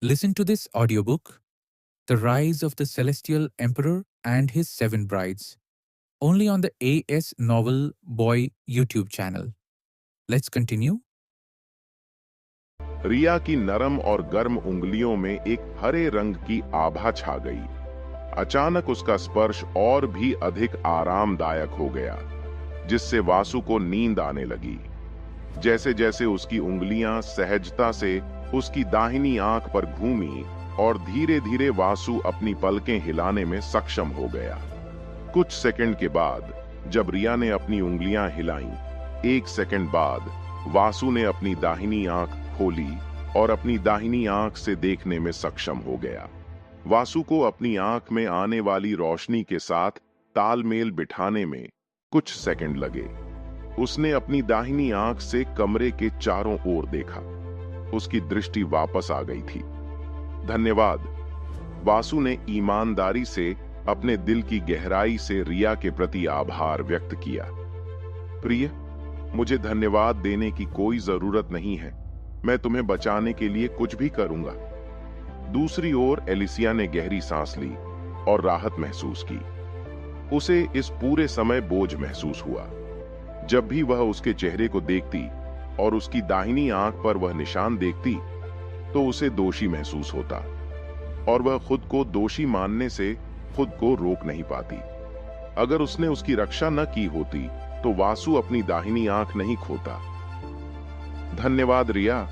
Listen to this audiobook, The Rise of the Celestial Emperor and His Seven Brides, only on the AS Novel Boy YouTube channel. Let's continue. रिया की नरम और गर्म उंगलियों में एक हरे रंग की आभा छा गई। अचानक उसका स्पर्श और भी अधिक आरामदायक हो गया, जिससे वासु को नींद आने लगी। जैसे जैसे उसकी उंगलियां सहजता से उसकी दाहिनी आंख पर घूमी और धीरे धीरे वासु अपनी पलकें हिलाने में सक्षम हो गया। कुछ सेकंड के बाद जब रिया ने अपनी उंगलियां हिलाईं, एक सेकंड बाद वासु ने अपनी दाहिनी आंख खोली और अपनी दाहिनी आंख से देखने में सक्षम हो गया। वासु को अपनी आंख में आने वाली रोशनी के साथ तालमेल बिठाने में कुछ सेकंड लगे। उसने अपनी दाहिनी आंख से कमरे के चारों ओर देखा। उसकी दृष्टि वापस आ गई थी। धन्यवाद, वासु ने ईमानदारी से अपने दिल की गहराई से रिया के प्रति आभार व्यक्त किया। प्रिय, मुझे धन्यवाद देने की कोई जरूरत नहीं है। मैं तुम्हें बचाने के लिए कुछ भी करूंगा। दूसरी ओर एलिसिया ने गहरी सांस ली और राहत महसूस की। उसे इस पूरे समय बोझ महसूस हुआ। जब भी वह उसके चेहरे को देखती और उसकी दाहिनी आंख पर वह निशान देखती, तो उसे दोषी महसूस होता और वह खुद को दोषी मानने से खुद को रोक नहीं पाती। अगर उसने उसकी रक्षा न की होती, तो वासु अपनी दाहिनी आंख नहीं खोता। धन्यवाद रिया।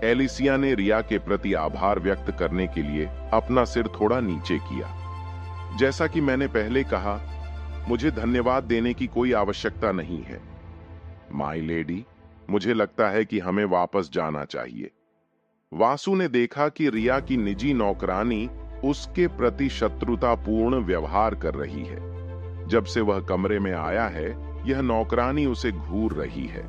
एलिसिया ने रिया के प्रति आभार व्यक्त करने के लिए अपना सिर थोड़ा नीचे किया। जैसा कि मैंने पहले कहा, मुझे धन्यवाद देने की कोई आवश्यकता नहीं है। माय लेडी, मुझे लगता है कि हमें वापस जाना चाहिए। वासु ने देखा कि रिया की निजी नौकरानी उसके प्रति शत्रुतापूर्ण व्यवहार कर रही है। जब से वह कमरे में आया है, यह नौकरानी उसे घूर रही है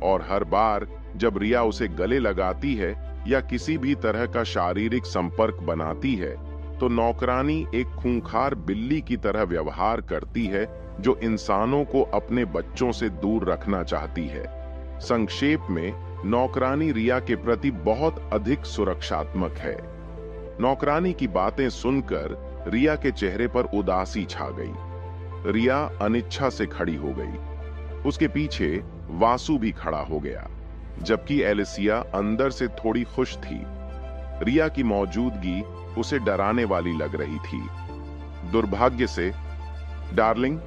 और हर बार जब रिया उसे गले लगाती है या किसी भी तरह का शारीरिक संपर्क बनाती है, तो नौकरानी एक खूंखार बिल्ली की तरह व्यवहार करती है जो इंसानों को अपने बच्चों से दूर रखना चाहती है। संक्षेप में, नौकरानी रिया के प्रति बहुत अधिक सुरक्षात्मक है। नौकरानी की बातें सुनकर रिया के चेहरे पर उदासी छा गई। रिया अनिच्छा से खड़ी हो गई। उसके पीछे वासु भी खड़ा हो गया, जबकि एलिसिया अंदर से थोड़ी खुश थी। रिया की मौजूदगी उसे डराने वाली लग रही थी। दुर्भाग्य से, डार्लिंग,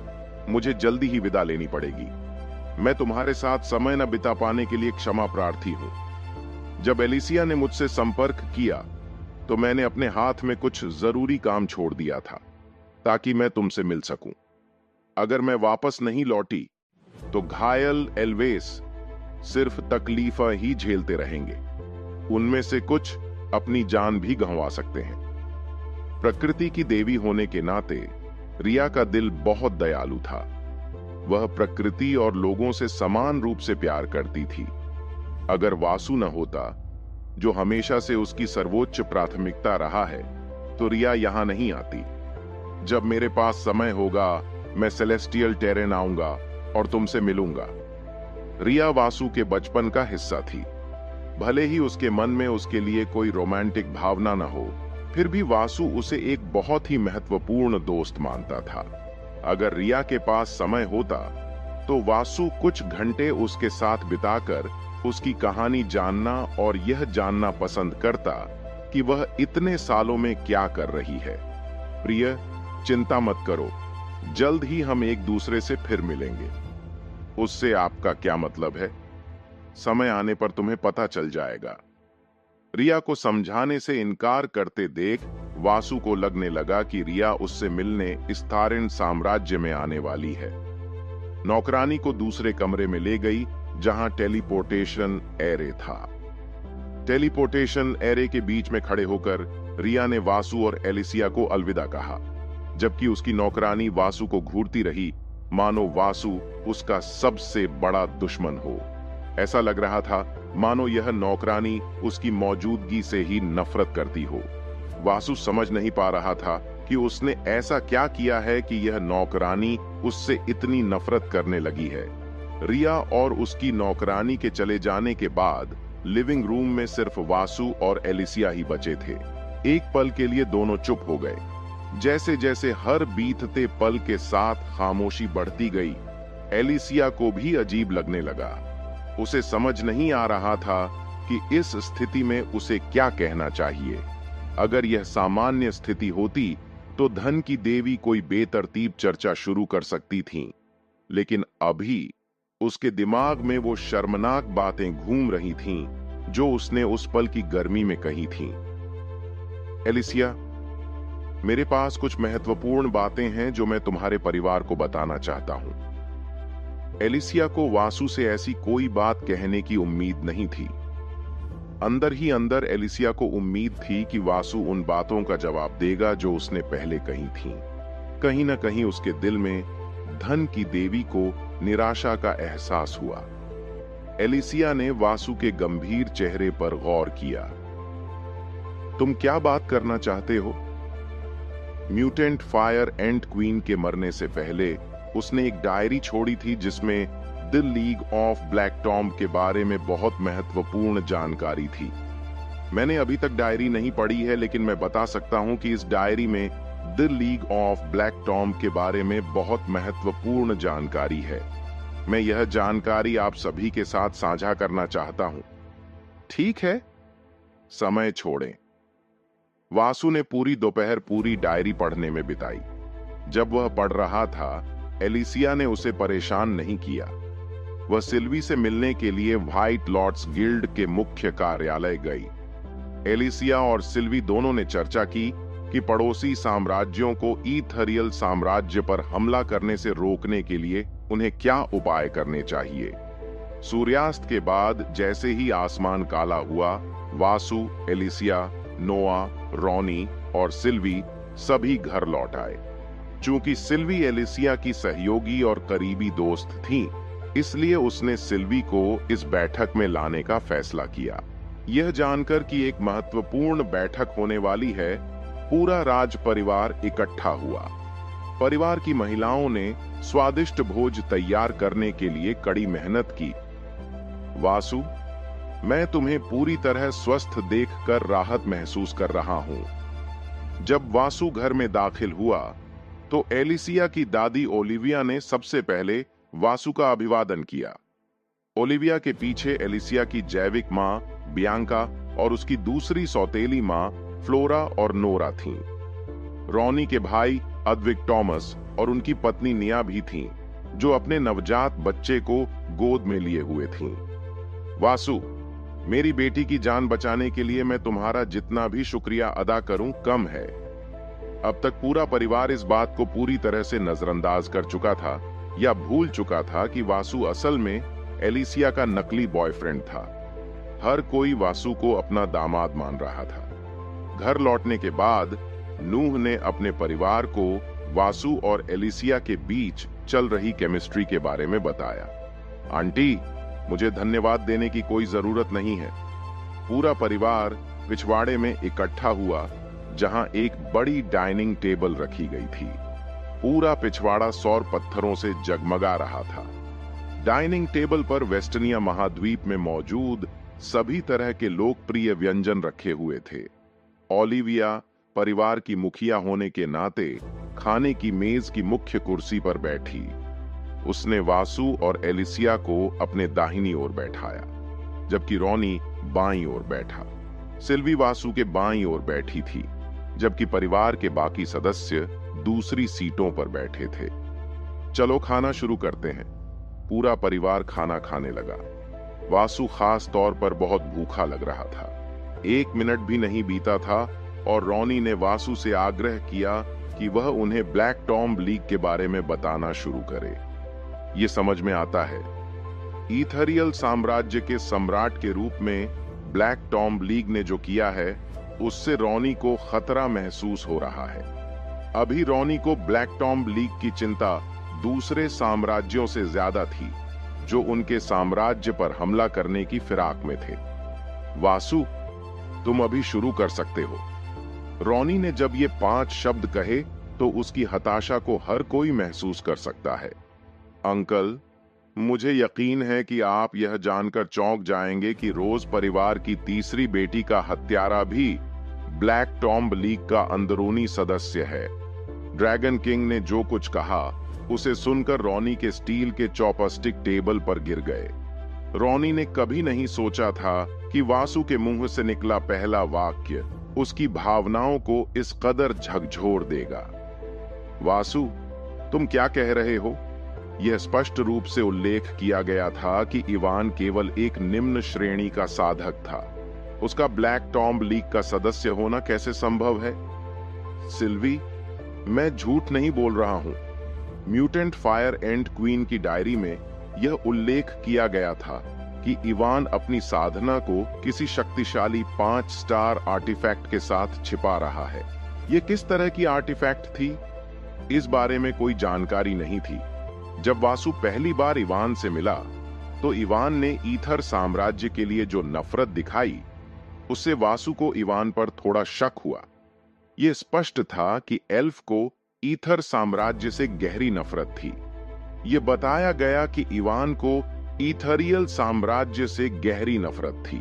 मुझे जल्दी ही विदा लेनी पड़ेगी। मैं तुम्हारे साथ समय न बिता पाने के लिए क्षमा प्रार्थी हूं। जब एलिसिया ने मुझसे संपर्क किया, तो मैंने अपने हाथ में कुछ जरूरी काम छोड़ दिया था ताकि मैं तुमसे मिल सकूं। अगर मैं वापस नहीं लौटी, तो घायल एल्वेस सिर्फ तकलीफा ही झेलते रहेंगे। उनमें से कुछ अपनी जान भी गंवा सकते हैं। प्रकृति की देवी होने के नाते रिया का दिल बहुत दयालु था। वह प्रकृति और लोगों से समान रूप से प्यार करती थी। अगर वासु न होता, जो हमेशा से उसकी सर्वोच्च प्राथमिकता रहा है, तो रिया यहां नहीं आती। जब मेरे पास समय होगा, मैं सेलेस्टियल टेरेन आऊंगा और तुमसे मिलूंगा। रिया वासु के बचपन का हिस्सा थी। भले ही उसके मन में उसके लिए कोई रोमांटिक भावना न हो, फिर भी वासु उसे एक बहुत ही महत्वपूर्ण दोस्त मानता था। अगर रिया के पास समय होता, तो वासु कुछ घंटे उसके साथ बिताकर उसकी कहानी जानना और यह जानना पसंद करता कि वह इतने सालों में क्या कर रही है। प्रिय, चिंता मत करो, जल्द ही हम एक दूसरे से फिर मिलेंगे। उससे आपका क्या मतलब है? समय आने पर तुम्हें पता चल जाएगा। रिया को समझाने से इनकार करते देख वासु को लगने लगा कि रिया उससे मिलने इस तारिन साम्राज्य में आने वाली है। नौकरानी को दूसरे कमरे में ले गई, जहां टेलीपोर्टेशन एरे था। टेलीपोर्टेशन एरे के बीच में खड़े होकर रिया ने वासु और एलिसिया को अलविदा कहा, जबकि उसकी नौकरानी वासु को घूरती रही, मानो वासु उसका सबसे बड़ा दुश्मन हो। ऐसा लग रहा था मानो यह नौकरानी उसकी मौजूदगी से ही नफरत करती हो। वासु समझ नहीं पा रहा था कि उसने ऐसा क्या किया है कि यह नौकरानी उससे इतनी नफरत करने लगी है। रिया और उसकी नौकरानी के चले जाने के बाद लिविंग रूम में सिर्फ वासु और एलिसिया ही बचे थे। एक पल के लिए दोनों चुप हो गए। जैसे जैसे हर बीतते पल के साथ खामोशी बढ़ती गई, एलिसिया को भी अजीब लगने लगा। उसे समझ नहीं आ रहा था कि इस स्थिति में उसे क्या कहना चाहिए। अगर यह सामान्य स्थिति होती तो धन की देवी कोई बेतरतीब चर्चा शुरू कर सकती थीं, लेकिन अभी उसके दिमाग में वो शर्मनाक बातें घूम रही थीं जो उसने उस पल की गर्मी में कही थीं। एलिसिया, मेरे पास कुछ महत्वपूर्ण बातें हैं जो मैं तुम्हारे परिवार को बताना चाहता हूं। एलिसिया को वासु से ऐसी कोई बात कहने की उम्मीद नहीं थी। अंदर ही अंदर एलिसिया को उम्मीद थी कि वासु उन बातों का जवाब देगा जो उसने पहले कही थीं। कहीं न कहीं उसके दिल में धन की देवी को निराशा का एहसास हुआ। एलिसिया ने वासु के गंभीर चेहरे पर गौर किया। तुम क्या बात करना चाहते हो? म्यूटेंट फायर एंट क्वीन के मरने से पहले उसने एक डायरी छोड़ी थी जिसमें the league of black tomb के बारे में बहुत महत्वपूर्ण जानकारी थी। मैंने अभी तक डायरी नहीं पढ़ी है, लेकिन मैं बता सकता हूं कि इस डायरी में the league of black tomb के बारे में बहुत महत्वपूर्ण जानकारी है। मैं यह जानकारी आप सभी के साथ साझा करना चाहता हूं। ठीक है, समय छोड़ें। वासु ने पूरी दोपहर पूरी डायरी पढ़ने में बिताई। जब वह पढ़ रहा था, एलिसिया ने उसे परेशान नहीं किया। वह सिल्वी से मिलने के लिए व्हाइट लॉर्ड्स गिल्ड के मुख्य कार्यालय गई। एलिसिया और सिल्वी दोनों ने चर्चा की कि पड़ोसी साम्राज्यों को ईथरियल साम्राज्य पर हमला करने से रोकने के लिए उन्हें क्या उपाय करने चाहिए। सूर्यास्त के बाद जैसे ही आसमान काला हुआ, वासु, एलिसिया, नोआ, रॉनी और सिल्वी सभी घर लौट आए। चूंकि सिल्वी एलिसिया की सहयोगी और करीबी दोस्त थी, इसलिए उसने सिल्वी को इस बैठक में लाने का फैसला किया। यह जानकर कि एक महत्वपूर्ण बैठक होने वाली है, पूरा राज परिवार इकट्ठा हुआ। परिवार की महिलाओं ने स्वादिष्ट भोज तैयार करने के लिए कड़ी मेहनत की। वासु, मैं तुम्हें पूरी तरह स्वस्थ देखकर राहत महसूस कर रहा हूं। जब वासु घर में दाखिल हुआ तो एलिसिया की दादी ओलिविया ने सबसे पहले वासु का अभिवादन किया। ओलिविया के पीछे एलिसिया की जैविक मां बियांका और उसकी दूसरी सौतेली मां फ्लोरा और नोरा थीं। रॉनी के भाई अद्विक टॉमस और उनकी पत्नी निया भी थीं, जो अपने नवजात बच्चे को गोद में लिए हुए थीं। वासु, मेरी बेटी की जान बचाने के लिए मैं तुम्हारा जितना भी शुक्रिया अदा करूं कम है। अब तक पूरा परिवार इस बात को पूरी तरह से नजरअंदाज कर चुका था या भूल चुका था कि वासु असल में एलिसिया का नकली बॉयफ्रेंड था। हर कोई वासु को अपना दामाद मान रहा था। घर लौटने के बाद नूह ने अपने परिवार को वासु और एलिसिया के बीच चल रही केमिस्ट्री के बारे में बताया। आंटी, मुझे धन्यवाद देने की कोई जरूरत नहीं है। पूरा परिवार पिछवाड़े में इकट्ठा हुआ, जहां एक बड़ी डाइनिंग टेबल रखी गई थी। पूरा पिछवाड़ा सौर पत्थरों से जगमगा रहा था। डाइनिंग टेबल पर वेस्टर्निया महाद्वीप में मौजूद सभी तरह के लोकप्रिय व्यंजन रखे हुए थे। ओलिविया परिवार की मुखिया होने के नाते खाने की मेज की मुख्य कुर्सी पर बैठी। उसने वासु और एलिसिया को अपने दाहिनी ओर बैठाया, जबकि रॉनी बाईं ओर बैठा। सिल्वी वासु के बाईं ओर बैठी थी, जबकि परिवार के बाकी सदस्य दूसरी सीटों पर बैठे थे। चलो खाना शुरू करते हैं। पूरा परिवार खाना खाने लगा। वासु खास तौर पर बहुत भूखा लग रहा था। 1 मिनट भी नहीं बीता था और रॉनी ने वासु से आग्रह किया कि वह उन्हें ब्लैक टॉम्ब लीग के बारे में बताना शुरू करे। ये समझ में आता है, ईथरियल साम्राज्य के सम्राट के रूप में ब्लैक टॉम्ब लीग ने जो किया है, उससे रॉनी को खतरा महसूस हो रहा है। अभी रॉनी को ब्लैक टॉम्ब लीग की चिंता दूसरे साम्राज्यों से ज्यादा थी, जो उनके साम्राज्य पर हमला करने की फिराक में थे। वासु, तुम अभी शुरू कर सकते हो। रॉनी ने जब ये 5 शब्द कहे तो उसकी हताशा को हर कोई महसूस कर सकता है। अंकल, मुझे यकीन है कि आप यह जानकर चौंक जाएंगे कि रोज परिवार की तीसरी बेटी का हत्यारा भी ब्लैक टॉम्ब लीग का अंदरूनी सदस्य है। ड्रैगन किंग ने जो कुछ कहा उसे सुनकर रॉनी के स्टील के चॉपस्टिक टेबल पर गिर गए। रॉनी ने कभी नहीं सोचा था कि वासु के मुंह से निकला पहला वाक्य उसकी भावनाओं को इस कदर झकझोर देगा। वासु, तुम क्या कह रहे हो? यह स्पष्ट रूप से उल्लेख किया गया था कि इवान केवल एक निम्न श्रेणी का साधक था। उसका ब्लैक टॉम्ब लीग का सदस्य होना कैसे संभव है? सिल्वी, मैं झूठ नहीं बोल रहा हूं। म्यूटेंट फायर एंड क्वीन की डायरी में यह उल्लेख किया गया था कि इवान अपनी साधना को किसी शक्तिशाली 5 स्टार आर्टिफैक्ट के साथ छिपा रहा है। यह किस तरह की आर्टिफैक्ट थी, इस बारे में कोई जानकारी नहीं थी। जब वासु पहली बार इवान से मिला तो इवान ने ईथर साम्राज्य के लिए जो नफरत दिखाई उससे वासु को इवान पर थोड़ा शक हुआ। यह स्पष्ट था कि एल्फ को ईथर साम्राज्य से गहरी नफरत थी। यह बताया गया कि इवान को ईथरियल साम्राज्य से गहरी नफरत थी।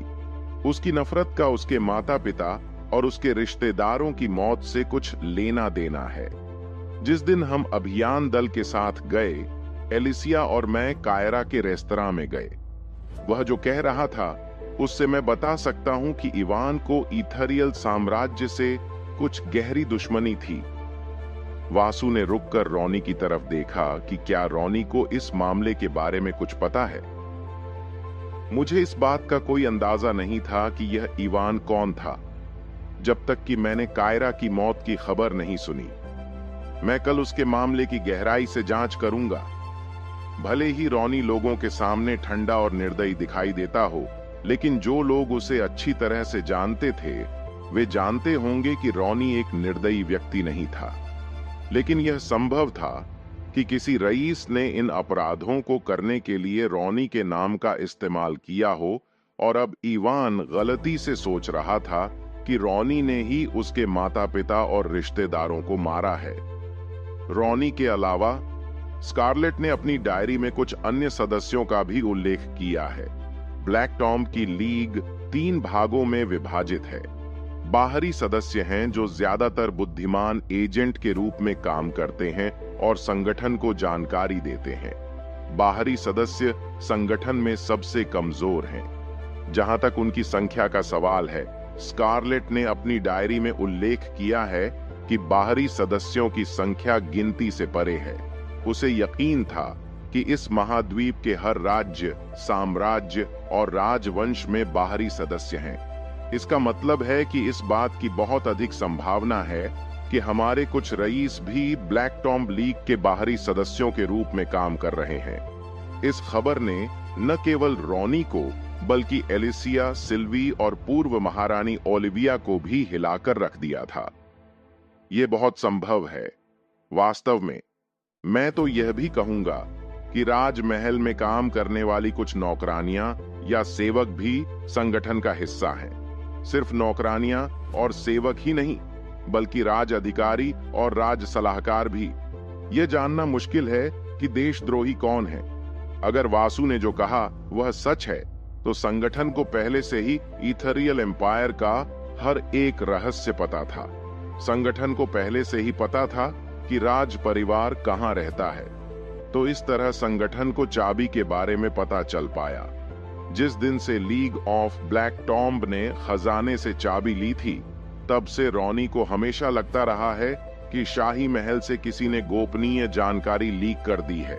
उसकी नफरत का उसके माता पिता और उसके रिश्तेदारों की मौत से कुछ लेना देना है। जिस दिन हम अभियान दल के साथ गए, एलिसिया और मैं कायरा के रेस्तरां में गए। वह जो कह रहा था उससे मैं बता सकता हूं कि इवान को ईथरियल साम्राज्य से कुछ गहरी दुश्मनी थी। वासु ने रुककर रॉनी की तरफ देखा कि क्या रॉनी को इस मामले के बारे में कुछ पता है। मुझे इस बात का कोई अंदाजा नहीं था कि यह इवान कौन था, जब तक कि मैंने कायरा की मौत की खबर नहीं सुनी। मैं कल उसके मामले की गहराई से जांच करूंगा। भले ही रॉनी लोगों के सामने ठंडा और निर्दयी दिखाई देता हो, लेकिन जो लोग उसे अच्छी तरह से जानते थे वे जानते होंगे कि रॉनी एक निर्दयी व्यक्ति नहीं था। लेकिन यह संभव था कि किसी रईस ने इन अपराधों को करने के लिए रॉनी के नाम का इस्तेमाल किया हो और अब इवान गलती से सोच रहा था कि रॉनी ने ही उसके माता पिता और रिश्तेदारों को मारा है। रॉनी के अलावा स्कारलेट ने अपनी डायरी में कुछ अन्य सदस्यों का भी उल्लेख किया है। ब्लैक टॉम्ब की लीग 3 भागों में विभाजित है। बाहरी सदस्य हैं जो ज्यादातर बुद्धिमान एजेंट के रूप में काम करते हैं और संगठन को जानकारी देते हैं। बाहरी सदस्य संगठन में सबसे कमजोर हैं। जहां तक उनकी संख्या का सवाल है, स्कारलेट ने अपनी डायरी में उल्लेख किया है कि बाहरी सदस्यों की संख्या गिनती से परे है। उसे यकीन था कि इस महाद्वीप के हर राज्य, साम्राज्य और राजवंश में बाहरी सदस्य हैं। इसका मतलब है कि इस बात की बहुत अधिक संभावना है कि हमारे कुछ रईस भी ब्लैक टॉम्ब लीग के बाहरी सदस्यों के रूप में काम कर रहे हैं। इस खबर ने न केवल रॉनी को बल्कि एलिसिया, सिल्वी और पूर्व महारानी ओलिविया को भी हिलाकर रख दिया था। यह बहुत संभव है। वास्तव में मैं तो यह भी कहूंगा कि राजमहल में काम करने वाली कुछ नौकरानियां या सेवक भी संगठन का हिस्सा हैं। सिर्फ नौकरानियां और सेवक ही नहीं, बल्कि राज अधिकारी और राज सलाहकार भी। यह जानना मुश्किल है कि देशद्रोही कौन है। अगर वासु ने जो कहा वह सच है, तो संगठन को पहले से ही ईथरियल एम्पायर का हर एक रहस्य पता था। संगठन को पहले से ही पता था कि राज परिवार कहां रहता है, तो इस तरह संगठन को चाबी के बारे में पता चल पाया। जिस दिन से लीग ऑफ ब्लैक टॉम्ब ने खजाने से चाबी ली थी, तब से रॉनी को हमेशा लगता रहा है कि शाही महल से किसी ने गोपनीय जानकारी लीक कर दी है।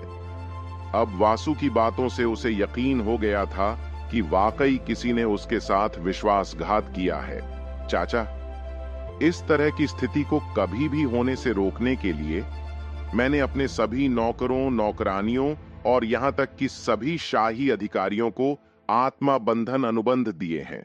अब वासु की बातों से उसे यकीन हो गया था कि वाकई किसी ने उसके साथ विश्वासघात किया है। चाचा, इस तरह की स्थिति को कभी भी होने से रोकने के लिए मैंने अपने सभी नौकरों, नौकरानियों और यहां तक कि सभी शाही अधिकारियों को आत्मा बंधन अनुबंध दिए हैं।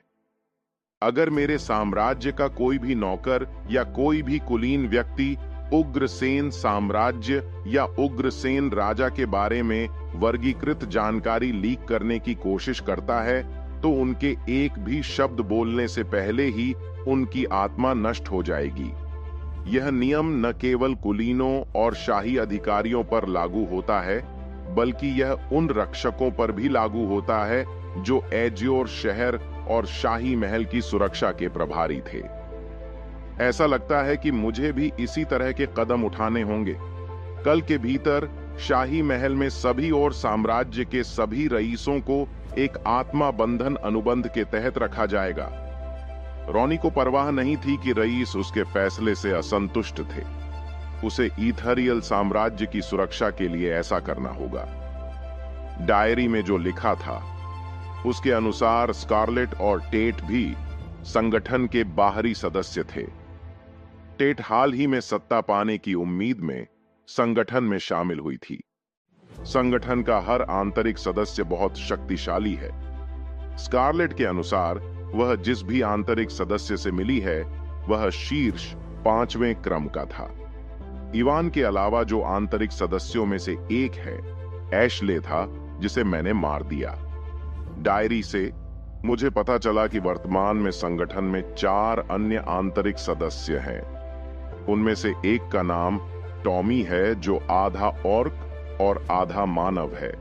अगर मेरे साम्राज्य का कोई भी नौकर या कोई भी कुलीन व्यक्ति उग्रसेन साम्राज्य या उग्रसेन राजा के बारे में वर्गीकृत जानकारी लीक करने की कोशिश करता है, तो उनके एक भी शब्द बोलने से पहले ही उनकी आत्मा नष्ट हो जाएगी। यह नियम न केवल कुलीनों और शाही अधिकारियों पर लागू होता है, बल्कि यह उन रक्षकों पर भी लागू होता है जो एज्योर शहर और शाही महल की सुरक्षा के प्रभारी थे। ऐसा लगता है कि मुझे भी इसी तरह के कदम उठाने होंगे। कल के भीतर शाही महल में सभी और साम्राज्य के सभी रईसों को एक आत्मा बंधन अनुबंध के तहत रखा जाएगा। रॉनी को परवाह नहीं थी कि रईस उसके फैसले से असंतुष्ट थे। उसे ईथरियल साम्राज्य की सुरक्षा के लिए ऐसा करना होगा। डायरी में जो लिखा था उसके अनुसार स्कारलेट और टेट भी संगठन के बाहरी सदस्य थे। टेट हाल ही में सत्ता पाने की उम्मीद में संगठन में शामिल हुई थी। संगठन का हर आंतरिक सदस्य बहुत शक्तिशाली है। स्कारलेट के अनुसार वह जिस भी आंतरिक सदस्य से मिली है वह शीर्ष 5वें क्रम का था। इवान के अलावा जो आंतरिक सदस्यों में से एक है एशले था, जिसे मैंने मार दिया। डायरी से मुझे पता चला कि वर्तमान में संगठन में 4 अन्य आंतरिक सदस्य हैं। उनमें से एक का नाम टॉमी है, जो आधा ऑर्क और आधा मानव है।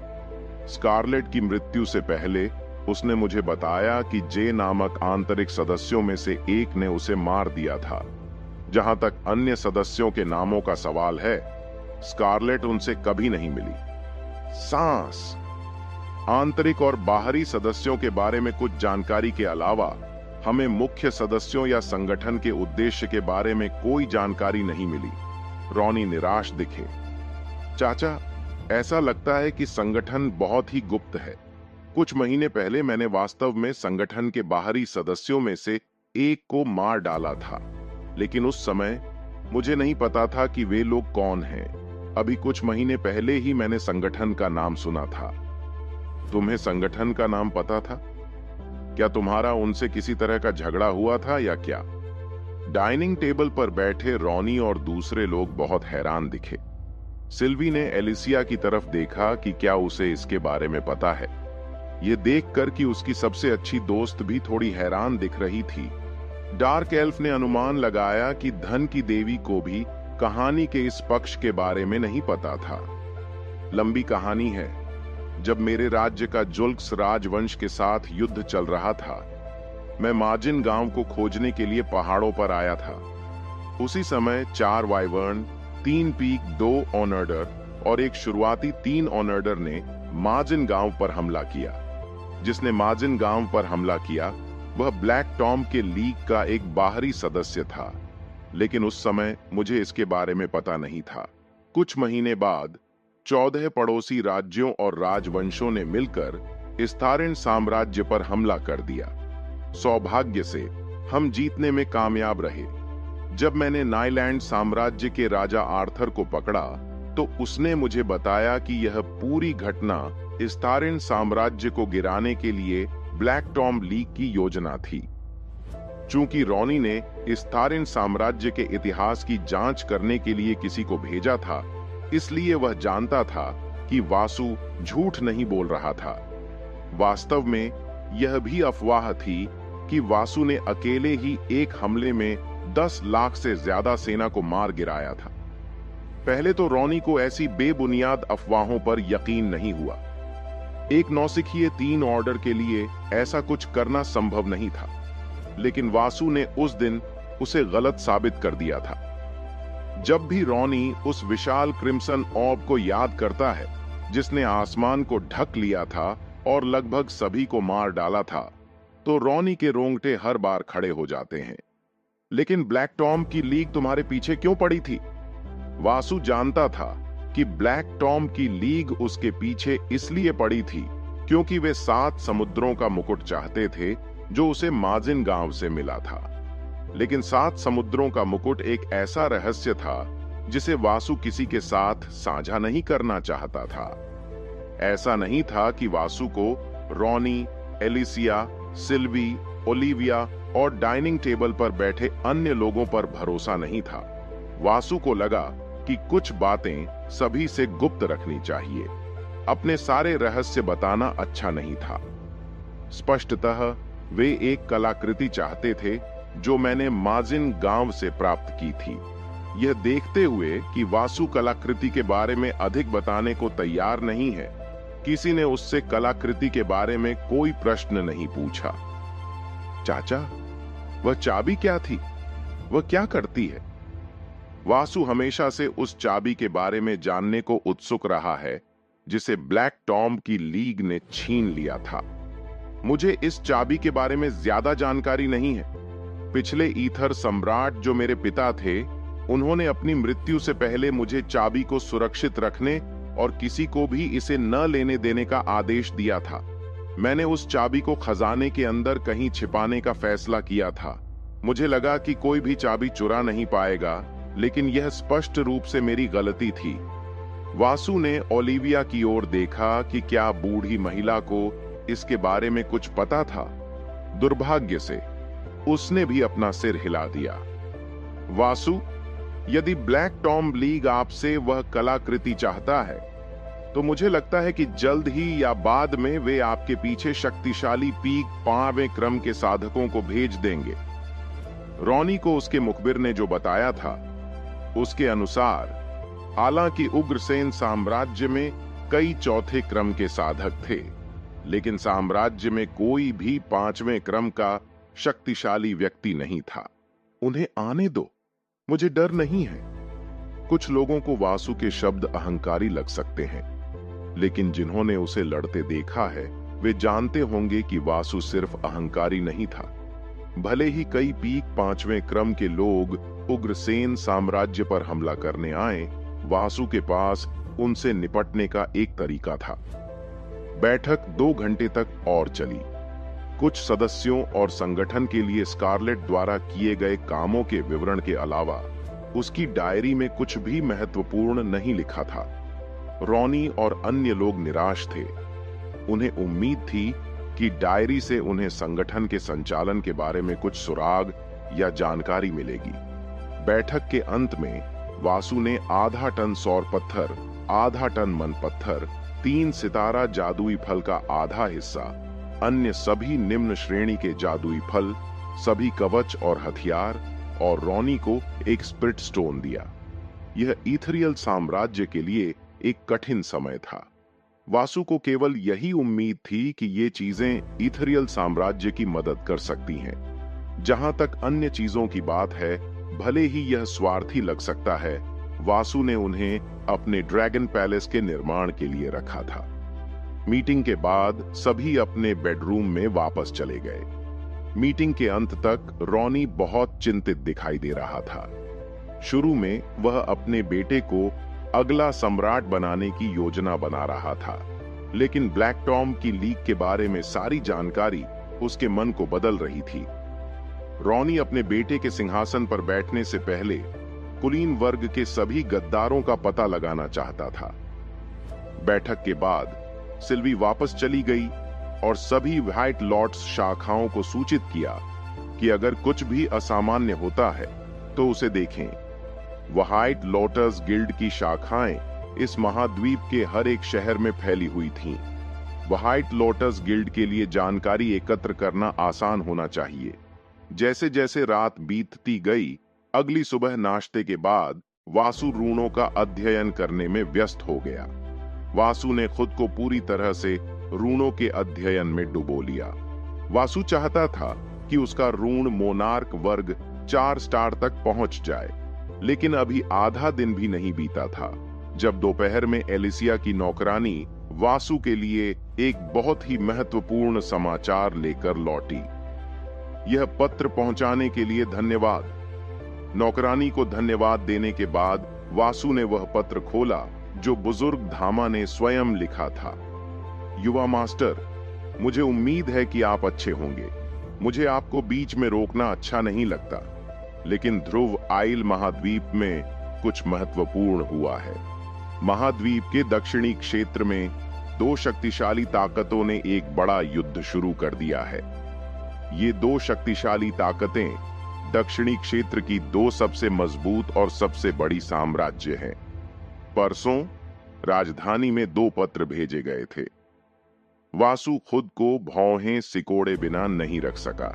स्कारलेट की मृत्यु से पहले उसने मुझे बताया कि जे नामक आंतरिक सदस्यों में से एक ने उसे मार दिया था। जहां तक अन्य सदस्यों के नामों का सवाल है, स्कारलेट उनसे कभी नहीं मिली। सांस आंतरिक और बाहरी सदस्यों के बारे में कुछ जानकारी के अलावा हमें मुख्य सदस्यों या संगठन के उद्देश्य के बारे में कोई जानकारी नहीं मिली। रॉनी निराश दिखे। चाचा, ऐसा लगता है कि संगठन बहुत ही गुप्त है। कुछ महीने पहले मैंने वास्तव में संगठन के बाहरी सदस्यों में से एक को मार डाला था, लेकिन उस समय मुझे नहीं पता था कि वे लोग कौन हैं। अभी कुछ महीने पहले ही मैंने संगठन का नाम सुना था। तुम्हें संगठन का नाम पता था? क्या तुम्हारा उनसे किसी तरह का झगड़ा हुआ था या क्या? डाइनिंग टेबल पर बैठे रॉनी और दूसरे लोग बहुत हैरान दिखे। सिल्वी ने एलिसिया की तरफ देखा कि क्या उसे इसके बारे में पता है। यह देखकर कि उसकी सबसे अच्छी दोस्त भी थोड़ी हैरान दिख रही थी, डार्क एल्फ ने अनुमान लगाया कि धन की देवी को भी कहानी के इस पक्ष के बारे में नहीं पता था। लंबी कहानी है। जब मेरे राज्य का जुल्क्स राजवंश के साथ युद्ध चल रहा था, मैं माजिन गांव को खोजने के लिए पहाड़ों पर आया था। उसी समय 4 वाइवर्न, 3 पीक, 2 ऑनर्डर और एक शुरुआती 3 ऑनर्डर ने माजिन गांव पर हमला किया। जिसने माजिन गांव पर हमला किया वह ब्लैक टॉम के लीग का एक बाहरी सदस्य था, लेकिन उस समय मुझे इसके बारे में पता नहीं था। कुछ महीने बाद 14 पड़ोसी राज्यों और राजवंशों ने मिलकर इस्तारिन साम्राज्य पर हमला कर दिया। सौभाग्य से हम जीतने में कामयाब रहे। जब मैंने नाइलैंड साम्राज्य के राजा आर्थर को पकड़ा तो उसने मुझे बताया कि यह पूरी घटना इस्तारिन साम्राज्य को गिराने के लिए ब्लैक टॉम लीग की योजना थी। चूंकि रॉनी ने इस्तारिन साम्राज्य के इतिहास की जांच करने के लिए किसी को भेजा था, इसलिए वह जानता था कि वासु झूठ नहीं बोल रहा था। वास्तव में यह भी अफवाह थी कि वासु ने अकेले ही एक हमले में 10 लाख से ज्यादा सेना को मार गिराया था। पहले तो रॉनी को ऐसी बेबुनियाद अफवाहों पर यकीन नहीं हुआ। एक नौसिखिए 3 ऑर्डर के लिए ऐसा कुछ करना संभव नहीं था, लेकिन वासु ने उस दिन उसे गलत साबित कर दिया था। जब भी रॉनी उस विशाल क्रिम्सन ऑर्ब को याद करता है जिसने आसमान को ढक लिया था और लगभग सभी को मार डाला था, तो रॉनी के रोंगटे हर बार खड़े हो जाते हैं। लेकिन ब्लैक टॉम की लीग तुम्हारे पीछे क्यों पड़ी थी? वासु जानता था कि ब्लैक टॉम की लीग उसके पीछे इसलिए पड़ी थी क्योंकि वे 7 समुद्रों का मुकुट चाहते थे जो उसे माजिन गांव से मिला था। लेकिन 7 समुद्रों का मुकुट एक ऐसा रहस्य था जिसे वासु किसी के साथ साझा नहीं करना चाहता था। ऐसा नहीं था कि वासु को रॉनी, एलिसिया, सिल्वी, ओलिविया और डाइनिंग टेबल पर बैठे अन्य लोगों पर भरोसा नहीं था। वासु को लगा कि कुछ बातें सभी से गुप्त रखनी चाहिए। अपने सारे रहस्य बताना अच्छा नहीं था। स्पष्टतः वे एक कलाकृति चाहते थे जो मैंने माजिन गांव से प्राप्त की थी। यह देखते हुए कि वासु कलाकृति के बारे में अधिक बताने को तैयार नहीं है, किसी ने उससे कलाकृति के बारे में कोई प्रश्न नहीं पूछा। चाचा, वह चाबी क्या थी? वह क्या करती है? वासु हमेशा से उस चाबी के बारे में जानने को उत्सुक रहा है जिसे ब्लैक टॉम की लीग ने छीन लिया था। मुझे इस चाबी के बारे में ज्यादा जानकारी नहीं है। पिछले ईथर सम्राट जो मेरे पिता थे, उन्होंने अपनी मृत्यु से पहले मुझे चाबी को सुरक्षित रखने और किसी को भी इसे न लेने देने का आदेश दिया था। मैंने उस चाबी को खजाने के अंदर कहीं छिपाने का फैसला किया था। मुझे लगा कि कोई भी चाबी चुरा नहीं पाएगा, लेकिन यह स्पष्ट रूप से मेरी गलती थी। वासु ने ओलिविया की ओर देखा कि क्या बूढ़ी महिला को इसके बारे में कुछ पता था। दुर्भाग्य से उसने भी अपना सिर हिला दिया। वासु, यदि ब्लैक टॉम लीग आपसे वह कलाकृति चाहता है, तो मुझे लगता है कि जल्द ही या बाद में वे आपके पीछे शक्तिशाली पीक 5वें क्रम के साधकों को भेज देंगे। रॉनी को उसके मुखबिर ने जो बताया था, उसके अनुसार हालांकि उग्रसेन साम्राज्य में कई चौथे क्रम के साधक थे, लेकिन साम्राज्य में कोई भी 5वें क्रम का शक्तिशाली व्यक्ति नहीं था। उन्हें आने दो, मुझे डर नहीं है। कुछ लोगों को वासु के शब्द अहंकारी लग सकते हैं, लेकिन जिन्होंने उसे लड़ते देखा है, वे जानते होंगे कि वासु सिर्फ अहंकारी नहीं था। भले ही कई पीक 5वें क्रम के लोग उग्रसेन साम्राज्य पर हमला करने आए, वासु के पास उनसे निपटने का एक तरीका था। बैठक 2 घंटे तक और चली। कुछ सदस्यों और संगठन के लिए स्कारलेट द्वारा किए गए कामों के विवरण के अलावा उसकी डायरी में कुछ भी महत्वपूर्ण नहीं लिखा था। रॉनी और अन्य लोग निराश थे। उन्हें उम्मीद थी कि डायरी से उन्हें संगठन के संचालन के बारे में कुछ सुराग या जानकारी मिलेगी। बैठक के अंत में वासु ने आधा टन सौर पत्थर, आधा टन मन पत्थर, 3 सितारा जादुई फल का आधा हिस्सा, अन्य सभी निम्न श्रेणी के जादुई फल, सभी कवच और हथियार और रॉनी को एक स्पिरिट स्टोन दिया। यह ईथरियल साम्राज्य के लिए एक कठिन समय था। वासु को केवल यही उम्मीद थी कि ये चीजें ईथरियल साम्राज्य की मदद कर सकती हैं। जहां तक अन्य चीजों की बात है, भले ही यह स्वार्थी लग सकता है, वासु ने उन्हें अपने ड्रैगन पैलेस के निर्माण के लिए रखा था। मीटिंग के बाद सभी अपने बेडरूम में वापस चले गए। मीटिंग के अंत तक रॉनी बहुत चिंतित दिखाई दे रहा था। शुरू में वह अपने बेटे को अगला सम्राट बनाने की योजना बना रहा था, लेकिन ब्लैक टॉम की लीग के बारे में सारी जानकारी उसके मन को बदल रही थी। रॉनी अपने बेटे के सिंहासन पर बैठने से पहले कुलीन वर्ग के सभी गद्दारों का पता लगाना चाहता था। बैठक के बाद सिल्वी वापस चली गई और सभी व्हाइट लॉर्ड्स शाखाओं को सूचित किया कि अगर कुछ भी असामान्य होता है तो उसे देखें। व्हाइट लोटस गिल्ड की शाखाएं इस महाद्वीप के हर एक शहर में फैली हुई थीं। व्हाइट लोटस गिल्ड के लिए जानकारी एकत्र करना आसान होना चाहिए। जैसे जैसे रात बीतती गई, अगली सुबह नाश्ते के बाद वासु रूणों का अध्ययन करने में व्यस्त हो गया। वासु ने खुद को पूरी तरह से रूणों के अध्ययन में डुबो लिया। वासु चाहता था कि उसका ऋण मोनार्क वर्ग 4 स्टार तक पहुंच जाए, लेकिन अभी आधा दिन भी नहीं बीता था जब दोपहर में एलिसिया की नौकरानी वासु के लिए एक बहुत ही महत्वपूर्ण समाचार लेकर लौटी। यह पत्र पहुंचाने के लिए धन्यवाद। नौकरानी को धन्यवाद देने के बाद वासु ने वह पत्र खोला जो बुजुर्ग धामा ने स्वयं लिखा था। युवा मास्टर, मुझे उम्मीद है कि आप अच्छे होंगे। मुझे आपको बीच में रोकना अच्छा नहीं लगता, लेकिन ध्रुव आइल महाद्वीप में कुछ महत्वपूर्ण हुआ है। महाद्वीप के दक्षिणी क्षेत्र में 2 शक्तिशाली ताकतों ने एक बड़ा युद्ध शुरू कर दिया है। ये 2 शक्तिशाली ताकतें दक्षिणी क्षेत्र की 2 सबसे मजबूत और सबसे बड़ी साम्राज्य हैं। परसों राजधानी में 2 पत्र भेजे गए थे। वासु खुद को भौहें सिकोड़े बिना नहीं रख सका।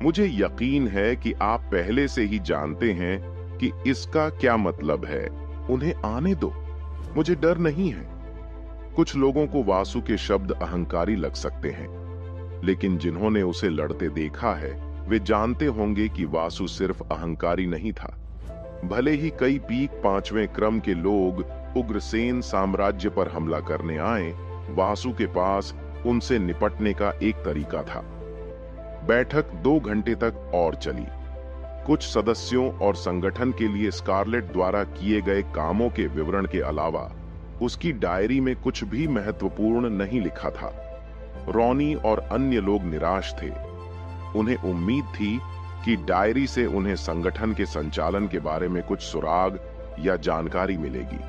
मुझे यकीन है कि आप पहले से ही जानते हैं कि इसका क्या मतलब है, उन्हें आने दो, मुझे डर नहीं है। कुछ लोगों को वासु के शब्द अहंकारी लग सकते हैं, लेकिन जिन्होंने उसे लड़ते देखा है वे जानते होंगे कि वासु सिर्फ अहंकारी नहीं था। भले ही कई पीक 5वें क्रम के लोग उग्रसेन साम्राज्य पर हमला करने आए, वासु के पास उनसे निपटने का एक तरीका था। बैठक 2 घंटे तक और चली। कुछ सदस्यों और संगठन के लिए स्कारलेट द्वारा किए गए कामों के विवरण के अलावा उसकी डायरी में कुछ भी महत्वपूर्ण नहीं लिखा था। रॉनी और अन्य लोग निराश थे। उन्हें उम्मीद थी कि डायरी से उन्हें संगठन के संचालन के बारे में कुछ सुराग या जानकारी मिलेगी।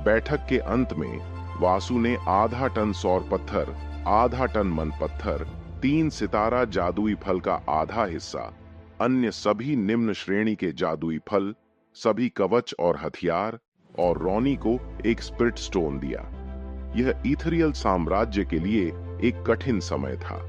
बैठक के अंत में वासु ने आधा टन सौर पत्थर, आधा टन मन पत्थर, 3 सितारा जादुई फल का आधा हिस्सा, अन्य सभी निम्न श्रेणी के जादुई फल, सभी कवच और हथियार और रॉनी को एक स्पिरिट स्टोन दिया। यह इथरियल साम्राज्य के लिए एक कठिन समय था।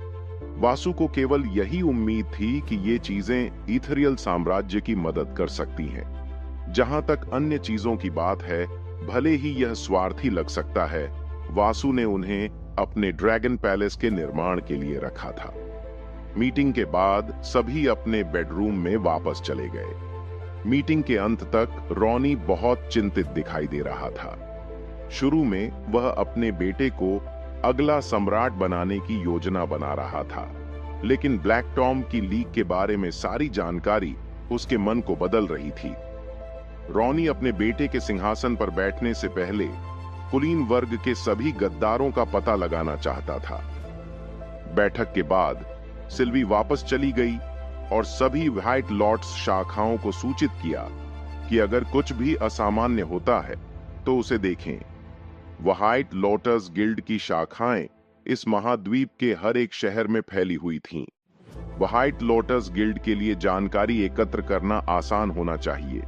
वासु को केवल यही उम्मीद थी कि ये चीजें इथरियल साम्राज्य की मदद कर सकती हैं। जहां तक अन्य चीजों की बात है, भले ही यह स्वार्थी लग सकता है, वासु ने उन्हें अपने ड्रैगन पैलेस के निर्माण के लिए रखा था। मीटिंग के बाद सभी अपने बेडरूम में वापस चले गए। मीटिंग के अंत तक रॉनी बहुत चिंतित दिखाई दे रहा था। शुरू में वह अपने बेटे को अगला सम्राट बनाने की योजना बना रहा था, लेकिन ब्लैक टॉम की लीक के बारे में सारी जानकारी उसके मन को बदल रही थी। रॉनी अपने बेटे के सिंहासन पर बैठने से पहले कुलीन वर्ग के सभी गद्दारों का पता लगाना चाहता था। बैठक के बाद सिल्वी वापस चली गई और सभी व्हाइट लॉर्ड्स शाखाओं को सूचित किया कि अगर कुछ भी असामान्य होता है तो उसे देखें। व्हाइट लोटस गिल्ड की शाखाएं इस महाद्वीप के हर एक शहर में फैली हुई थीं। व्हाइट लोटस गिल्ड के लिए जानकारी एकत्र करना आसान होना चाहिए।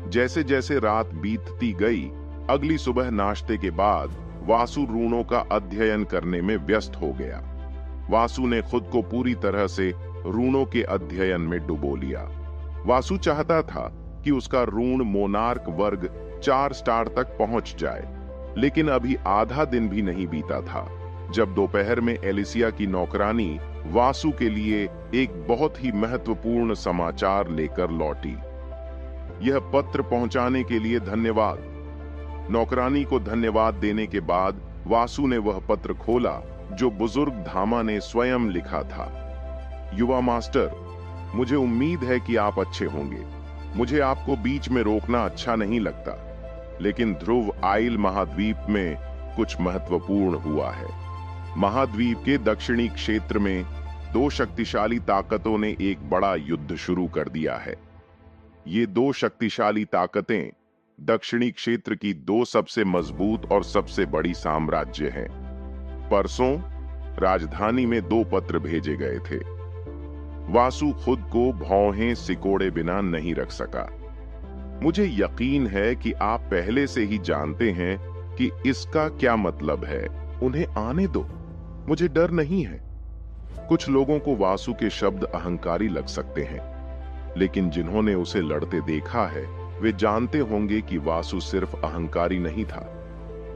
जैसे जैसे रात बीतती गई, अगली सुबह नाश्ते के बाद वासु रूणों का अध्ययन करने में व्यस्त हो गया। वासु ने खुद को पूरी तरह से रूणों के अध्ययन में डुबो लिया। वासु चाहता था कि उसका रून मोनार्क वर्ग 4 स्टार तक पहुंच जाए, लेकिन अभी आधा दिन भी नहीं बीता था जब दोपहर में एलिसिया की नौकरानी वासु के लिए एक बहुत ही महत्वपूर्ण समाचार लेकर लौटी। यह पत्र पहुंचाने के लिए धन्यवाद। नौकरानी को धन्यवाद देने के बाद वासु ने वह पत्र खोला जो बुजुर्ग धामा ने स्वयं लिखा था। युवा मास्टर, मुझे उम्मीद है कि आप अच्छे होंगे। मुझे आपको बीच में रोकना अच्छा नहीं लगता, लेकिन ध्रुव आइल महाद्वीप में कुछ महत्वपूर्ण हुआ है। महाद्वीप के दक्षिणी क्षेत्र में 2 शक्तिशाली ताकतों ने एक बड़ा युद्ध शुरू कर दिया है। ये 2 शक्तिशाली ताकतें दक्षिणी क्षेत्र की 2 सबसे मजबूत और सबसे बड़ी साम्राज्य हैं। परसों राजधानी में 2 पत्र भेजे गए थे। वासु खुद को भौहें सिकोड़े बिना नहीं रख सका। मुझे यकीन है कि आप पहले से ही जानते हैं कि इसका क्या मतलब है, उन्हें आने दो, मुझे डर नहीं है। कुछ लोगों को वासु के शब्द अहंकारी लग सकते हैं, लेकिन जिन्होंने उसे लड़ते देखा है वे जानते होंगे कि वासु सिर्फ अहंकारी नहीं था।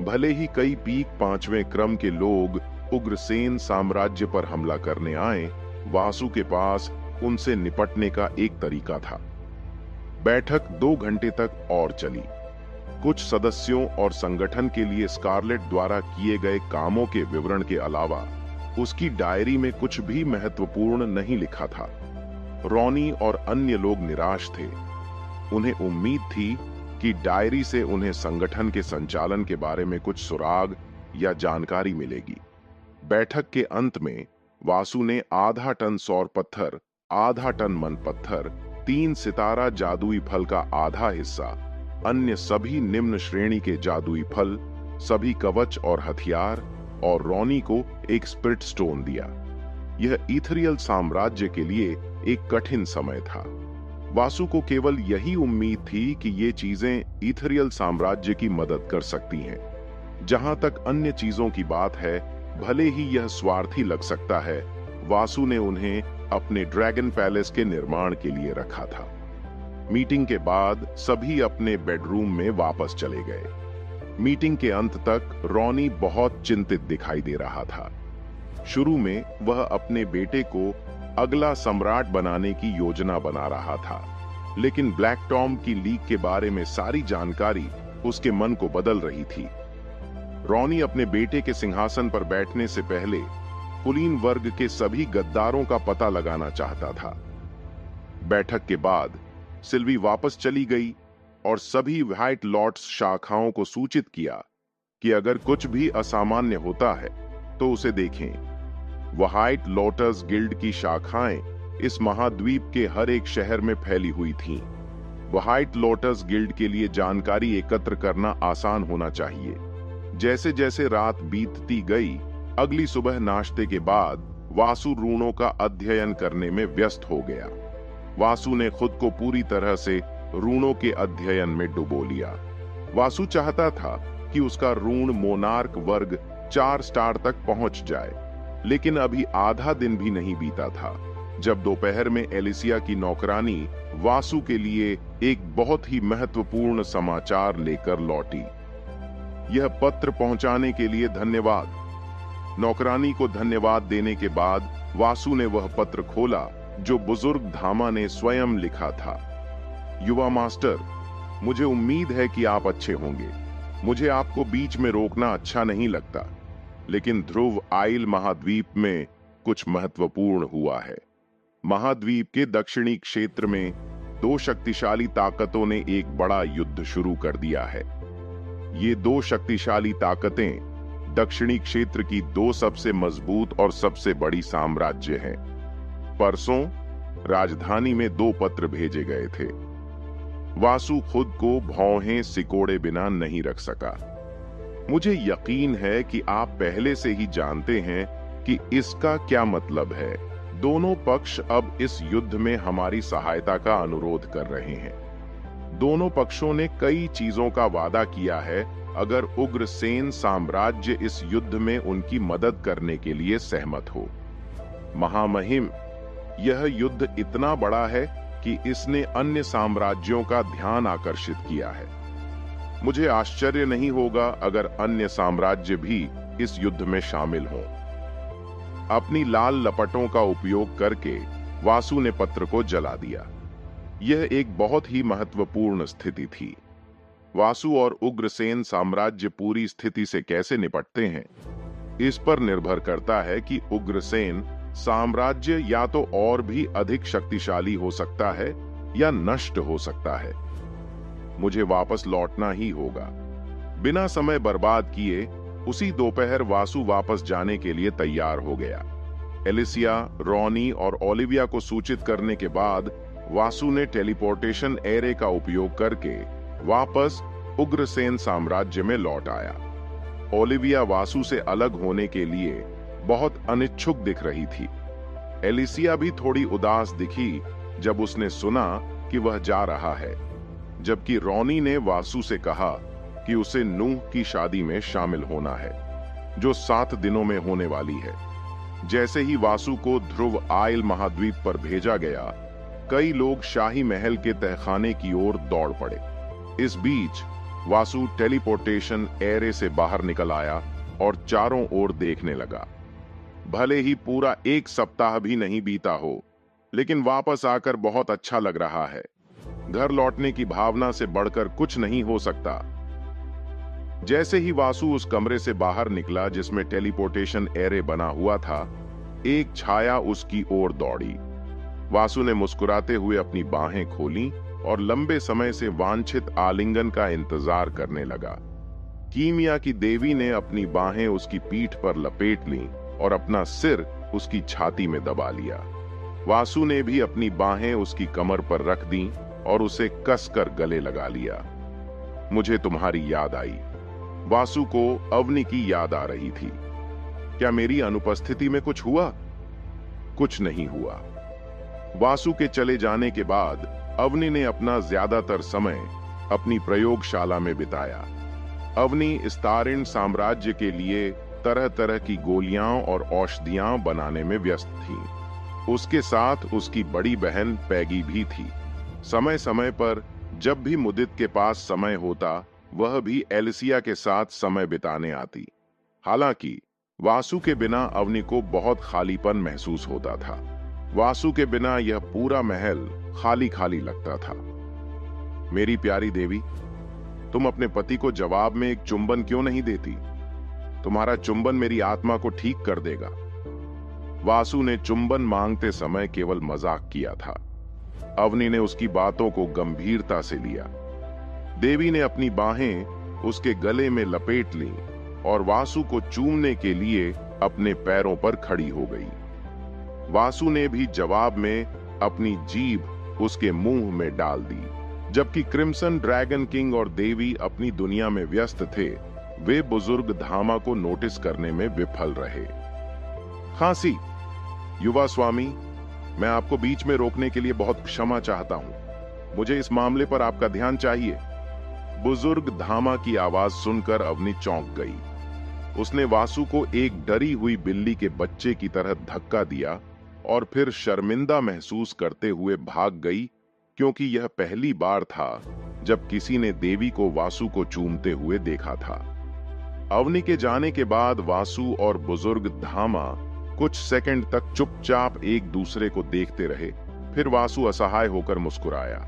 भले ही कई पीक 5वें क्रम के लोग उग्रसेन साम्राज्य पर हमला करने आए, वासु के पास उनसे निपटने का एक तरीका था। बैठक 2 घंटे तक और चली। कुछ सदस्यों और संगठन के लिए स्कारलेट द्वारा किए गए कामों के विवरण के अलावा उसकी डायरी में कुछ भी महत्वपूर्ण नहीं लिखा था। रॉनी और अन्य लोग निराश थे। उन्हें उम्मीद थी कि डायरी से उन्हें संगठन के संचालन के बारे में कुछ सुराग या जानकारी मिलेगी। बैठक के अंत में वासु ने आधा टन सौर पत्थर, आधा टन मन पत्थर, 3 सितारा जादुई फल का आधा हिस्सा, अन्य सभी निम्न श्रेणी के जादुई फल, सभी कवच और हथियार और रॉनी को एक स्पिरिट स्टोन दिया। यह इथरियल साम्राज्य के लिए एक कठिन समय था। वासु को केवल यही उम्मीद थी कि ये चीजें इथरियल साम्राज्य की मदद कर सकती हैं। जहां तक अन्य चीजों की बात है, भले ही यह स्वार्थी लग सकता है, वासु ने उन्हें अपने ड्रैगन पैलेस के निर्माण के लिए रखा था। मीटिंग के बाद सभी अपने बेडरूम में वापस चले गए। मीटिंग के अंत तक रॉनी बहुत चिंतित दिखाई दे रहा था। शुरू में वह अपने बेटे को अगला सम्राट बनाने की योजना बना रहा था, लेकिन ब्लैक टॉम की लीक के बारे में सारी जानकारी उसके मन को बदल रही थी। रॉनी अपने बेटे के सिंहासन पर बैठने से पहले कुलीन वर्ग के सभी गद्दारों का पता लगाना चाहता था। बैठक के बाद सिल्वी वापस चली गई और सभी व्हाइट लॉर्ड्स शाखाओं को सूचित किया कि अगर कुछ भी असामान्य होता है तो उसे देखें। व्हाइट लोटस गिल्ड की शाखाएं इस महाद्वीप के हर एक शहर में फैली हुई थीं। व्हाइट लोटस गिल्ड के लिए जानकारी एकत्र करना आसान होना चाहिए। जैसे जैसे रात बीतती गई, अगली सुबह नाश्ते के बाद वासु रूणों का अध्ययन करने में व्यस्त हो गया। वासु ने खुद को पूरी तरह से रूणों के अध्ययन में डुबो लिया। वासु चाहता था कि उसका रून मोनार्क वर्ग 4 स्टार तक पहुंच जाए, लेकिन अभी आधा दिन भी नहीं बीता था जब दोपहर में एलिसिया की नौकरानी वासु के लिए एक बहुत ही महत्वपूर्ण समाचार लेकर लौटी। यह पत्र पहुंचाने के लिए धन्यवाद। नौकरानी को धन्यवाद देने के बाद वासु ने वह पत्र खोला जो बुजुर्ग धामा ने स्वयं लिखा था। युवा मास्टर, मुझे उम्मीद है कि आप अच्छे होंगे। मुझे आपको बीच में रोकना अच्छा नहीं लगता, लेकिन ध्रुव आइल महाद्वीप में कुछ महत्वपूर्ण हुआ है। महाद्वीप के दक्षिणी क्षेत्र में 2 शक्तिशाली ताकतों ने एक बड़ा युद्ध शुरू कर दिया है। ये 2 शक्तिशाली ताकतें दक्षिणी क्षेत्र की 2 सबसे मजबूत और सबसे बड़ी साम्राज्य हैं। परसों राजधानी में 2 पत्र भेजे गए थे। वासु खुद को भौहें सिकोड़े बिना नहीं रख सका। मुझे यकीन है कि आप पहले से ही जानते हैं कि इसका क्या मतलब है। दोनों पक्ष अब इस युद्ध में हमारी सहायता का अनुरोध कर रहे हैं। दोनों पक्षों ने कई चीजों का वादा किया है अगर उग्रसेन साम्राज्य इस युद्ध में उनकी मदद करने के लिए सहमत हो। महामहिम, यह युद्ध इतना बड़ा है कि इसने अन्य साम्राज्यों का ध्यान आकर्षित किया है। मुझे आश्चर्य नहीं होगा अगर अन्य साम्राज्य भी इस युद्ध में शामिल हों। अपनी लाल लपटों का उपयोग करके वासु ने पत्र को जला दिया। यह एक बहुत ही महत्वपूर्ण स्थिति थी। वासु और उग्रसेन साम्राज्य पूरी स्थिति से कैसे निपटते हैं, इस पर निर्भर करता है कि उग्रसेन साम्राज्य या तो और भी अधिक शक्तिशाली हो सकता है या नष्ट हो सकता है। मुझे वापस लौटना ही होगा। बिना समय बर्बाद किए उसी दोपहर वासु वापस जाने के लिए तैयार हो गया। एलिसिया, रॉनी और ओलिविया को सूचित करने के बाद वासु ने टेलीपोर्टेशन एरे का उपयोग करके वापस उग्रसेन साम्राज्य में लौट आया। ओलिविया वासु से अलग होने के लिए बहुत अनिच्छुक दिख रही थी। एलिसिया भी थोड़ी उदास दिखी जब उसने सुना कि वह जा रहा है, जबकि रॉनी ने वासु से कहा कि उसे नूह की शादी में शामिल होना है, जो 7 दिनों में होने वाली है। जैसे ही वासु को ध्रुव आइल महाद्वीप पर भेजा गया, कई लोग शाही महल के तहखाने की ओर दौड़ पड़े। इस बीच वासु टेलीपोर्टेशन एरे से बाहर निकल आया और चारों ओर देखने लगा। भले ही पूरा 1 सप्ताह भी नहीं बीता हो, लेकिन वापस आकर बहुत अच्छा लग रहा है। घर लौटने की भावना से बढ़कर कुछ नहीं हो सकता। जैसे ही वासु उस कमरे से बाहर निकला जिसमें टेलीपोर्टेशन एरे बना हुआ था, एक छाया उसकी ओर दौड़ी। वासु ने मुस्कुराते हुए अपनी बाहें खोलीं और लंबे समय से वांछित आलिंगन का इंतजार करने लगा। कीमिया की देवी ने अपनी बाहें उसकी पीठ पर लपेट लीं और अपना सिर उसकी छाती में दबा लिया। वासु ने भी अपनी बाहें उसकी कमर पर रख दी और उसे कसकर गले लगा लिया। मुझे तुम्हारी याद आई। वासु को अवनी की याद आ रही थी। क्या मेरी अनुपस्थिति में कुछ हुआ? कुछ नहीं हुआ। वासु के चले जाने के बाद अवनी ने अपना ज्यादातर समय अपनी प्रयोगशाला में बिताया। अवनी स्तारिन साम्राज्य के लिए तरह तरह की गोलियां और औषधियां बनाने में व्यस्त थी। उसके साथ उसकी बड़ी बहन पैगी भी थी। समय समय पर जब भी मुदित के पास समय होता, वह भी एलिसिया के साथ समय बिताने आती। हालांकि वासु के बिना अवनी को बहुत खालीपन महसूस होता था। वासु के बिना यह पूरा महल खाली खाली लगता था। मेरी प्यारी देवी, तुम अपने पति को जवाब में एक चुंबन क्यों नहीं देती? तुम्हारा चुंबन मेरी आत्मा को ठीक कर देगा। वासु ने चुंबन मांगते समय केवल मजाक किया था। अवनी ने उसकी बातों को गंभीरता से लिया। देवी ने अपनी बाहें उसके गले में लपेट लीं और वासु को चूमने के लिए अपने पैरों पर खड़ी हो गई। वासु ने भी जवाब में अपनी जीभ उसके मुंह में डाल दी। जबकि क्रिम्सन ड्रैगन किंग और देवी अपनी दुनिया में व्यस्त थे, वे बुजुर्ग धामा को नोटिस करने में विफल रहे। खांसी। युवा स्वामी, मैं आपको बीच में रोकने के लिए बहुत क्षमा चाहता हूं। मुझे इस मामले पर आपका ध्यान चाहिए। बुजुर्ग धामा की आवाज सुनकर अवनी चौंक गई। उसने वासु को एक डरी हुई बिल्ली के बच्चे की तरह धक्का दिया और फिर शर्मिंदा महसूस करते हुए भाग गई, क्योंकि यह पहली बार था जब किसी ने देवी को वासु को चूमते हुए देखा था। अवनी के जाने के बाद वासु और बुजुर्ग धामा कुछ सेकंड तक चुपचाप एक दूसरे को देखते रहे। फिर वासु असहाय होकर मुस्कुराया।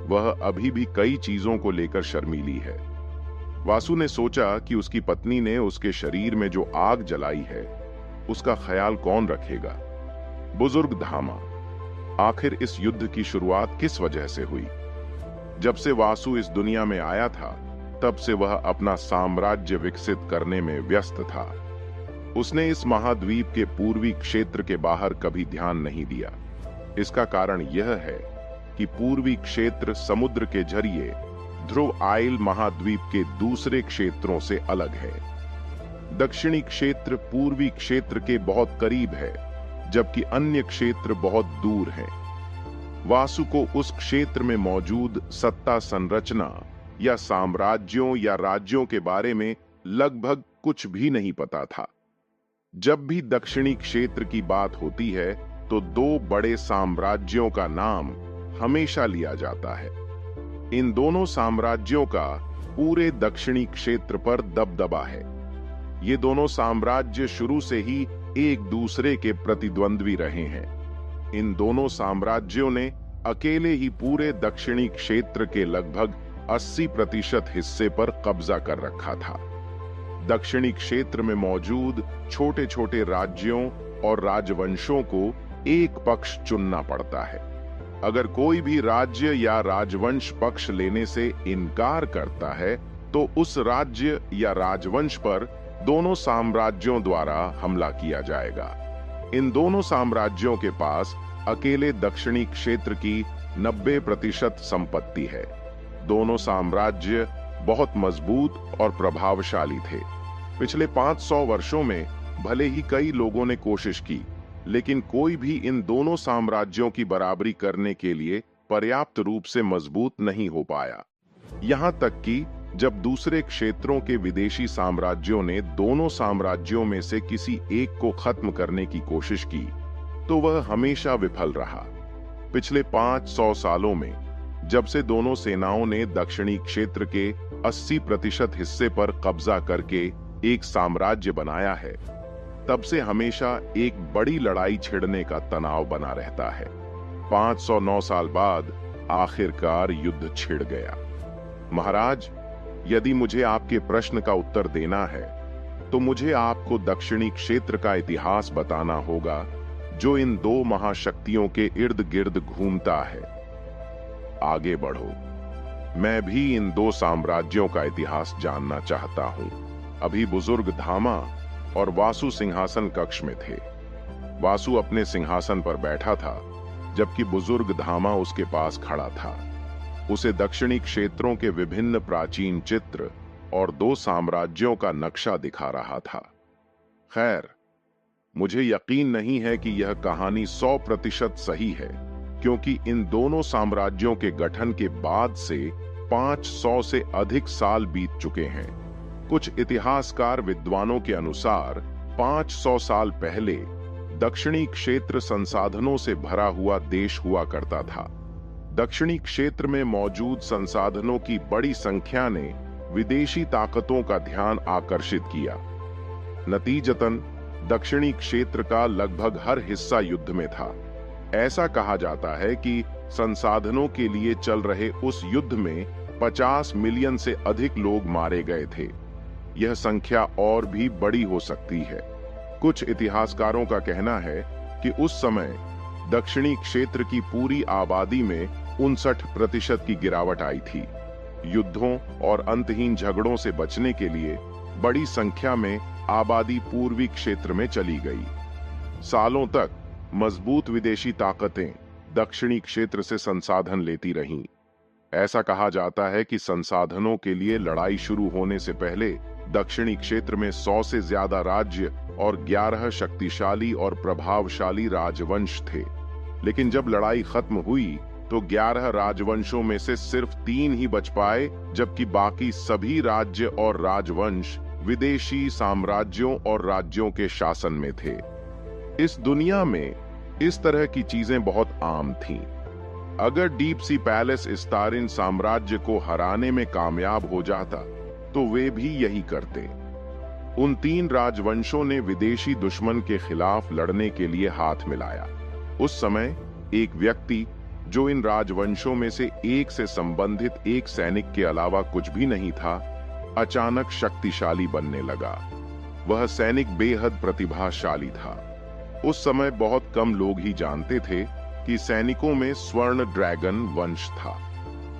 वह अभी भी कई चीजों को लेकर शर्मीली है। वासु ने सोचा कि उसकी पत्नी ने उसके शरीर में जो आग जलाई है, उसका ख्याल कौन रखेगा। बुजुर्ग धामा, आखिर इस युद्ध की शुरुआत किस वजह से हुई? जब से वासु इस दुनिया में आया था, तब से वह अपना साम्राज्य विकसित करने में व्यस्त था। उसने इस महाद्वीप के पूर्वी क्षेत्र के बाहर कभी ध्यान नहीं दिया। इसका कारण यह है कि पूर्वी क्षेत्र समुद्र के जरिए ध्रुव आइल महाद्वीप के दूसरे क्षेत्रों से अलग है। दक्षिणी क्षेत्र पूर्वी क्षेत्र के बहुत करीब है, जबकि अन्य क्षेत्र बहुत दूर है। वासु को उस क्षेत्र में मौजूद सत्ता संरचना या साम्राज्यों या राज्यों के बारे में लगभग कुछ भी नहीं पता था। जब भी दक्षिणी क्षेत्र की बात होती है, तो दो बड़े साम्राज्यों का नाम हमेशा लिया जाता है। इन दोनों साम्राज्यों का पूरे दक्षिणी क्षेत्र पर दबदबा है। ये दोनों साम्राज्य शुरू से ही एक दूसरे के प्रतिद्वंद्वी रहे हैं। इन दोनों साम्राज्यों ने अकेले ही पूरे दक्षिणी क्षेत्र के लगभग 80% हिस्से पर कब्जा कर रखा था। दक्षिणी क्षेत्र में मौजूद छोटे छोटे राज्यों और राजवंशों को एक पक्ष चुनना पड़ता है। अगर कोई भी राज्य या राजवंश पक्ष लेने से इनकार करता है, तो उस राज्य या राजवंश पर दोनों साम्राज्यों द्वारा हमला किया जाएगा। इन दोनों साम्राज्यों के पास अकेले दक्षिणी क्षेत्र की 90% संपत्ति है। दोनों साम्राज्य बहुत मजबूत और प्रभावशाली थे। पिछले 500 वर्षों में भले ही कई लोगों ने कोशिश की, लेकिन कोई भी इन दोनों साम्राज्यों की बराबरी करने के लिए पर्याप्त रूप से मजबूत नहीं हो पाया। यहां तक कि जब दूसरे क्षेत्रों के विदेशी साम्राज्यों ने दोनों साम्राज्यों में से किसी एक को खत्म करने की कोशिश की, तो वह हमेशा विफल रहा। पिछले 500 सालों में जब से दोनों सेनाओं ने दक्षिणी क्षेत्र के 80% हिस्से पर कब्जा करके एक साम्राज्य बनाया है, तब से हमेशा एक बड़ी लड़ाई छिड़ने का तनाव बना रहता है। 509 साल बाद आखिरकार युद्ध छिड़ गया। महाराज, यदि मुझे आपके प्रश्न का उत्तर देना है, तो मुझे आपको दक्षिणी क्षेत्र का इतिहास बताना होगा, जो इन दो महाशक्तियों के इर्द गिर्द घूमता है। आगे बढ़ो, मैं भी इन दो साम्राज्यों का इतिहास जानना चाहता हूं। अभी बुजुर्ग धामा और वासु सिंहासन कक्ष में थे। वासु अपने सिंहासन पर बैठा था, जबकि बुजुर्ग धामा उसके पास खड़ा था। उसे दक्षिणी क्षेत्रों के विभिन्न प्राचीन चित्र और दो साम्राज्यों का नक्शा दिखा रहा था। खैर, मुझे यकीन नहीं है कि यह कहानी 100% सही है, क्योंकि इन दोनों साम्राज्यों के गठन के बाद से 500 से अधिक साल बीत चुके हैं। कुछ इतिहासकार विद्वानों के अनुसार 500 साल पहले दक्षिणी क्षेत्र संसाधनों से भरा हुआ देश हुआ करता था, दक्षिणी क्षेत्र में मौजूद संसाधनों की बड़ी संख्या ने विदेशी ताकतों का ध्यान आकर्षित किया। नतीजतन दक्षिणी क्षेत्र का लगभग हर हिस्सा युद्ध में था। ऐसा कहा जाता है कि संसाधनों के लिए चल रहे उस युद्ध में 50 मिलियन से अधिक लोग मारे गए थे। यह संख्या और भी बड़ी हो सकती है। कुछ इतिहासकारों का कहना है कि उस समय दक्षिणी क्षेत्र की पूरी आबादी में 59% की गिरावट आई थी। युद्धों और अंतहीन झगड़ों से बचने के लिए बड़ी संख्या में आबादी पूर्वी क्षेत्र में चली गई। सालों तक मजबूत विदेशी ताकतें दक्षिणी क्षेत्र से संसाधन लेती रहीं। ऐसा कहा जाता है कि संसाधनों के लिए लड़ाई शुरू होने से पहले दक्षिणी क्षेत्र में 100 से ज्यादा राज्य और 11 शक्तिशाली और प्रभावशाली राजवंश थे। लेकिन जब लड़ाई खत्म हुई तो 11 राजवंशों में से सिर्फ 3 ही बच पाए, जबकि बाकी सभी राज्य और राजवंश विदेशी साम्राज्यों और राज्यों के शासन में थे। इस दुनिया में इस तरह की चीजें बहुत आम थीं। अगर डीप सी पैलेस इस्तारिन साम्राज्य को हराने में कामयाब हो जाता तो वे भी यही करते। उन 3 राजवंशों ने विदेशी दुश्मन के खिलाफ लड़ने के लिए हाथ मिलाया। उस समय एक व्यक्ति जो इन राजवंशों में से एक से संबंधित एक सैनिक के अलावा कुछ भी नहीं था, अचानक शक्तिशाली बनने लगा। वह सैनिक बेहद प्रतिभाशाली था। उस समय बहुत कम लोग ही जानते थे कि सैनिकों में स्वर्ण ड्रैगन वंश था।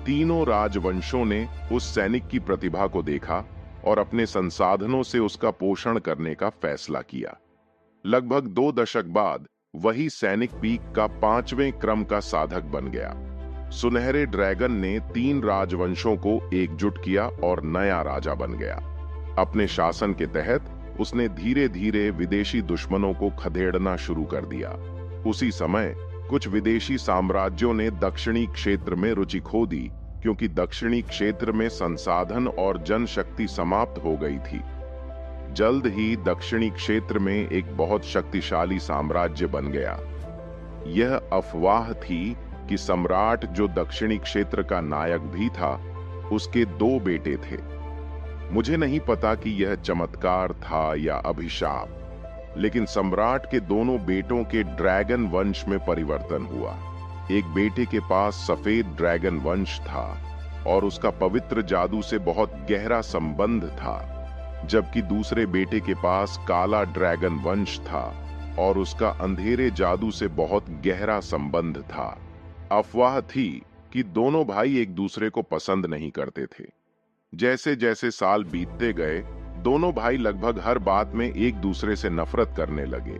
तीनों राजवंशों ने उस सैनिक की प्रतिभा को देखा और अपने संसाधनों से उसका पोषण करने का फैसला किया। लगभग 2 दशक बाद वही सैनिक पीक का 5वें क्रम का साधक बन गया। सुनहरे ड्रैगन ने 3 राजवंशों को एकजुट किया और नया राजा बन गया। अपने शासन के तहत उसने धीरे धीरे विदेशी दुश्मनों को खदेड़ना शुरू कर दिया। उसी समय कुछ विदेशी साम्राज्यों ने दक्षिणी क्षेत्र में रुचि खो दी, क्योंकि दक्षिणी क्षेत्र में संसाधन और जनशक्ति समाप्त हो गई थी। जल्द ही दक्षिणी क्षेत्र में एक बहुत शक्तिशाली साम्राज्य बन गया। यह अफवाह थी कि सम्राट, जो दक्षिणी क्षेत्र का नायक भी था, उसके 2 बेटे थे। मुझे नहीं पता कि यह चमत्कार था या अभिशाप, लेकिन सम्राट के दोनों बेटों के ड्रैगन वंश में परिवर्तन हुआ। एक बेटे के पास सफेद ड्रैगन वंश था और उसका पवित्र जादू से बहुत गहरा संबंध था, जबकि दूसरे बेटे के पास काला ड्रैगन वंश था और उसका अंधेरे जादू से बहुत गहरा संबंध था। अफवाह थी कि दोनों भाई एक दूसरे को पसंद नहीं करते थे। जैसे जैसे साल बीतते गए, दोनों भाई लगभग हर बात में एक दूसरे से नफरत करने लगे।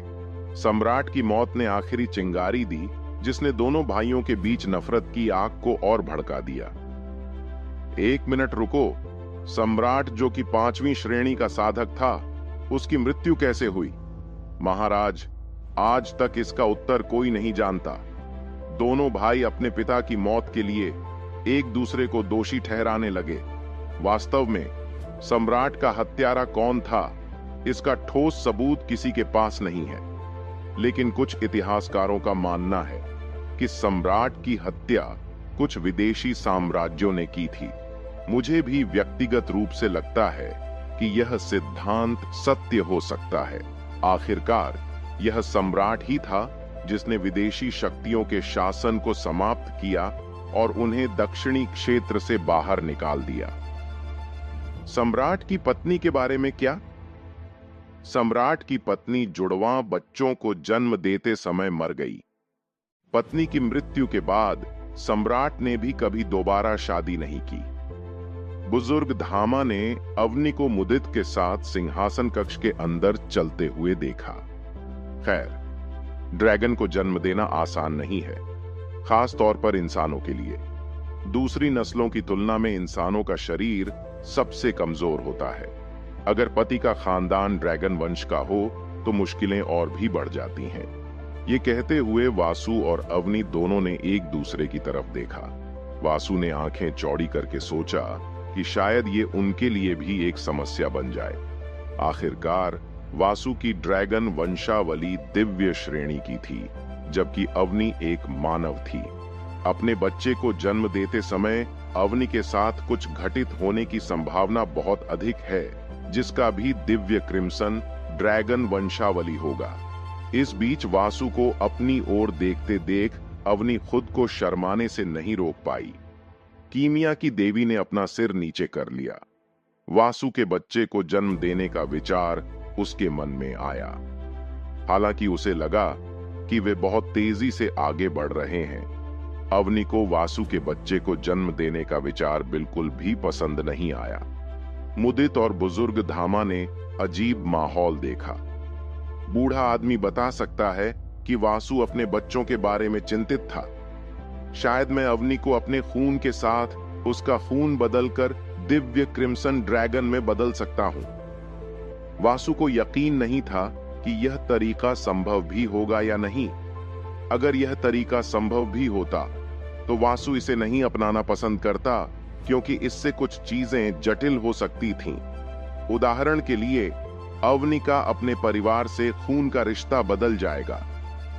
सम्राट की मौत ने आखिरी चिंगारी दी, जिसने दोनों भाइयों के बीच नफरत की आग को और भड़का दिया। 1 मिनट रुको, सम्राट जो कि 5वीं श्रेणी का साधक था, उसकी मृत्यु कैसे हुई? महाराज, आज तक इसका उत्तर कोई नहीं जानता। दोनों भाई अपने पिता की मौत के लिए एक दूसरे को दोषी ठहराने लगे। वास्तव में सम्राट का हत्यारा कौन था, इसका ठोस सबूत किसी के पास नहीं है। लेकिन कुछ इतिहासकारों का मानना है कि सम्राट की हत्या कुछ विदेशी साम्राज्यों ने की थी। मुझे भी व्यक्तिगत रूप से लगता है कि यह सिद्धांत सत्य हो सकता है। आखिरकार यह सम्राट ही था जिसने विदेशी शक्तियों के शासन को समाप्त किया और उन्हें दक्षिणी क्षेत्र से बाहर निकाल दिया। सम्राट की पत्नी के बारे में क्या? सम्राट की पत्नी जुड़वां बच्चों को जन्म देते समय मर गई। पत्नी की मृत्यु के बाद सम्राट ने भी कभी दोबारा शादी नहीं की। बुजुर्ग धामा ने अवनी को मुदित के साथ सिंहासन कक्ष के अंदर चलते हुए देखा। खैर, ड्रैगन को जन्म देना आसान नहीं है, खास तौर पर इंसानों के लिए। दूसरी नस्लों की तुलना में इंसानों का शरीर सबसे कमजोर होता है। अगर पति का खानदान ड्रैगन वंश का हो तो मुश्किलें और भी बढ़ जाती हैं। ये कहते हुए वासु और अवनी दोनों ने एक दूसरे की तरफ देखा। वासु ने आंखें चौड़ी करके सोचा कि शायद ये उनके लिए भी एक समस्या बन जाए। आखिरकार वासु की ड्रैगन वंशावली दिव्य श्रेणी की थी, जबकि अवनी एक मानव थी। अपने बच्चे को जन्म देते समय अवनी के साथ कुछ घटित होने की संभावना बहुत अधिक है, जिसका भी दिव्य क्रिम्सन ड्रैगन वंशावली होगा। इस बीच वासु को अपनी ओर देखते देख अवनी खुद को शर्माने से नहीं रोक पाई। कीमिया की देवी ने अपना सिर नीचे कर लिया। वासु के बच्चे को जन्म देने का विचार उसके मन में आया। हालांकि उसे लगा कि वे बहुत तेजी से आगे बढ़ रहे हैं। अवनी को वासु के बच्चे को जन्म देने का विचार बिल्कुल भी पसंद नहीं आया। मुदित और बुजुर्ग धामा ने अजीब माहौल देखा। बूढ़ा आदमी बता सकता है कि वासु अपने बच्चों के बारे में चिंतित था। शायद मैं अवनी को अपने खून के साथ उसका खून बदलकर दिव्य क्रिम्सन ड्रैगन में बदल सकता हूं। वासु को यकीन नहीं था कि यह तरीका संभव भी होगा या नहीं। अगर यह तरीका संभव भी होता तो वासु इसे नहीं अपनाना पसंद करता, क्योंकि इससे कुछ चीजें जटिल हो सकती थीं। उदाहरण के लिए, अवनी का अपने परिवार से खून का रिश्ता बदल जाएगा।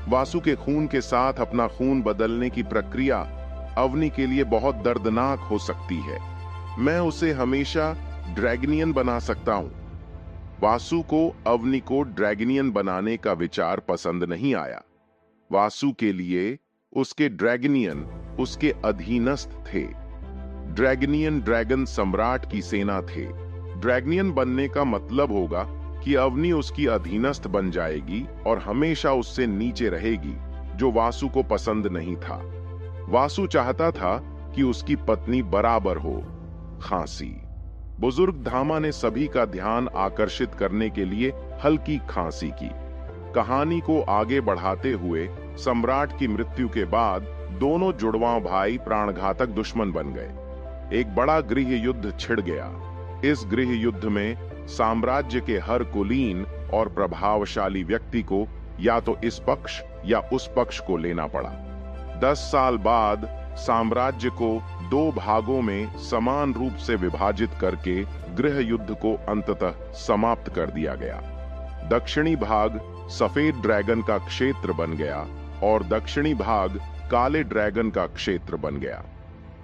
वासु के खून के साथ अपना खून बदलने की प्रक्रिया अवनी के लिए बहुत दर्दनाक हो सकती है। मैं उसे हमेशा ड्रैगनियन बना सकता हूं। वासु को अवनी को ड्रैगनियन बनाने का विचार पसंद नहीं आया। वासु के लिए उसके ड्रैगनियन उसके अधीनस्थ थे। ड्रैगनियन ड्रैगन सम्राट की सेना थे। ड्रैगनियन बनने का मतलब होगा कि अवनी उसकी अधीनस्थ बन जाएगी और हमेशा उससे नीचे रहेगी, जो वासु को पसंद नहीं था। वासु चाहता था कि उसकी पत्नी बराबर हो। खांसी। बुजुर्ग धामा ने सभी का ध्यान आकर्षित करने के लिए हल्की खांसी की। कहानी को आगे बढ़ाते हुए सम्राट की मृत्यु के बाद दोनों जुड़वां भाई प्राणघातक दुश्मन बन गए। एक बड़ा गृह युद्ध छिड़ गया। इस गृह युद्ध में साम्राज्य के हर कुलीन और प्रभावशाली व्यक्ति को या तो इस पक्ष या उस पक्ष को लेना पड़ा। 10 साल बाद साम्राज्य को 2 भागों में समान रूप से विभाजित करके गृह युद्ध को अंततः समाप्त कर दिया गया। दक्षिणी भाग सफेद ड्रैगन का क्षेत्र बन गया और दक्षिणी भाग काले ड्रैगन का क्षेत्र बन गया।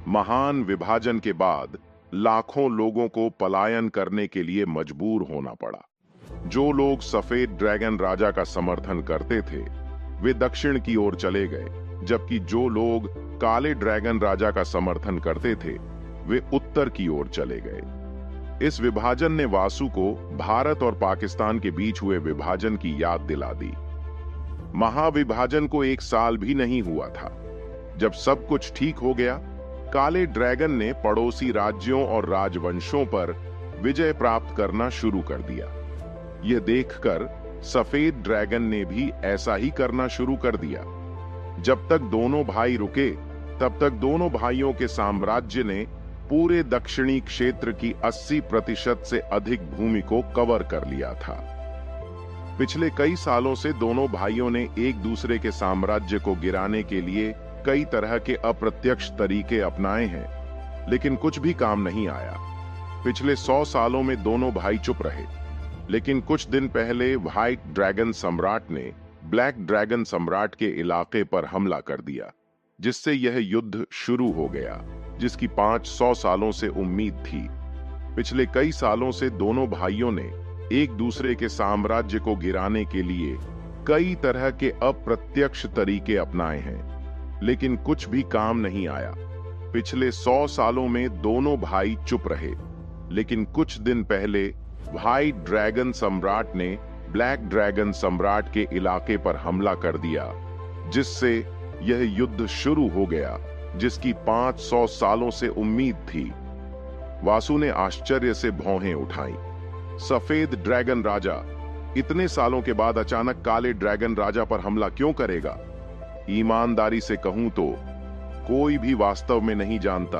महान विभाजन के बाद लाखों लोगों को पलायन करने के लिए मजबूर होना पड़ा। जो लोग सफेद ड्रैगन राजा का समर्थन करते थे वे दक्षिण की ओर चले गए, जबकि जो लोग काले ड्रैगन राजा का समर्थन करते थे वे उत्तर की ओर चले गए। इस विभाजन ने वासु को भारत और पाकिस्तान के बीच हुए विभाजन की याद दिला दी। महाविभाजन को 1 साल भी नहीं हुआ था। जब सब कुछ ठीक हो गया, काले ड्रैगन ने पड़ोसी राज्यों और राजवंशों पर विजय प्राप्त करना शुरू कर दिया। यह देखकर सफेद ड्रैगन ने भी ऐसा ही करना शुरू कर दिया। जब तक दोनों भाई रुके, तब तक दोनों भाइयों के साम्राज्य ने पूरे दक्षिणी क्षेत्र की 80% से अधिक भूमि को कवर कर लिया था। पिछले कई सालों से दोनों भाइयों ने एक दूसरे के साम्राज्य को गिराने के लिए कई तरह के अप्रत्यक्ष तरीके अपनाए हैं, लेकिन कुछ भी काम नहीं आया। पिछले 100 सालों में दोनों भाई चुप रहे, लेकिन कुछ दिन पहले व्हाइट ड्रैगन सम्राट ने ब्लैक ड्रैगन सम्राट के इलाके पर हमला कर दिया, जिससे यह युद्ध शुरू हो गया, जिसकी 500 सालों से उम्मीद थी। पिछले कई सालों से दोनों भाइयों ने एक दूसरे के साम्राज्य को गिराने के लिए कई तरह के अप्रत्यक्ष तरीके अपनाए हैं, लेकिन कुछ भी काम नहीं आया। पिछले 100 सालों में दोनों भाई चुप रहे, लेकिन कुछ दिन पहले व्हाइट ड्रैगन सम्राट ने ब्लैक ड्रैगन सम्राट के इलाके पर हमला कर दिया, जिससे यह युद्ध शुरू हो गया, जिसकी 500 सालों से उम्मीद थी। वासु ने आश्चर्य से भौहें उठाईं। सफेद ड्रैगन राजा इतने सालों के बाद अचानक काले ड्रैगन राजा पर हमला क्यों करेगा? ईमानदारी से कहूं तो कोई भी वास्तव में नहीं जानता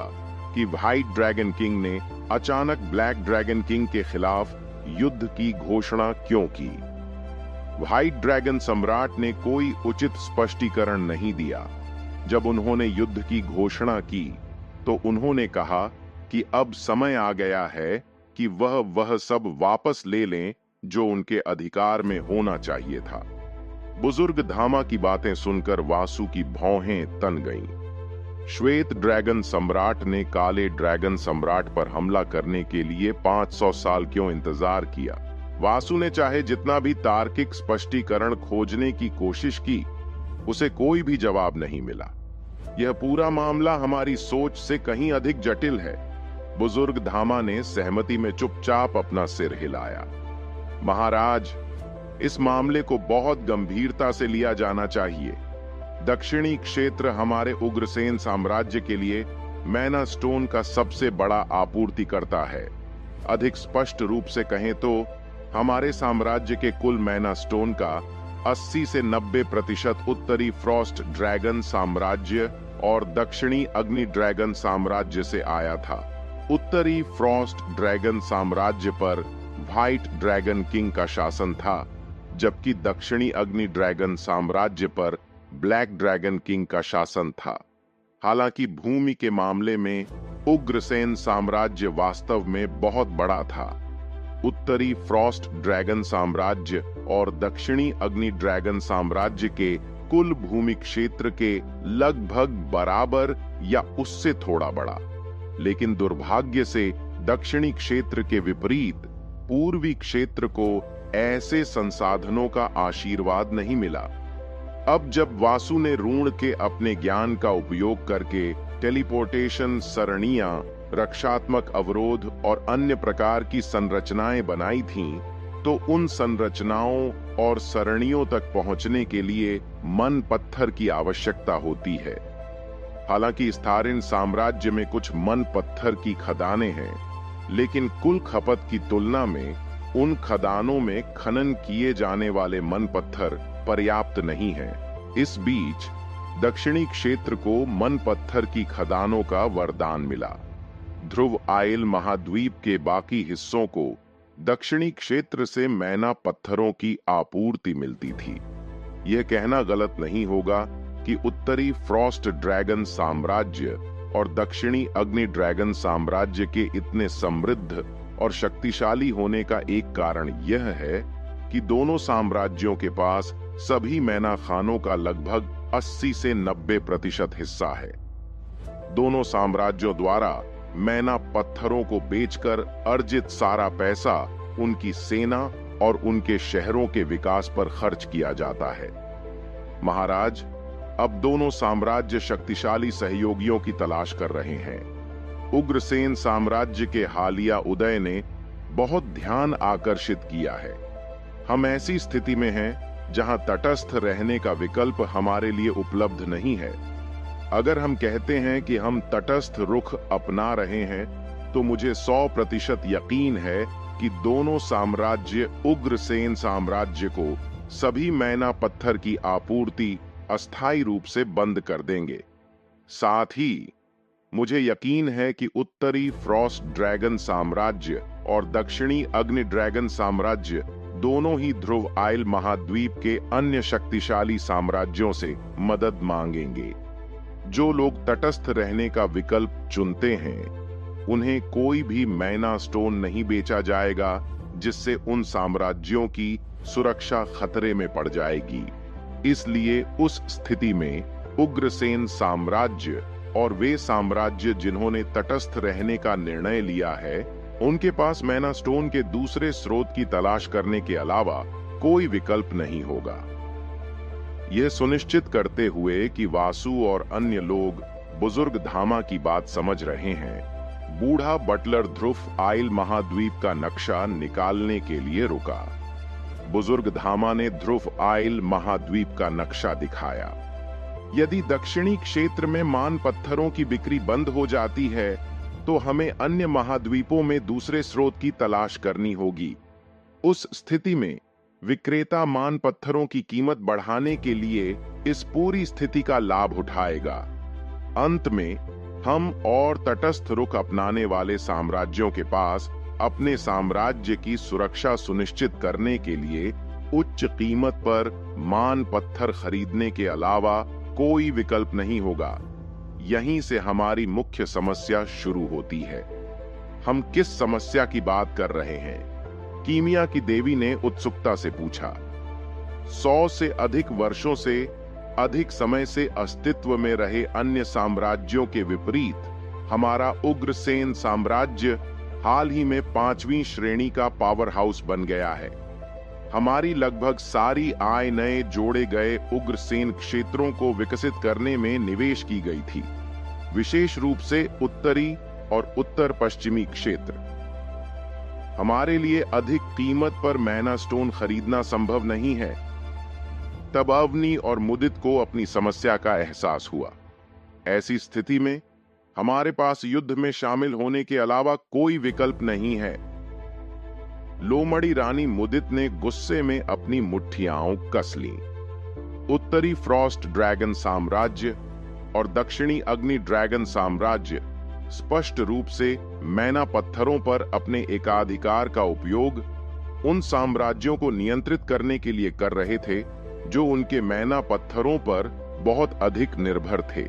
कि व्हाइट ड्रैगन किंग ने अचानक ब्लैक ड्रैगन किंग के खिलाफ युद्ध की घोषणा क्यों की। व्हाइट ड्रैगन सम्राट ने कोई उचित स्पष्टीकरण नहीं दिया। जब उन्होंने युद्ध की घोषणा की तो उन्होंने कहा कि अब समय आ गया है कि वह सब वापस ले लें जो उनके अधिकार में होना चाहिए था। बुजुर्ग धामा की बातें सुनकर वासु की भौहें तन गईं। श्वेत ड्रैगन सम्राट ने काले ड्रैगन सम्राट पर हमला करने के लिए 500 साल क्यों इंतजार किया? वासु ने चाहे जितना भी तार्किक स्पष्टीकरण खोजने की कोशिश की, उसे कोई भी जवाब नहीं मिला। यह पूरा मामला हमारी सोच से कहीं अधिक जटिल है। बुजुर्ग धामा ने सहमति में चुपचाप अपना सिर हिलाया। महाराज, इस मामले को बहुत गंभीरता से लिया जाना चाहिए। दक्षिणी क्षेत्र हमारे उग्रसेन साम्राज्य के लिए मैना स्टोन का सबसे बड़ा आपूर्तिकर्ता है। अधिक स्पष्ट रूप से कहें तो हमारे साम्राज्य के कुल मैना स्टोन का 80 से 90% उत्तरी फ्रॉस्ट ड्रैगन साम्राज्य और दक्षिणी अग्नि ड्रैगन साम्राज्य से आया था। उत्तरी फ्रॉस्ट ड्रैगन साम्राज्य पर व्हाइट ड्रैगन किंग का शासन था, जबकि दक्षिणी अग्नि ड्रैगन साम्राज्य पर ब्लैक ड्रैगन किंग का शासन था। हालांकि भूमि के मामले में उग्रसेन साम्राज्य वास्तव में बहुत बड़ा था। उत्तरी फ्रॉस्ट ड्रैगन साम्राज्य और दक्षिणी अग्नि ड्रैगन साम्राज्य के कुल भूमि क्षेत्र के लगभग बराबर या उससे थोड़ा बड़ा, लेकिन दुर्भाग्य से दक्षिणी क्षेत्र के विपरीत पूर्वी क्षेत्र को ऐसे संसाधनों का आशीर्वाद नहीं मिला। अब जब वासु ने ऋण के अपने ज्ञान का उपयोग करके टेलीपोर्टेशन सरणियां, रक्षात्मक अवरोध और अन्य प्रकार की संरचनाएं बनाई थीं, तो उन संरचनाओं और सरणियों तक पहुंचने के लिए मन पत्थर की आवश्यकता होती है। हालांकि स्थारिन साम्राज्य में कुछ मन पत्थर की खदानें हैं, लेकिन कुल खपत की तुलना में उन खदानों में खनन किए जाने वाले मन पत्थर पर्याप्त नहीं हैं। इस बीच दक्षिणी क्षेत्र को मन पत्थर की खदानों का वरदान मिला। ध्रुव आइल महाद्वीप के बाकी हिस्सों को दक्षिणी क्षेत्र से मैना पत्थरों की आपूर्ति मिलती थी। यह कहना गलत नहीं होगा कि उत्तरी फ्रॉस्ट ड्रैगन साम्राज्य और दक्षिणी अग्नि ड्रैगन साम्राज्य के इतने समृद्ध और शक्तिशाली होने का एक कारण यह है कि दोनों साम्राज्यों के पास सभी मैना खानों का लगभग 80 से 90% हिस्सा है। दोनों साम्राज्यों द्वारा मैना पत्थरों को बेचकर अर्जित सारा पैसा उनकी सेना और उनके शहरों के विकास पर खर्च किया जाता है। महाराज, अब दोनों साम्राज्य शक्तिशाली सहयोगियों की तलाश कर रहे हैं। उग्रसेन साम्राज्य के हालिया उदय ने बहुत ध्यान आकर्षित किया है। हम ऐसी स्थिति में हैं जहां तटस्थ रहने का विकल्प हमारे लिए उपलब्ध नहीं है। अगर हम कहते हैं कि हम तटस्थ रुख अपना रहे हैं, तो मुझे 100% यकीन है कि दोनों साम्राज्य उग्रसेन साम्राज्य को सभी मैना पत्थर की आपूर्ति अस्थायी रूप से बंद कर देंगे। साथ ही मुझे यकीन है कि उत्तरी फ्रॉस्ट ड्रैगन साम्राज्य और दक्षिणी अग्नि ड्रैगन साम्राज्य दोनों ही ध्रुव आइल महाद्वीप के अन्य शक्तिशाली साम्राज्यों से मदद मांगेंगे। जो लोग तटस्थ रहने का विकल्प चुनते हैं, उन्हें कोई भी मैना स्टोन नहीं बेचा जाएगा जिससे उन साम्राज्यों की सुरक्षा खतरे में पड़ जाएगी। इसलिए उस स्थिति में उग्रसेन साम्राज्य और वे साम्राज्य जिन्होंने तटस्थ रहने का निर्णय लिया है, उनके पास मैना स्टोन के दूसरे स्रोत की तलाश करने के अलावा कोई विकल्प नहीं होगा। यह सुनिश्चित करते हुए कि वासु और अन्य लोग बुजुर्ग धामा की बात समझ रहे हैं, बूढ़ा बटलर ध्रुव आइल महाद्वीप का नक्शा निकालने के लिए रुका। बुजुर्ग धामा ने ध्रुव आइल महाद्वीप का नक्शा दिखाया। यदि दक्षिणी क्षेत्र में मान पत्थरों की बिक्री बंद हो जाती है, तो हमें अन्य महाद्वीपों में दूसरे स्रोत की तलाश करनी होगी। उस स्थिति में विक्रेता मान पत्थरों की कीमत बढ़ाने के लिए इस पूरी स्थिति का लाभ उठाएगा। अंत में हम और तटस्थ रुख अपनाने वाले साम्राज्यों के पास अपने साम्राज्य की सुरक्षा सुनिश्चित करने के लिए उच्च कीमत पर मान पत्थर खरीदने के अलावा कोई विकल्प नहीं होगा। यहीं से हमारी मुख्य समस्या शुरू होती है। हम किस समस्या की बात कर रहे हैं? कीमिया की देवी ने उत्सुकता से पूछा। 100 से अधिक वर्षों से अधिक समय से अस्तित्व में रहे अन्य साम्राज्यों के विपरीत हमारा उग्रसेन साम्राज्य हाल ही में 5वीं श्रेणी का पावर हाउस बन गया है। हमारी लगभग सारी आय नए जोड़े गए उग्रसेन क्षेत्रों को विकसित करने में निवेश की गई थी, विशेष रूप से उत्तरी और उत्तर पश्चिमी क्षेत्र। हमारे लिए अधिक कीमत पर मैना स्टोन खरीदना संभव नहीं है। तब अवनी और मुदित को अपनी समस्या का एहसास हुआ। ऐसी स्थिति में हमारे पास युद्ध में शामिल होने के अलावा कोई विकल्प नहीं है। लोमड़ी रानी मुदित ने गुस्से में अपनी मुट्ठियां कस लीं। उत्तरी फ्रॉस्ट ड्रैगन साम्राज्य और दक्षिणी अग्नि ड्रैगन साम्राज्य स्पष्ट रूप से मैना पत्थरों पर अपने एकाधिकार का उपयोग उन साम्राज्यों को नियंत्रित करने के लिए कर रहे थे जो उनके मैना पत्थरों पर बहुत अधिक निर्भर थे।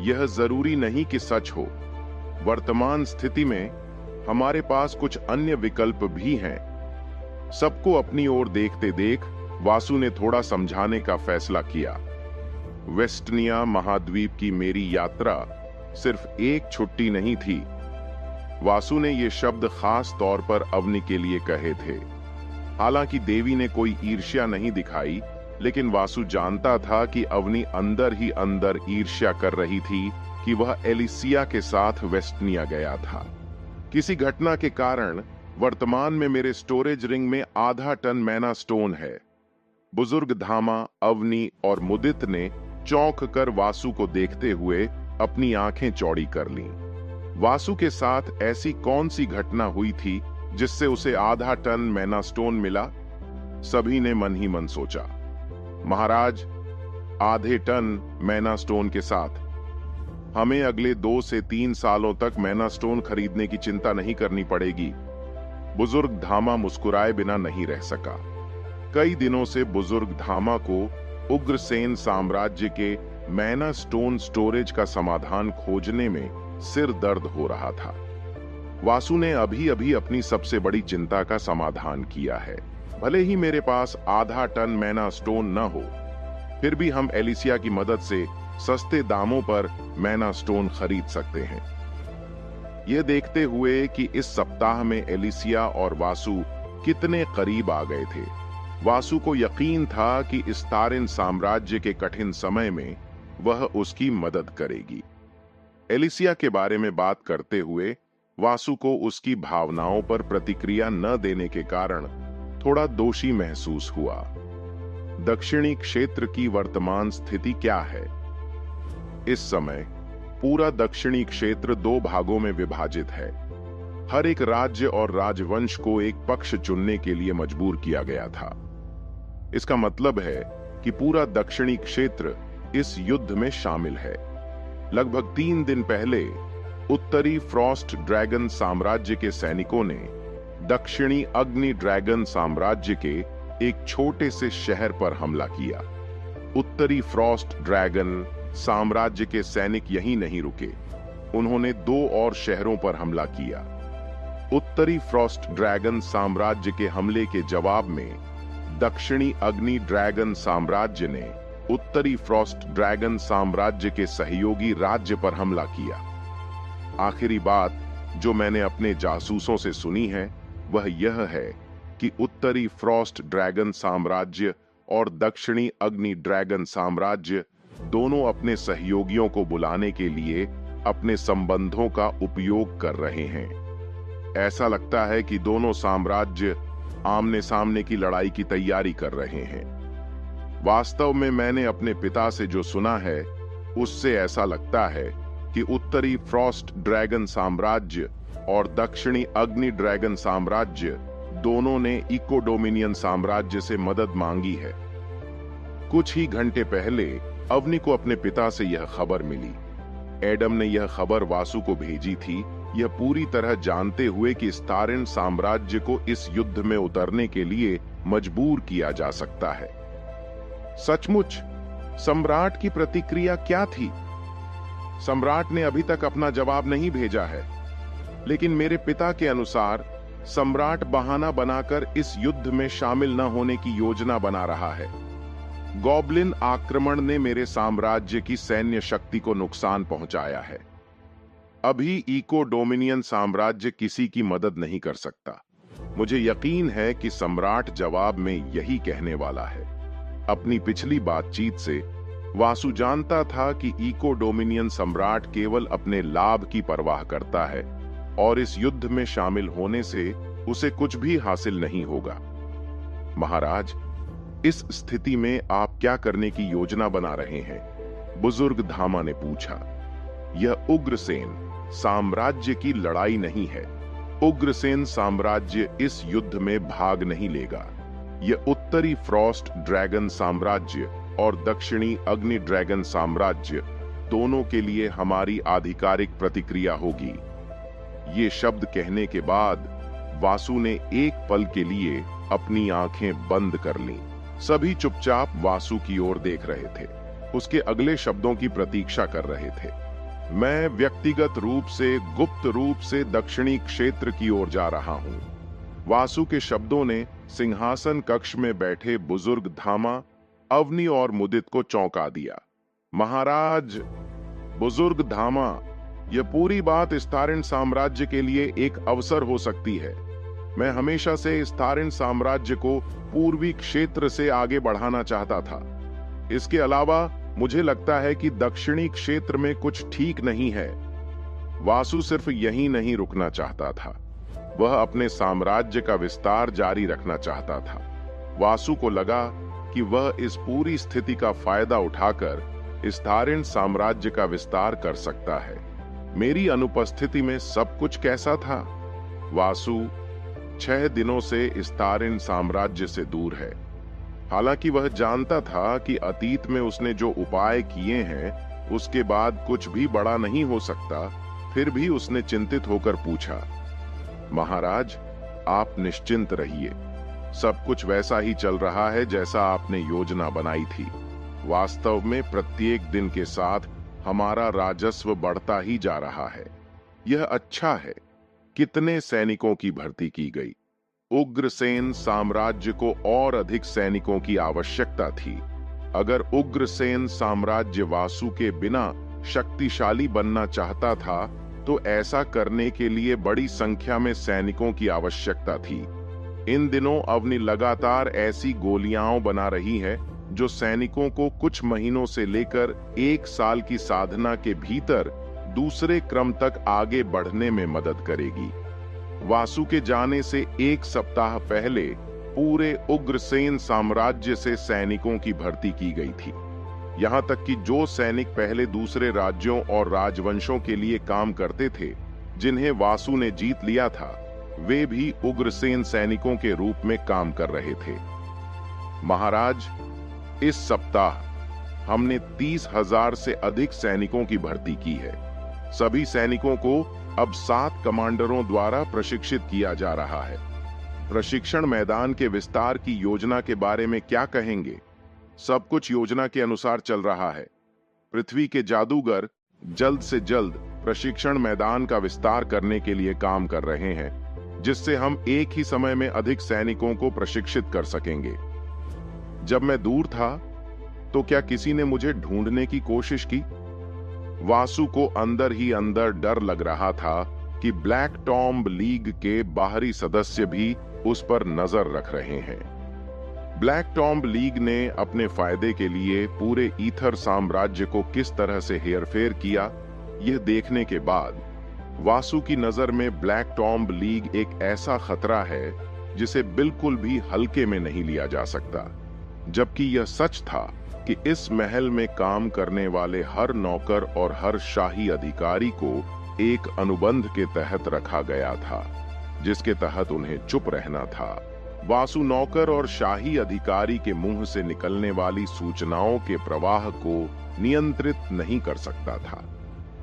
यह जरूरी नहीं कि सच हो। वर्तमान स्थिति में हमारे पास कुछ अन्य विकल्प भी हैं। सबको अपनी ओर देखते देख वासु ने थोड़ा समझाने का फैसला किया। वेस्टनिया महाद्वीप की मेरी यात्रा सिर्फ एक छुट्टी नहीं थी। वासु ने ये शब्द खास तौर पर अवनी के लिए कहे थे। हालांकि देवी ने कोई ईर्ष्या नहीं दिखाई, लेकिन वासु जानता था कि अवनी अंदर ही अंदर ईर्ष्या कर रही थी कि वह एलिसिया के साथ वेस्टनिया गया था। किसी घटना के कारण वर्तमान में मेरे स्टोरेज रिंग में आधा टन मैना स्टोन है। बुजुर्ग धामा, अवनी और मुदित ने चौंक कर वासु को देखते हुए अपनी आंखें चौड़ी कर लीं। वासु के साथ ऐसी कौन सी घटना हुई थी जिससे उसे आधा टन मैना स्टोन मिला? सभी ने मन ही मन सोचा, महाराज, आधे टन मैना स्टोन के साथ हमें अगले 2 से 3 सालों तक मैना स्टोन खरीदने की चिंता नहीं करनी पड़ेगी। बुजुर्ग धामा मुस्कुराए बिना नहीं रह सका। कई दिनों से बुजुर्ग धामा को उग्रसेन साम्राज्य के मैना स्टोन स्टोरेज का समाधान खोजने में सिर दर्द हो रहा था। वासु ने अभी अभी अपनी सबसे बड़ी चिंता का समाधान किया है। भले ही मेरे पास आधा टन मैना स्टोन न हो, फिर भी हम एलिसिया की मदद से सस्ते दामों पर मैना स्टोन खरीद सकते हैं। यह देखते हुए कि इस सप्ताह में एलिसिया और वासु कितने करीब आ गए थे, वासु को यकीन था कि इस तारिन साम्राज्य के कठिन समय में वह उसकी मदद करेगी। एलिसिया के बारे में बात करते हुए वासु को उसकी भावनाओं पर प्रतिक्रिया न देने के कारण थोड़ा दोषी महसूस हुआ। दक्षिणी क्षेत्र की वर्तमान स्थिति क्या है? इस समय पूरा दक्षिणी क्षेत्र 2 भागों में विभाजित है। हर एक राज्य और राजवंश को एक पक्ष चुनने के लिए मजबूर किया गया था। इसका मतलब है कि पूरा दक्षिणी क्षेत्र इस युद्ध में शामिल है। लगभग 3 दिन पहले उत्तरी फ्रॉस्ट ड्रैगन साम्राज्य के सैनिकों ने दक्षिणी अग्नि ड्रैगन साम्राज्य के एक छोटे से शहर पर हमला किया। उत्तरी फ्रॉस्ट ड्रैगन साम्राज्य के सैनिक यहीं नहीं रुके, उन्होंने 2 और शहरों पर हमला किया। उत्तरी फ्रॉस्ट ड्रैगन साम्राज्य के हमले के जवाब में दक्षिणी अग्नि ड्रैगन साम्राज्य ने उत्तरी फ्रॉस्ट ड्रैगन साम्राज्य के सहयोगी राज्य पर हमला किया। आखिरी बात जो मैंने अपने जासूसों से सुनी है वह यह है कि उत्तरी फ्रॉस्ट ड्रैगन साम्राज्य और दक्षिणी अग्नि ड्रैगन साम्राज्य दोनों अपने सहयोगियों को बुलाने के लिए अपने संबंधों का उपयोग कर रहे हैं। ऐसा लगता है कि दोनों साम्राज्य आमने सामने की लड़ाई की तैयारी कर रहे हैं। वास्तव में मैंने अपने पिता से जो सुना है उससे ऐसा लगता है कि उत्तरी फ्रॉस्ट ड्रैगन साम्राज्य और दक्षिणी अग्नि ड्रैगन साम्राज्य दोनों ने इको डोमिनियन साम्राज्य से मदद मांगी है। कुछ ही घंटे पहले अवनी को अपने पिता से यह खबर मिली। एडम ने यह खबर वासु को भेजी थी, यह पूरी तरह जानते हुए कि स्टारिन साम्राज्य को इस युद्ध में उतरने के लिए मजबूर किया जा सकता है। सचमुच सम्राट की प्रतिक्रिया क्या थी? सम्राट ने अभी तक अपना जवाब नहीं भेजा है, लेकिन मेरे पिता के अनुसार सम्राट बहाना बनाकर इस युद्ध में शामिल न होने की योजना बना रहा है। गॉब्लिन आक्रमण ने मेरे साम्राज्य की सैन्य शक्ति को नुकसान पहुंचाया है। अभी इको डोमिनियन साम्राज्य किसी की मदद नहीं कर सकता। मुझे यकीन है कि सम्राट जवाब में यही कहने वाला है। अपनी पिछली बातचीत से वासु जानता था कि इको डोमिनियन सम्राट केवल अपने लाभ की परवाह करता है और इस युद्ध में शामिल होने से उसे कुछ भी हासिल नहीं होगा। महाराज, इस स्थिति में आप क्या करने की योजना बना रहे हैं? बुजुर्ग धामा ने पूछा। यह उग्रसेन साम्राज्य की लड़ाई नहीं है। उग्रसेन साम्राज्य इस युद्ध में भाग नहीं लेगा। यह उत्तरी फ्रॉस्ट ड्रैगन साम्राज्य और दक्षिणी अग्नि ड्रैगन साम्राज्य दोनों के लिए हमारी आधिकारिक प्रतिक्रिया होगी। ये शब्द कहने के बाद वासु ने एक पल के लिए अपनी आंखें बंद कर लीं। सभी चुपचाप वासु की ओर देख रहे थे, उसके अगले शब्दों की प्रतीक्षा कर रहे थे। मैं व्यक्तिगत रूप से, गुप्त रूप से दक्षिणी क्षेत्र की ओर जा रहा हूं। वासु के शब्दों ने सिंहासन कक्ष में बैठे बुजुर्ग धामा, अवनी और मुदित को चौंका दिया। महाराज, बुजुर्ग धामा, यह पूरी बात इस्तारिन साम्राज्य के लिए एक अवसर हो सकती है। मैं हमेशा से इस्तारिन साम्राज्य को पूर्वी क्षेत्र से आगे बढ़ाना चाहता था। इसके अलावा मुझे लगता है कि दक्षिणी क्षेत्र में कुछ ठीक नहीं है। वासु सिर्फ यहीं नहीं रुकना चाहता था, वह अपने साम्राज्य का विस्तार जारी रखना चाहता था। वासु को लगा कि वह इस पूरी स्थिति का फायदा उठाकर इस्तारिन साम्राज्य का विस्तार कर सकता है। मेरी अनुपस्थिति में सब कुछ कैसा था? वासु 6 दिनों से इस्तारिन साम्राज्य से दूर है। हालांकि वह जानता था कि अतीत में उसने जो उपाय किए हैं उसके बाद कुछ भी बड़ा नहीं हो सकता, फिर भी उसने चिंतित होकर पूछा, महाराज, आप निश्चिंत रहिए। सब कुछ वैसा ही चल रहा है जैसा आपने योजना बनाई थी। वास्तव में प्रत्येक दिन के साथ हमारा राजस्व बढ़ता ही जा रहा है। यह अच्छा है। कितने सैनिकों की भर्ती की गई। उग्रसेन साम्राज्य को और अधिक सैनिकों की आवश्यकता थी। अगर उग्रसेन साम्राज्य वासु के बिना शक्तिशाली बनना चाहता था तो ऐसा करने के लिए बड़ी संख्या में सैनिकों की आवश्यकता थी। इन दिनों अवनी लगातार ऐसी गोलियां बना रही है जो सैनिकों को कुछ महीनों से लेकर 1 साल की साधना के भीतर दूसरे क्रम तक आगे बढ़ने में मदद करेगी। वासु के जाने से 1 सप्ताह पहले पूरे उग्रसेन साम्राज्य से सैनिकों की भर्ती की गई थी। यहां तक कि जो सैनिक पहले दूसरे राज्यों और राजवंशों के लिए काम करते थे, जिन्हें वासु ने जीत लिया था, वे भी उग्रसेन सैनिकों के रूप में काम कर रहे थे। महाराज, इस सप्ताह हमने 30,000 से अधिक सैनिकों की भर्ती की है। सभी सैनिकों को अब 7 कमांडरों द्वारा प्रशिक्षित किया जा रहा है। प्रशिक्षण मैदान के विस्तार की योजना के बारे में क्या कहेंगे? सब कुछ योजना के अनुसार चल रहा है। पृथ्वी के जादूगर जल्द से जल्द प्रशिक्षण मैदान का विस्तार करने के लिए काम कर रहे हैं, जिससे हम एक ही समय में अधिक सैनिकों को प्रशिक्षित कर सकेंगे। जब मैं दूर था तो क्या किसी ने मुझे ढूंढने की कोशिश की? वासु को अंदर ही अंदर डर लग रहा था कि ब्लैक टॉम्ब लीग के बाहरी सदस्य भी उस पर नजर रख रहे हैं। ब्लैक टॉम्ब लीग ने अपने फायदे के लिए पूरे ईथर साम्राज्य को किस तरह से हेरफेर किया, यह देखने के बाद वासु की नजर में ब्लैक टॉम्ब लीग एक ऐसा खतरा है जिसे बिल्कुल भी हल्के में नहीं लिया जा सकता। जबकि यह सच था कि इस महल में काम करने वाले हर नौकर और हर शाही अधिकारी को एक अनुबंध के तहत रखा गया था, जिसके तहत उन्हें चुप रहना था। वासु नौकर और शाही अधिकारी के मुंह से निकलने वाली सूचनाओं के प्रवाह को नियंत्रित नहीं कर सकता था।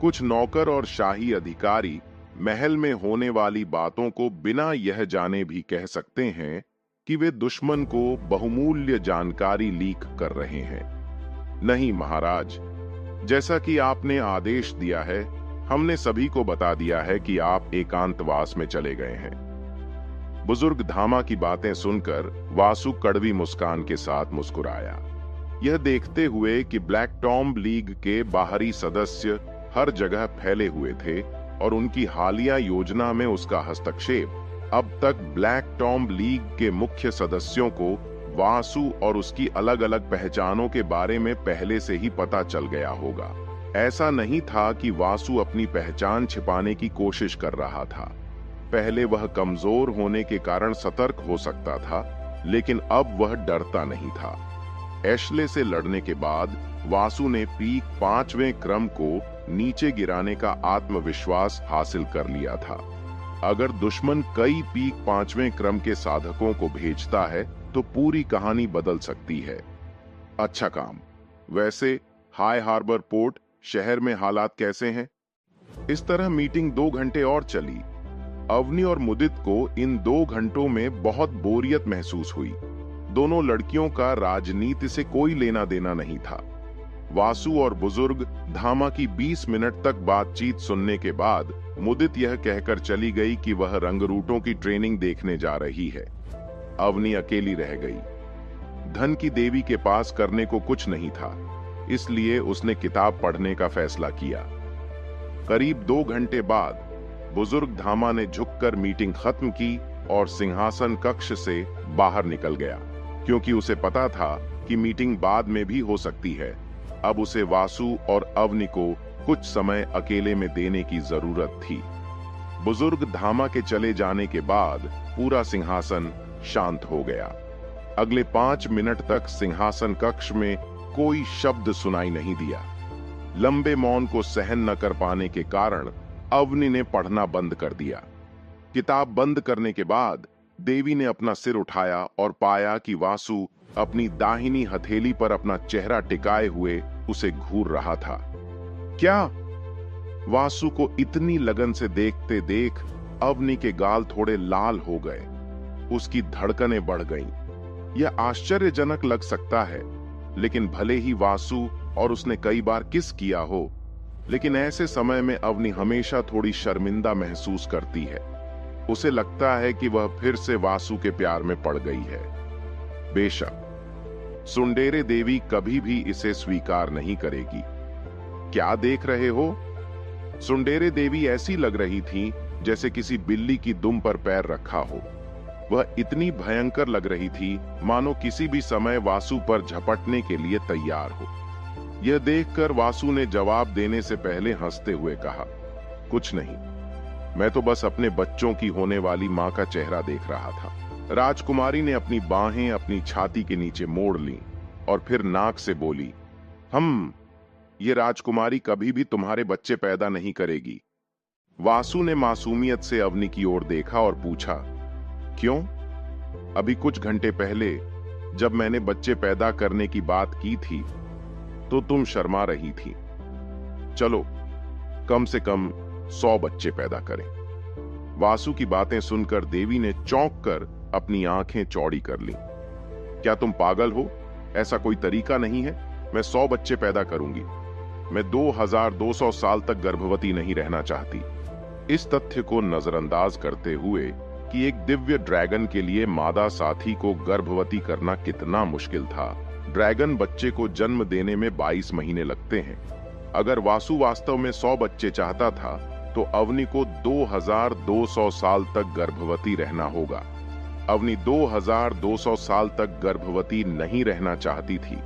कुछ नौकर और शाही अधिकारी महल में होने वाली बातों को बिना यह जाने भी कह सकते हैं कि वे दुश्मन को बहुमूल्य जानकारी लीक कर रहे हैं। नहीं महाराज, जैसा कि आपने आदेश दिया है, हमने सभी को बता दिया है कि आप एकांतवास में चले गए हैं। बुजुर्ग धामा की बातें सुनकर वासु कड़वी मुस्कान के साथ मुस्कुराया। यह देखते हुए कि ब्लैक टॉम लीग के बाहरी सदस्य हर जगह फैले हुए थे और उनकी हालिया योजना में उसका हस्तक्षेप, अब तक ब्लैक टॉम लीग के मुख्य सदस्यों को वासु और उसकी अलग-अलग पहचानों के बारे में पहले से ही पता चल गया होगा। ऐसा नहीं था कि वासु अपनी पहचान छिपाने की कोशिश कर रहा था। पहले वह कमजोर होने के कारण सतर्क हो सकता था, लेकिन अब वह डरता नहीं था। एशले से लड़ने के बाद वासु ने पीक 5वें क्रम को नीचे गिराने का आत्मविश्वास हासिल कर लिया था। अगर दुश्मन कई पीक 5वें क्रम के साधकों को भेजता है तो पूरी कहानी बदल सकती है। अच्छा काम। वैसे हाई हार्बर पोर्ट शहर में हालात कैसे हैं? इस तरह मीटिंग 2 घंटे और चली। अवनी और मुदित को इन 2 घंटों में बहुत बोरियत महसूस हुई। दोनों लड़कियों का राजनीति से कोई लेना देना नहीं था। वासु और बुजुर्ग धामा की 20 मिनट तक बातचीत सुनने के बाद मुदित यह कहकर चली गई कि वह रंगरूटों की ट्रेनिंग देखने जा रही है। अवनी अकेली रह गई। धन की देवी के पास करने को कुछ नहीं था, इसलिए उसने किताब पढ़ने का फैसला किया। करीब 2 घंटे बाद बुजुर्ग धामा ने झुककर मीटिंग खत्म की और सिंहासन कक्ष से बाहर निकल गया, क्योंकि उसे पता था कि मीटिंग बाद में भी हो सकती है। अब उसे वासु और अवनी को कुछ समय अकेले में देने की जरूरत थी। बुजुर्ग धामा के चले जाने के बाद पूरा सिंहासन शांत हो गया। अगले 5 मिनट तक सिंहासन कक्ष में कोई शब्द सुनाई नहीं दिया। लंबे मौन को सहन न कर पाने के कारण अवनी ने पढ़ना बंद कर दिया। किताब बंद करने के बाद देवी ने अपना सिर उठाया और पाया कि वासु अपनी दाहिनी हथेली पर अपना चेहरा टिकाए हुए उसे घूर रहा था। क्या? वासु को इतनी लगन से देखते देख अवनी के गाल थोड़े लाल हो गए। उसकी धड़कनें बढ़ गईं। यह आश्चर्यजनक लग सकता है, लेकिन भले ही वासु और उसने कई बार किस किया हो, लेकिन ऐसे समय में अवनी हमेशा थोड़ी शर्मिंदा महसूस करती है। उसे लगता है कि वह फिर से वासु के प्यार में पड़ गई है। बेशक सुंडेरे देवी कभी भी इसे स्वीकार नहीं करेगी। क्या देख रहे हो? सुंडेरे देवी ऐसी लग रही थी जैसे किसी बिल्ली की दुम पर पैर रखा हो। वह इतनी भयंकर लग रही थी मानो किसी भी समय वासु पर झपटने के लिए तैयार हो। यह देखकर वासु ने जवाब देने से पहले हंसते हुए कहा, कुछ नहीं, मैं तो बस अपने बच्चों की होने वाली मां का चेहरा देख रहा था। राजकुमारी ने अपनी बाहें अपनी छाती के नीचे मोड़ लीं और फिर नाक से बोली, ये राजकुमारी कभी भी तुम्हारे बच्चे पैदा नहीं करेगी। वासु ने मासूमियत से अवनी की ओर देखा और पूछा, क्यों? अभी कुछ घंटे पहले जब मैंने बच्चे पैदा करने की बात की थी तो तुम शर्मा रही थी। चलो कम से कम 100 बच्चे पैदा करें। वासु की बातें सुनकर देवी ने चौंक कर अपनी आंखें चौड़ी कर लीं। क्या तुम पागल हो? ऐसा कोई तरीका नहीं है। मैं 100 बच्चे पैदा करूंगी। मैं 2200 साल तक गर्भवती नहीं रहना चाहती। इस तथ्य को नजरअंदाज करते हुए कि एक दिव्य ड्रैगन के लिए मादा साथी को गर्भवती करना कितना मुश्किल था। ड्रैगन बच्चे को जन्म देने में 22 महीने लगते हैं। अगर वासु वास्तव में 100 बच्चे चाहता था तो अवनी को 2200 साल तक गर्भवती रहना होगा। अवनी 2200 साल तक गर्भवती नहीं रहना चाहती थी।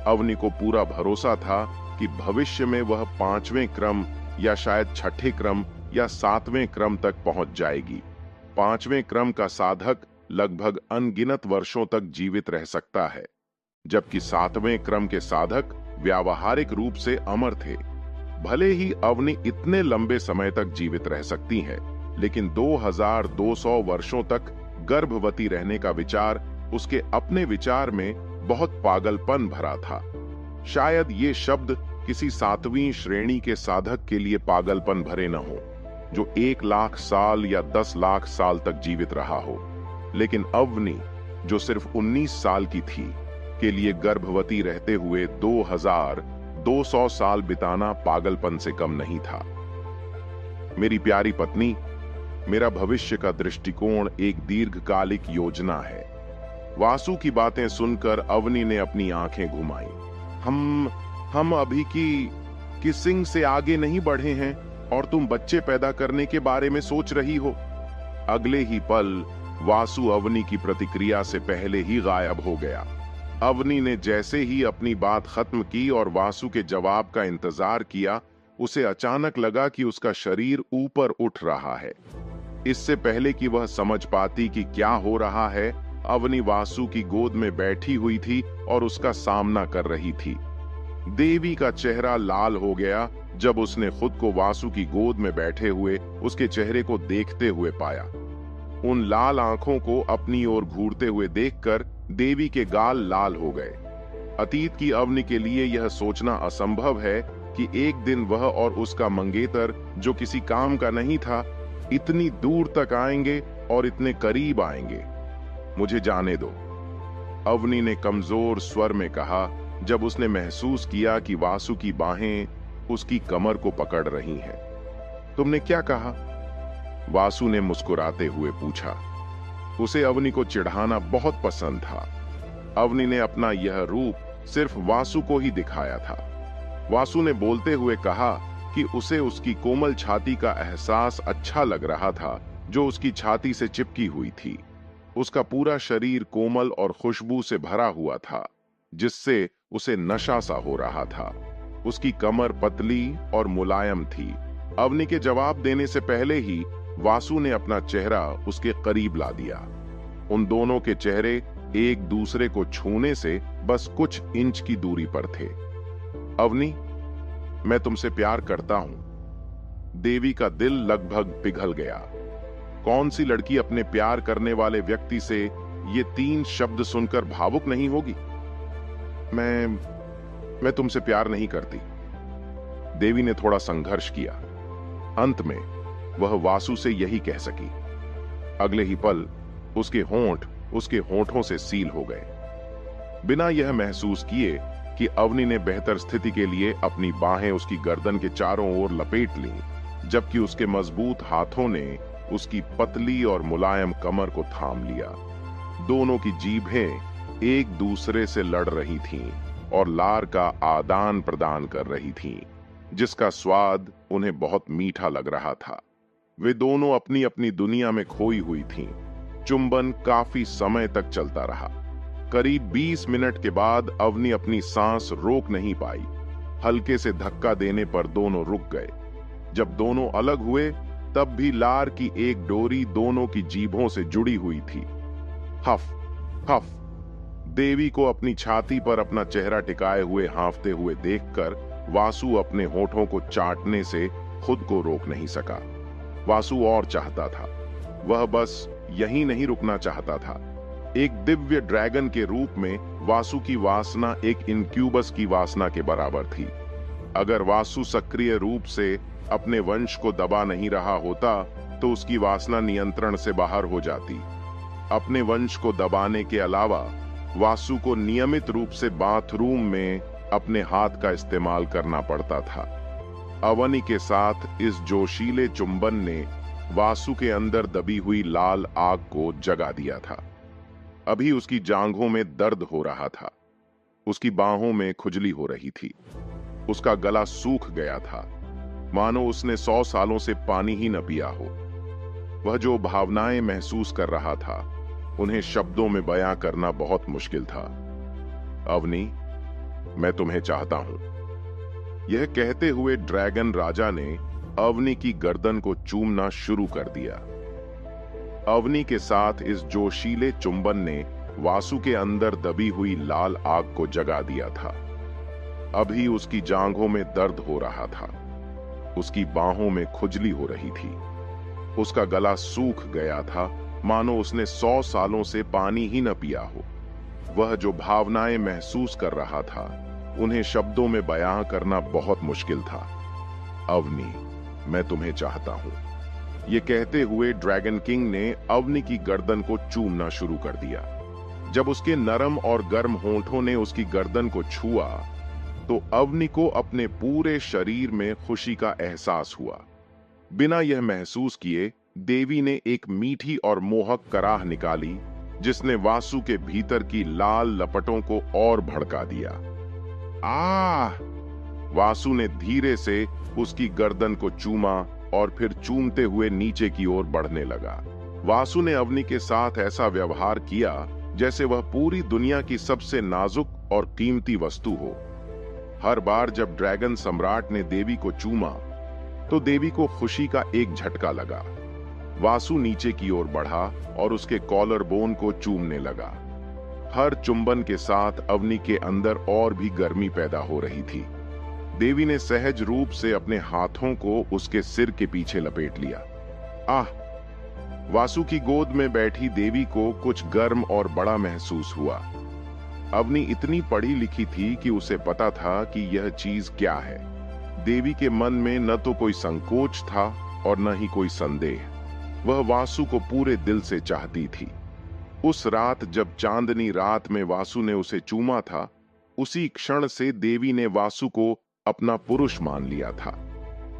अवनी को पूरा भरोसा था कि भविष्य में वह 5वें क्रम या शायद 6ठे क्रम या 7वें क्रम तक पहुंच जाएगी। 5वें क्रम का साधक लगभग अनगिनत वर्षों तक जीवित रह सकता है, जबकि 7वें क्रम के साधक व्यावहारिक रूप से अमर थे। भले ही अवनी इतने लंबे समय तक जीवित रह सकती हैं, लेकिन 2200 वर्षों तक गर्भवती रहने का विचार उसके अपने विचार में बहुत पागलपन भरा था। शायद ये शब्द किसी 7वीं श्रेणी के साधक के लिए पागलपन भरे न हो, जो 1 लाख साल या 10 लाख साल तक जीवित रहा हो। लेकिन अवनी, जो सिर्फ 19 साल की थी, के लिए गर्भवती रहते हुए 2200 साल बिताना पागलपन से कम नहीं था। मेरी प्यारी पत्नी, मेरा भविष्य का दृष्टिकोण एक दीर्घकालिक योजना है। वासु की बातें सुनकर अवनी ने अपनी आंखें घुमाई। हम अभी की सिंह से आगे नहीं बढ़े हैं और तुम बच्चे पैदा करने के बारे में सोच रही हो। अगले ही पल वासु अवनी की प्रतिक्रिया से पहले ही गायब हो गया। अवनी ने जैसे ही अपनी बात खत्म की और वासु के जवाब का इंतजार किया, उसे अचानक लगा कि उसका शरीर ऊपर उठ रहा है। इससे पहले कि वह समझ पाती कि क्या हो रहा है, अवनी वासु की गोद में बैठी हुई थी और उसका सामना कर रही थी। देवी का चेहरा लाल हो गया जब उसने खुद को वासु की गोद में बैठे हुए उसके चेहरे को देखते हुए पाया। उन लाल आंखों को अपनी ओर घूरते हुए देखकर देवी के गाल लाल हो गए। अतीत की अवनी के लिए यह सोचना असंभव है कि एक दिन वह और उसका मंगेतर, जो किसी काम का नहीं था, इतनी दूर तक आएंगे और इतने करीब आएंगे। मुझे जाने दो, अवनी ने कमजोर स्वर में कहा जब उसने महसूस किया कि वासु की बाहें उसकी कमर को पकड़ रही हैं। तुमने क्या कहा? वासु ने मुस्कुराते हुए पूछा। उसे अवनी को चिढ़ाना बहुत पसंद था। अवनी ने अपना यह रूप सिर्फ वासु को ही दिखाया था। वासु ने बोलते हुए कहा कि उसे उसकी कोमल छाती का एहसास अच्छा लग रहा था, जो उसकी छाती से चिपकी हुई थी। उसका पूरा शरीर कोमल और खुशबू से भरा हुआ था, जिससे उसे नशा सा हो रहा था। उसकी कमर पतली और मुलायम थी। अवनी के जवाब देने से पहले ही वासु ने अपना चेहरा उसके करीब ला दिया। उन दोनों के चेहरे एक दूसरे को छूने से बस कुछ इंच की दूरी पर थे। अवनी, मैं तुमसे प्यार करता हूं। देवी का दिल लगभग पिघल गया। कौन सी लड़की अपने प्यार करने वाले व्यक्ति से ये 3 शब्द सुनकर भावुक नहीं होगी? मैं तुमसे प्यार नहीं करती। देवी ने थोड़ा संघर्ष किया। अंत में वह वासु से यही कह सकी। अगले ही पल उसके होंठ उसके होंठों से सील हो गए। बिना यह महसूस किए कि अवनी ने बेहतर स्थिति के लिए अपनी बाहें उसकी गर्दन के चारों ओर लपेट लीं, जबकि उसके मजबूत हाथों ने उसकी पतली और मुलायम कमर को थाम लिया। दोनों की जीभें एक दूसरे से लड़ रही थीं और लार का आदान प्रदान कर रही थीं, जिसका स्वाद उन्हें बहुत मीठा लग रहा था। वे दोनों अपनी अपनी दुनिया में खोई हुई थीं। चुंबन काफी समय तक चलता रहा। करीब 20 मिनट के बाद अवनी अपनी सांस रोक नहीं पाई। हल्के से धक्का देने पर दोनों रुक गए। जब दोनों अलग हुए, तब भी लार की एक डोरी दोनों की जीभों से जुड़ी हुई थी। हफ हफ। देवी को अपनी छाती पर अपना चेहरा टिकाए हुए हांफते हुए देखकर वासु अपने होठों को चाटने से खुद को रोक नहीं सका। वासु और चाहता था। वह बस यहीं नहीं रुकना चाहता था। एक दिव्य ड्रैगन के रूप में वासु की वासना एक इनक्यूबस की वासना के बराबर थी। अगर वासु सक्रिय रूप से अपने वंश को दबा नहीं रहा होता, तो उसकी वासना नियंत्रण से बाहर हो जाती। अपने वंश को दबाने के अलावा वासु को नियमित रूप से बाथरूम में अपने हाथ का इस्तेमाल करना पड़ता था। अवनी के साथ इस जोशीले चुंबन ने वासु के अंदर दबी हुई लाल आग को जगा दिया था। अभी उसकी जांघों में दर्द हो रहा था। उसकी बाहों में खुजली हो रही थी। उसका गला सूख गया था, मानो उसने 100 सालों से पानी ही न पिया हो। वह जो भावनाएं महसूस कर रहा था, उन्हें शब्दों में बयां करना बहुत मुश्किल था। अवनी, मैं तुम्हें चाहता हूं। यह कहते हुए ड्रैगन राजा ने अवनी की गर्दन को चूमना शुरू कर दिया। अवनी के साथ इस जोशीले चुंबन ने वासु के अंदर दबी हुई लाल आग को जगा दिया था। अभी उसकी जांघों में दर्द हो रहा था। उसकी बाहों में खुजली हो रही थी। उसका गला सूख गया था, मानो उसने 100 सालों से पानी ही न पिया हो। वह जो भावनाएं महसूस कर रहा था, उन्हें शब्दों में बयां करना बहुत मुश्किल था। अवनी, मैं तुम्हें चाहता हूं। यह कहते हुए ड्रैगन किंग ने अवनी की गर्दन को चूमना शुरू कर दिया। जब उसके नरम और गर्म होंठों ने उसकी गर्दन को छुआ, तो अवनी को अपने पूरे शरीर में खुशी का एहसास हुआ। बिना यह महसूस किए देवी ने एक मीठी और मोहक कराह निकाली जिसने वासु के भीतर की लाल लपटों को और भड़का दिया। आह! वासु ने धीरे से उसकी गर्दन को चूमा और फिर चूमते हुए नीचे की ओर बढ़ने लगा। वासु ने अवनी के साथ ऐसा व्यवहार किया जैसे वह पूरी दुनिया की सबसे नाजुक और कीमती वस्तु हो। हर बार जब ड्रैगन सम्राट ने देवी को चूमा तो देवी को खुशी का एक झटका लगा। वासु नीचे की ओर बढ़ा और उसके कॉलर बोन को चूमने लगा। हर चुंबन के साथ अवनी के अंदर और भी गर्मी पैदा हो रही थी। देवी ने सहज रूप से अपने हाथों को उसके सिर के पीछे लपेट लिया। आह! वासु की गोद में बैठी देवी को कुछ गर्म और बड़ा महसूस हुआ। अवनी इतनी पढ़ी लिखी थी कि उसे पता था कि यह चीज क्या है। देवी के मन में न तो कोई संकोच था और न ही कोई संदेह। वह वासु को पूरे दिल से चाहती थी। उस रात जब चांदनी रात में वासु ने उसे चूमा था, उसी क्षण से देवी ने वासु को अपना पुरुष मान लिया था।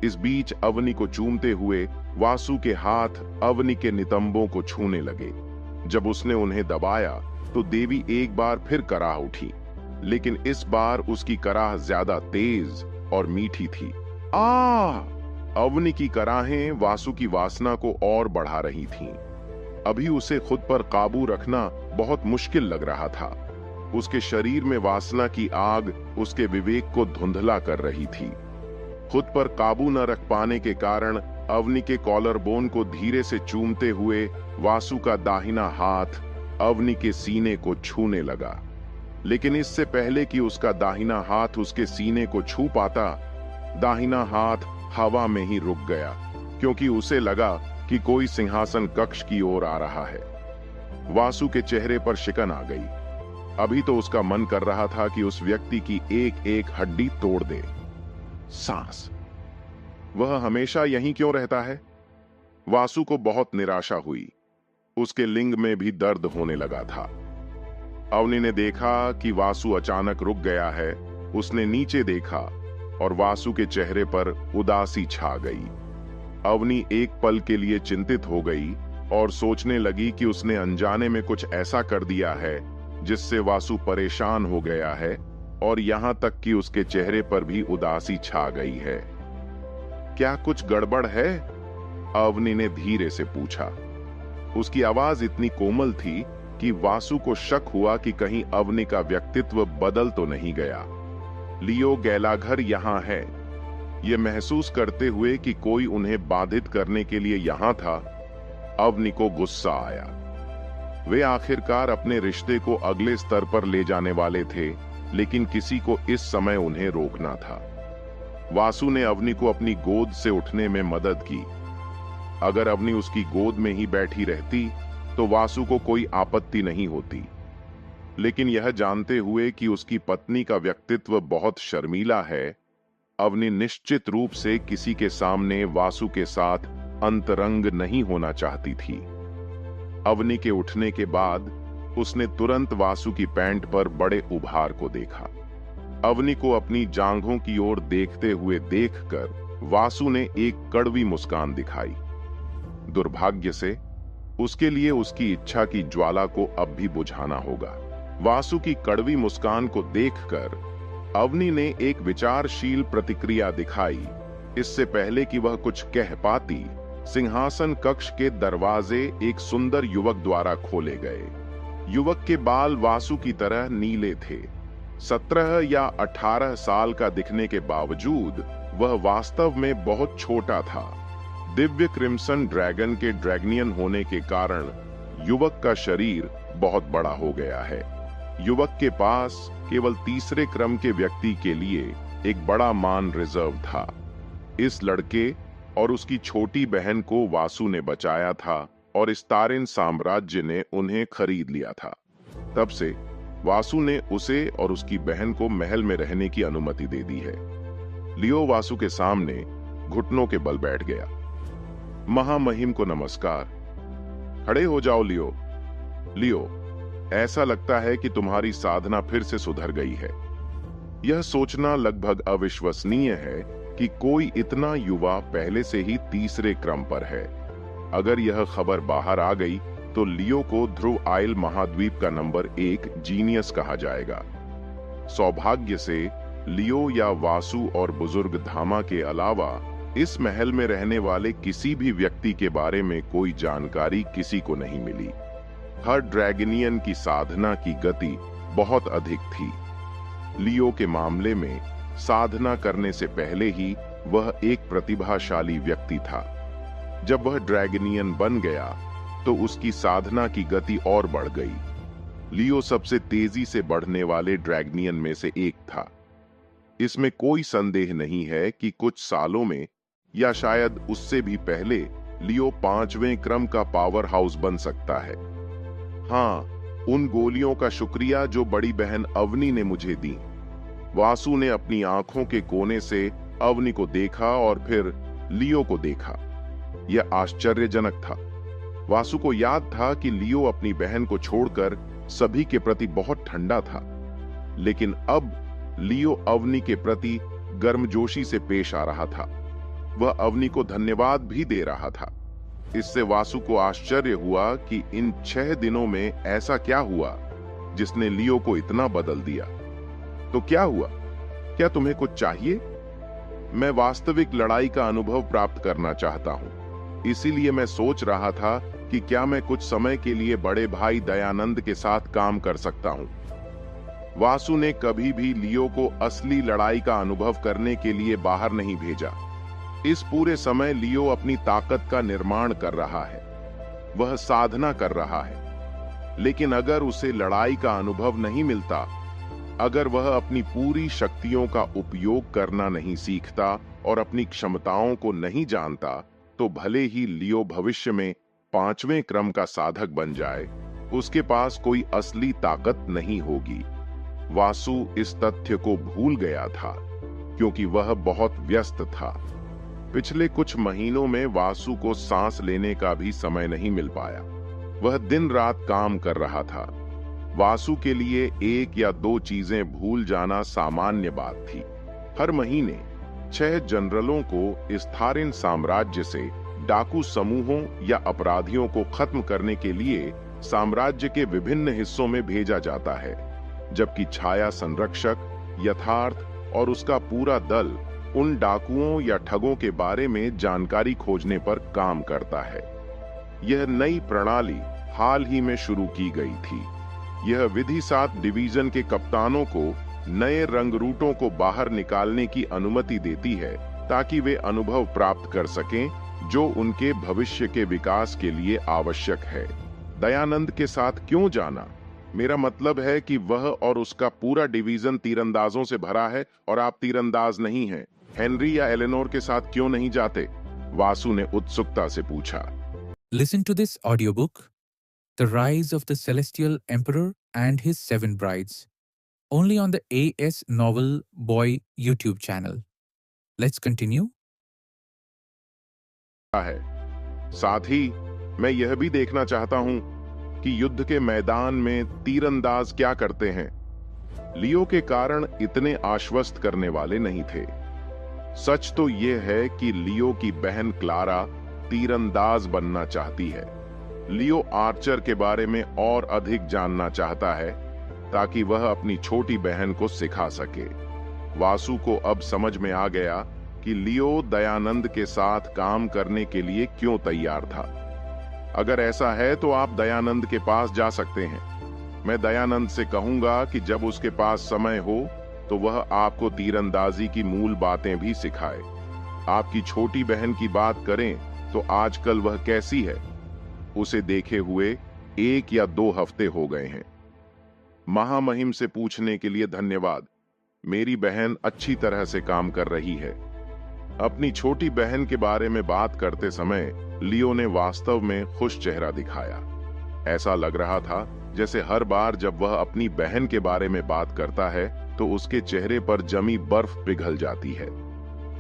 इस बीच अवनी को चूमते हुए वासु के हाथ अवनी के नितंबों को छूने लगे। जब उसने उन्हें दबाया तो देवी एक बार फिर कराह उठी, लेकिन इस बार उसकी कराह ज्यादा तेज और मीठी थी। आह! अवनी की कराहें वासु की वासना को और बढ़ा रही थीं। अभी उसे खुद पर काबू रखना बहुत मुश्किल लग रहा था। उसके शरीर में वासना की आग उसके विवेक को धुंधला कर रही थी। खुद पर काबू न रख पाने के कारण अवनी के कॉलर बोन को धीरे से चूमते हुए वासु का दाहिना हाथ अवनी के सीने को छूने लगा। लेकिन इससे पहले कि उसका दाहिना हाथ उसके सीने को छू पाता, दाहिना हाथ हवा में ही रुक गया, क्योंकि उसे लगा कि कोई सिंहासन कक्ष की ओर आ रहा है। वासु के चेहरे पर शिकन आ गई। अभी तो उसका मन कर रहा था कि उस व्यक्ति की एक एक हड्डी तोड़ दे। सांस, वह हमेशा यहीं क्यों रहता है? वासु को बहुत निराशा हुई। उसके लिंग में भी दर्द होने लगा था। अवनी ने देखा कि वासु अचानक रुक गया है। उसने नीचे देखा और वासु के चेहरे पर उदासी छा गई। अवनी एक पल के लिए चिंतित हो गई और सोचने लगी कि उसने अनजाने में कुछ ऐसा कर दिया है जिससे वासु परेशान हो गया है, और यहां तक कि उसके चेहरे पर भी उदासी छा गई है। क्या कुछ गड़बड़ है? अवनी ने धीरे से पूछा। उसकी आवाज इतनी कोमल थी कि वासु को शक हुआ कि कहीं अवनी का व्यक्तित्व बदल तो नहीं गया। लियो गैलाघर यहां है। यह महसूस करते हुए कि कोई उन्हें बाधित करने के लिए यहां था, अवनी को गुस्सा आया। वे आखिरकार अपने रिश्ते को अगले स्तर पर ले जाने वाले थे, लेकिन किसी को इस समय उन्हें रोकना था। वासु ने अवनी को अपनी गोद से उठने में मदद की। अगर अवनी उसकी गोद में ही बैठी रहती तो वासु को कोई आपत्ति नहीं होती, लेकिन यह जानते हुए कि उसकी पत्नी का व्यक्तित्व बहुत शर्मीला है, अवनी निश्चित रूप से किसी के सामने वासु के साथ अंतरंग नहीं होना चाहती थी। अवनी के उठने के बाद उसने तुरंत वासु की पैंट पर बड़े उभार को देखा। अवनी को अपनी जांघों की ओर देखते हुए देखकर वासु ने एक कड़वी मुस्कान दिखाई। दुर्भाग्य से उसके लिए उसकी इच्छा की ज्वाला को अब भी बुझाना होगा। वासु की कड़वी मुस्कान को देखकर अवनी ने एक विचारशील प्रतिक्रिया दिखाई। इससे पहले कि वह कुछ कह पाती, सिंहासन कक्ष के दरवाजे एक सुंदर युवक द्वारा खोले गए। युवक के बाल वासु की तरह नीले थे। 17 या 18 साल का दिखने के बावजूद वह वास्तव में बहुत छोटा था। दिव्य क्रिम्सन ड्रैगन के ड्रैगनियन होने के कारण युवक का शरीर बहुत बड़ा हो गया है। युवक के पास केवल तीसरे क्रम के व्यक्ति के लिए एक बड़ा मान रिजर्व था। इस लड़के और उसकी छोटी बहन को वासु ने बचाया था और इस्तारिन साम्राज्य ने उन्हें खरीद लिया था। तब से वासु ने उसे और उसकी बहन को महल में रहने की अनुमति दे दी है। लियो वासु के सामने घुटनों के बल बैठ गया। महामहिम को नमस्कार। खड़े हो जाओ लियो। लियो, ऐसा लगता है कि तुम्हारी साधना फिर से सुधर गई है। यह सोचना लगभग अविश्वसनीय है कि कोई इतना युवा पहले से ही तीसरे क्रम पर है। अगर यह खबर बाहर आ गई तो लियो को ध्रुव आइल महाद्वीप का नंबर 1 जीनियस कहा जाएगा। सौभाग्य से लियो या वासु और बुजुर्ग धामा के अलावा इस महल में रहने वाले किसी भी व्यक्ति के बारे में कोई जानकारी किसी को नहीं मिली। हर ड्रैगनियन की साधना की गति बहुत अधिक थी। लियो के मामले में साधना करने से पहले ही वह एक प्रतिभाशाली व्यक्ति था। जब वह ड्रैगनियन बन गया तो उसकी साधना की गति और बढ़ गई। लियो सबसे तेजी से बढ़ने वाले ड्रैगनियन में से एक था। इसमें कोई संदेह नहीं है कि कुछ सालों में या शायद उससे भी पहले लियो 5वें क्रम का पावर हाउस बन सकता है। हाँ, उन गोलियों का शुक्रिया जो बड़ी बहन अवनी ने मुझे दी। वासु ने अपनी आंखों के कोने से अवनी को देखा और फिर लियो को देखा। यह आश्चर्यजनक था। वासु को याद था कि लियो अपनी बहन को छोड़कर सभी के प्रति बहुत ठंडा था, लेकिन अब लियो अवनी के प्रति गर्मजोशी से पेश आ रहा था। वह अवनी को धन्यवाद भी दे रहा था। इससे वासु को आश्चर्य हुआ कि इन 6 दिनों में ऐसा क्या हुआ जिसने लियो को इतना बदल दिया। तो क्या हुआ? क्या तुम्हें कुछ चाहिए? मैं वास्तविक लड़ाई का अनुभव प्राप्त करना चाहता हूं, इसीलिए मैं सोच रहा था कि क्या मैं कुछ समय के लिए बड़े भाई दयानंद के साथ काम कर सकता हूं। वासु ने कभी भी लियो को असली लड़ाई का अनुभव करने के लिए बाहर नहीं भेजा। इस पूरे समय लियो अपनी ताकत का निर्माण कर रहा है, वह साधना कर रहा है। लेकिन अगर उसे लड़ाई का अनुभव नहीं मिलता, अगर वह अपनी पूरी शक्तियों का उपयोग करना नहीं सीखता और अपनी क्षमताओं को नहीं जानता, तो भले ही लियो भविष्य में 5वें क्रम का साधक बन जाए, उसके पास कोई असली ताकत नहीं होगी। वासु इस तथ्य को भूल गया था क्योंकि वह बहुत व्यस्त था। पिछले कुछ महीनों में वासु को सांस लेने का भी समय नहीं मिल पाया। वह दिन रात काम कर रहा था। वासु के लिए 1 या 2 चीजें भूल जाना सामान्य बात थी। हर महीने 6 जनरलों को स्थारिन साम्राज्य से डाकू समूहों या अपराधियों को खत्म करने के लिए साम्राज्य के विभिन्न हिस्सों में भेजा जाता है, जबकि छाया संरक्षक, यथार्थ और उसका पूरा दल उन डाकुओं या ठगों के बारे में जानकारी खोजने पर काम करता है। यह नई प्रणाली हाल ही में शुरू की गई थी। यह विधि 7 डिवीजन के कप्तानों को नए रंग रूटों को बाहर निकालने की अनुमति देती है ताकि वे अनुभव प्राप्त कर सकें जो उनके भविष्य के विकास के लिए आवश्यक है। दयानंद के साथ क्यों जाना? मेरा मतलब है कि वह और उसका पूरा डिवीजन तीरंदाजों से भरा है और आप तीरंदाज नहीं हैं। हेनरी या एलेनोर के साथ क्यों नहीं जाते? वासु ने उत्सुकता से पूछा। Listen to this audiobook, The Rise of the Celestial Emperor and His 7 Brides, only on the AS Novel Boy YouTube channel. Let's continue. है। साथ ही मैं यह भी देखना चाहता हूं कि युद्ध के मैदान में तीरंदाज क्या करते हैं। लियो के कारण इतने आश्वस्त करने वाले नहीं थे। सच तो यह है कि लियो की बहन क्लारा तीरंदाज बनना चाहती है। लियो आर्चर के बारे में और अधिक जानना चाहता है ताकि वह अपनी छोटी बहन को सिखा सके। वासु को अब समझ में आ गया कि लियो दयानंद के साथ काम करने के लिए क्यों तैयार था। अगर ऐसा है तो आप दयानंद के पास जा सकते हैं। मैं दयानंद से कहूंगा कि जब उसके पास समय हो तो वह आपको तीरंदाजी की मूल बातें भी सिखाए। आपकी छोटी बहन की बात करें तो आजकल वह कैसी है? उसे देखे हुए 1 या 2 हफ्ते हो गए हैं। महामहिम से पूछने के लिए धन्यवाद। मेरी बहन अच्छी तरह से काम कर रही है। अपनी छोटी बहन के बारे में बात करते समय लियो ने वास्तव में खुश चेहरा दिखाया। ऐसा लग रहा था जैसे हर बार जब वह अपनी बहन के बारे में बात करता है तो उसके चेहरे पर जमी बर्फ पिघल जाती है।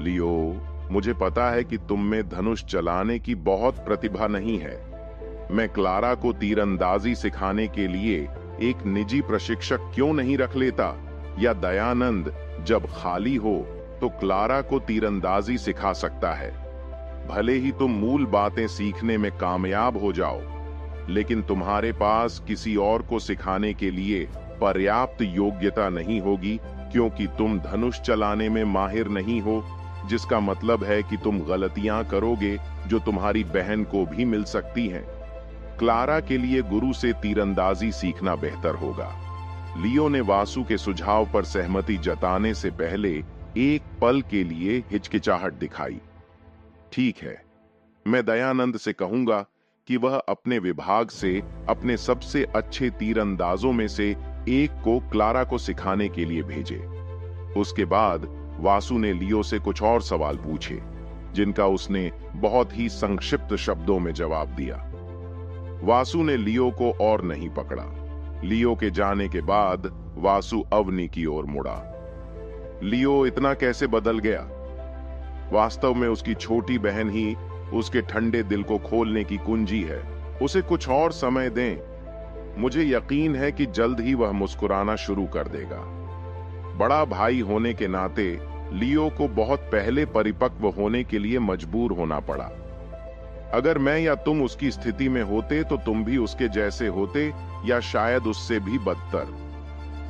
लियो, मुझे पता है कि तुम में धनुष चलाने की बहुत प्रतिभा नहीं है। मैं क्लारा को तीरंदाजी सिखाने के लिए एक निजी प्रशिक्षक क्यों नहीं रख लेता, या दयानंद जब खाली हो तो क्लारा को तीरंदाजी सिखा सकता है। भले ही तुम मूल बातें सीखने में कामयाब हो जाओ। लेकिन तुम्हारे पास किसी और को सिखाने के लिए पर्याप्त योग्यता नहीं होगी, क्योंकि तुम धनुष चलाने में माहिर नहीं हो, जिसका मतलब है कि तुम गलतियां करोगे जो तुम्हारी बहन को भी मिल सकती हैं। क्लारा के लिए गुरु से तीरंदाजी सीखना बेहतर होगा। लियो ने वासु के सुझाव पर सहमति जताने से पहले एक पल के लिए हिचकिचाहट दिखाई। ठीक है, मैं दयानंद से कहूंगा कि वह अपने विभाग से अपने सबसे अच्छे तीरंदाजों में से एक को क्लारा को सिखाने के लिए भेजे। उसके बाद वासु ने लियो से कुछ और सवाल पूछे, जिनका उसने बहुत ही संक्षिप्त शब्दों में जवाब दिया। वासु ने लियो को और नहीं पकड़ा। लियो के जाने के बाद वासु अवनी की ओर मुड़ा। लियो इतना कैसे बदल गया? वास्तव में उसकी छोटी बहन ही उसके ठंडे दिल को खोलने की कुंजी है। उसे कुछ और समय दें। मुझे यकीन है कि जल्द ही वह मुस्कुराना शुरू कर देगा। बड़ा भाई होने के नाते लियो को बहुत पहले परिपक्व होने के लिए मजबूर होना पड़ा। अगर मैं या तुम उसकी स्थिति में होते तो तुम भी उसके जैसे होते, या शायद उससे भी बदतर।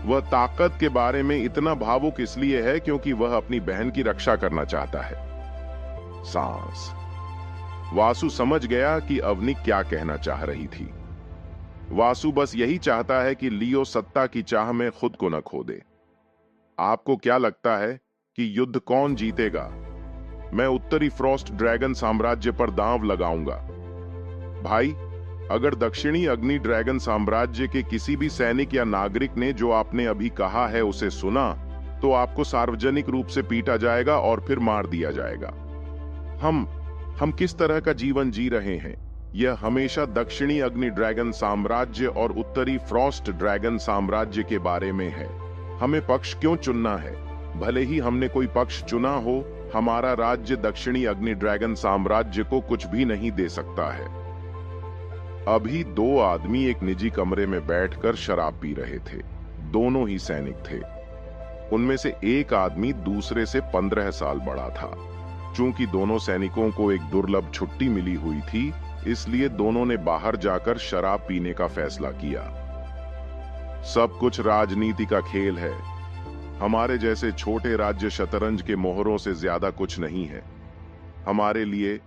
वह ताकत के बारे में इतना भावुक इसलिए है क्योंकि वह अपनी बहन की रक्षा करना चाहता है। सांस। वासु समझ गया कि अवनी क्या कहना चाह रही थी। वासु बस यही चाहता है कि लियो सत्ता की चाह में खुद को न खो दे। आपको क्या लगता है कि युद्ध कौन जीतेगा? मैं उत्तरी फ्रॉस्ट ड्रैगन साम्राज्य पर दांव लगाऊंगा। भाई, अगर दक्षिणी अग्नि ड्रैगन साम्राज्य के किसी भी सैनिक या नागरिक ने जो आपने अभी कहा है उसे सुना, तो आपको सार्वजनिक रूप से पीटा जाएगा और फिर मार दिया जाएगा। हम किस तरह का जीवन जी रहे हैं, यह हमेशा दक्षिणी अग्नि ड्रैगन साम्राज्य और उत्तरी फ्रॉस्ट ड्रैगन साम्राज्य के बारे में है। हमें पक्ष क्यों चुनना है? भले ही हमने कोई पक्ष चुना हो, हमारा राज्य दक्षिणी अग्नि ड्रैगन साम्राज्य को कुछ भी नहीं दे सकता है। अभी दो आदमी एक निजी कमरे में बैठकर शराब पी रहे थे। दोनों ही सैनिक थे। उनमें से एक आदमी दूसरे से 15 साल बड़ा था। चूंकि दोनों सैनिकों को एक दुर्लभ छुट्टी मिली हुई थी, इसलिए दोनों ने बाहर जाकर शराब पीने का फैसला किया। सब कुछ राजनीति का खेल है। हमारे जैसे छोटे राज्य शतरंज के मोहरों से ज्यादा कुछ नहीं है। हमारे लिए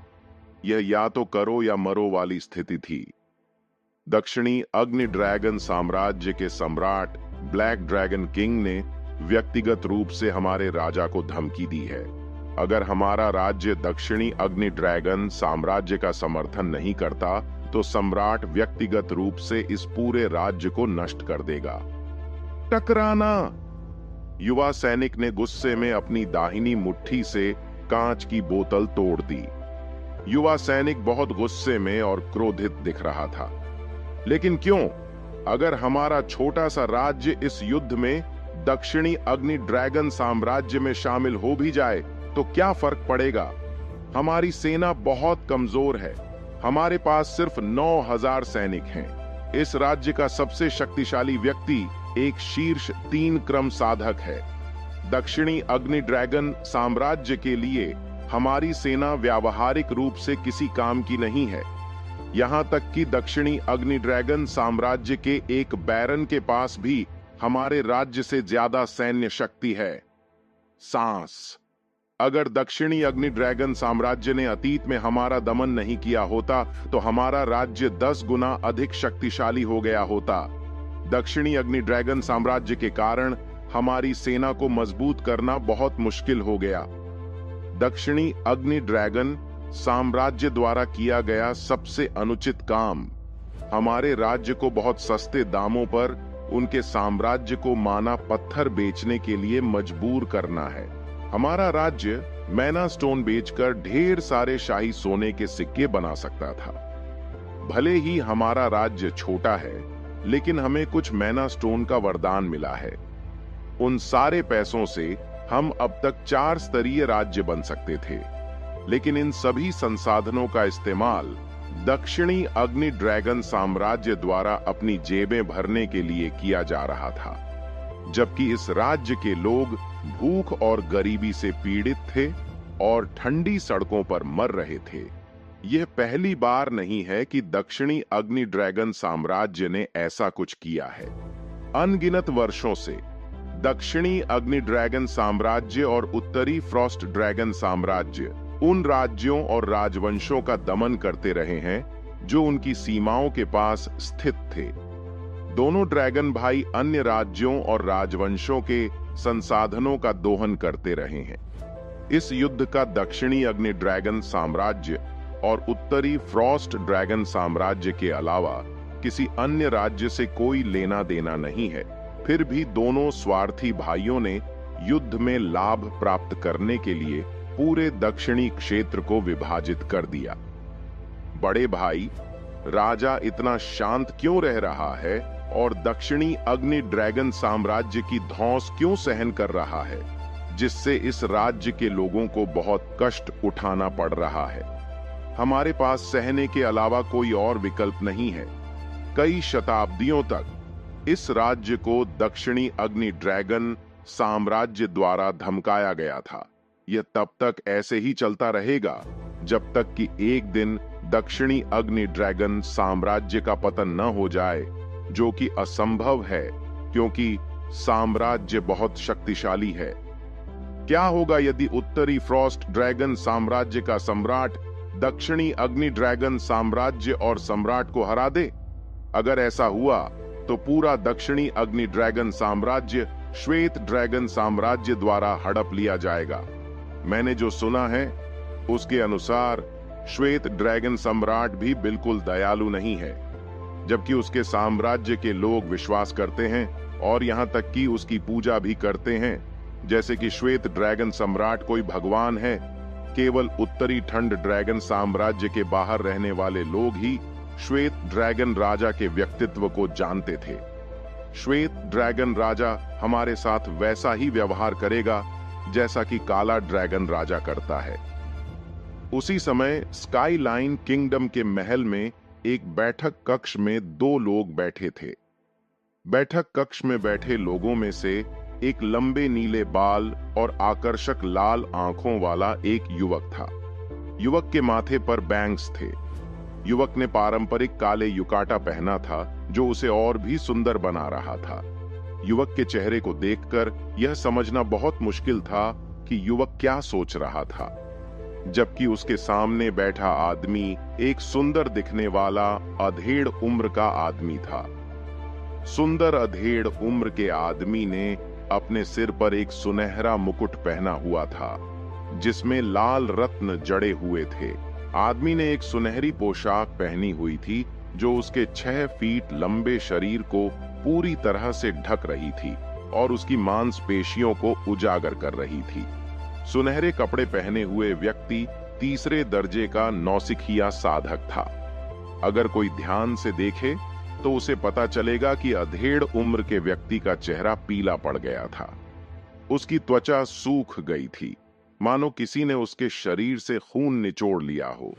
यह या तो करो या मरो वाली स्थिति थी। दक्षिणी अग्नि ड्रैगन साम्राज्य के सम्राट ब्लैक ड्रैगन किंग ने व्यक्तिगत रूप से हमारे राजा को धमकी दी है। अगर हमारा राज्य दक्षिणी अग्नि ड्रैगन साम्राज्य का समर्थन नहीं करता, तो सम्राट व्यक्तिगत रूप से इस पूरे राज्य को नष्ट कर देगा। टकराना। युवा सैनिक ने गुस्से में अपनी दाहिनी मुट्ठी से कांच की बोतल तोड़ दी। युवा सैनिक बहुत गुस्से में और क्रोधित दिख रहा था। लेकिन क्यों? अगर हमारा छोटा सा राज्य इस युद्ध में दक्षिणी अग्नि ड्रैगन साम्राज्य में शामिल हो भी जाए तो क्या फर्क पड़ेगा? हमारी सेना बहुत कमजोर है। हमारे पास सिर्फ 9000 सैनिक हैं। इस राज्य का सबसे शक्तिशाली व्यक्ति एक शीर्ष 3 क्रम साधक है। दक्षिणी अग्नि ड्रैगन साम्राज्य के लिए हमारी सेना व्यावहारिक रूप से किसी काम की नहीं है। यहां तक कि दक्षिणी अग्नि ड्रैगन साम्राज्य के एक बैरन के पास भी हमारे राज्य से ज्यादा सैन्य शक्ति है। सांस। अगर दक्षिणी अग्नि ड्रैगन साम्राज्य ने अतीत में हमारा दमन नहीं किया होता, तो हमारा राज्य 10 गुना अधिक शक्तिशाली हो गया होता। दक्षिणी अग्नि ड्रैगन साम्राज्य के कारण हमारी सेना को मजबूत करना बहुत मुश्किल हो गया। दक्षिणी अग्नि ड्रैगन साम्राज्य द्वारा किया गया सबसे अनुचित काम हमारे राज्य को बहुत सस्ते दामों पर उनके साम्राज्य को माना पत्थर बेचने के लिए मजबूर करना है। हमारा राज्य मैना स्टोन बेचकर ढेर सारे शाही सोने के सिक्के बना सकता था। भले ही हमारा राज्य छोटा है, लेकिन हमें कुछ मैना स्टोन का वरदान मिला है। उन सारे पैसों से हम अब तक 4 स्तरीय राज्य बन सकते थे, लेकिन इन सभी संसाधनों का इस्तेमाल दक्षिणी अग्नि ड्रैगन साम्राज्य द्वारा अपनी जेबें भरने के लिए किया जा रहा था, जबकि इस राज्य के लोग भूख और गरीबी से पीड़ित थे और ठंडी सड़कों पर मर रहे थे। यह पहली बार नहीं है कि दक्षिणी अग्नि ड्रैगन साम्राज्य ने ऐसा कुछ किया है। अनगिनत वर्षों से दक्षिणी अग्नि ड्रैगन साम्राज्य और उत्तरी फ्रॉस्ट ड्रैगन साम्राज्य उन राज्यों और राजवंशों का दमन करते रहे हैं जो उनकी सीमाओं के पास स्थित थे। दोनों ड्रैगन भाई अन्य राज्यों और राजवंशों के संसाधनों का दोहन करते रहे हैं। इस युद्ध का दक्षिणी अग्नि ड्रैगन साम्राज्य और उत्तरी फ्रॉस्ट ड्रैगन साम्राज्य के अलावा किसी अन्य राज्य से कोई लेना देना नहीं है। फिर भी दोनों स्वार्थी भाइयों ने युद्ध में लाभ प्राप्त करने के लिए पूरे दक्षिणी क्षेत्र को विभाजित कर दिया। बड़े भाई, राजा इतना शांत क्यों रह रहा है और दक्षिणी अग्नि ड्रैगन साम्राज्य की धौंस क्यों सहन कर रहा है, जिससे इस राज्य के लोगों को बहुत कष्ट उठाना पड़ रहा है? हमारे पास सहने के अलावा कोई और विकल्प नहीं है। कई शताब्दियों तक इस राज्य को दक्षिणी अग्नि ड्रैगन साम्राज्य द्वारा धमकाया गया था। यह तब तक ऐसे ही चलता रहेगा जब तक कि एक दिन दक्षिणी अग्नि ड्रैगन साम्राज्य का पतन न हो जाए, जो कि असंभव है क्योंकि साम्राज्य बहुत शक्तिशाली है। क्या होगा यदि उत्तरी फ्रॉस्ट ड्रैगन साम्राज्य का सम्राट दक्षिणी अग्नि ड्रैगन साम्राज्य और सम्राट को हरा दे? अगर ऐसा हुआ तो पूरा दक्षिणी अग्नि ड्रैगन साम्राज्य श्वेत ड्रैगन साम्राज्य द्वारा हड़प लिया जाएगा। मैंने जो सुना है उसके अनुसार श्वेत ड्रैगन सम्राट भी बिल्कुल दयालु नहीं है, जबकि उसके साम्राज्य के लोग विश्वास करते हैं और यहां तक कि उसकी पूजा भी करते हैं जैसे कि श्वेत ड्रैगन सम्राट कोई भगवान है। केवल उत्तरी ठंड ड्रैगन साम्राज्य के बाहर रहने वाले लोग ही श्वेत ड्रैगन राजा के व्यक्तित्व को जानते थे। श्वेत ड्रैगन राजा हमारे साथ वैसा ही व्यवहार करेगा जैसा कि काला ड्रैगन राजा करता है। उसी समय स्काई लाइन किंगडम के महल में एक बैठक कक्ष में दो लोग बैठे थे। बैठक कक्ष में बैठे लोगों में से एक लंबे नीले बाल और आकर्षक लाल आंखों वाला एक युवक था। युवक के माथे पर बैंग्स थे। युवक ने पारंपरिक काले युकाटा पहना था जो उसे और भी सुंदर बना रहा था। युवक के चेहरे को देखकर यह समझना बहुत मुश्किल था कि युवक क्या सोच रहा था, जबकि उसके सामने बैठा आदमी एक सुंदर दिखने वाला अधेड़ उम्र का आदमी था। सुंदर अधेड़ उम्र के आदमी ने अपने सिर पर एक सुनहरा मुकुट पहना हुआ था जिसमें लाल रत्न जड़े हुए थे। आदमी ने एक सुनहरी पोशाक पहनी हुई थी जो उसके 6 फीट लंबे शरीर को पूरी तरह से ढक रही थी और उसकी मांसपेशियों को उजागर कर रही थी। सुनहरे कपड़े पहने हुए व्यक्ति तीसरे दर्जे का नौसिखिया साधक था। अगर कोई ध्यान से देखे तो उसे पता चलेगा कि अधेड़ उम्र के व्यक्ति का चेहरा पीला पड़ गया था। उसकी त्वचा सूख गई थी, मानो किसी ने उसके शरीर से खून निचोड़ लिया हो।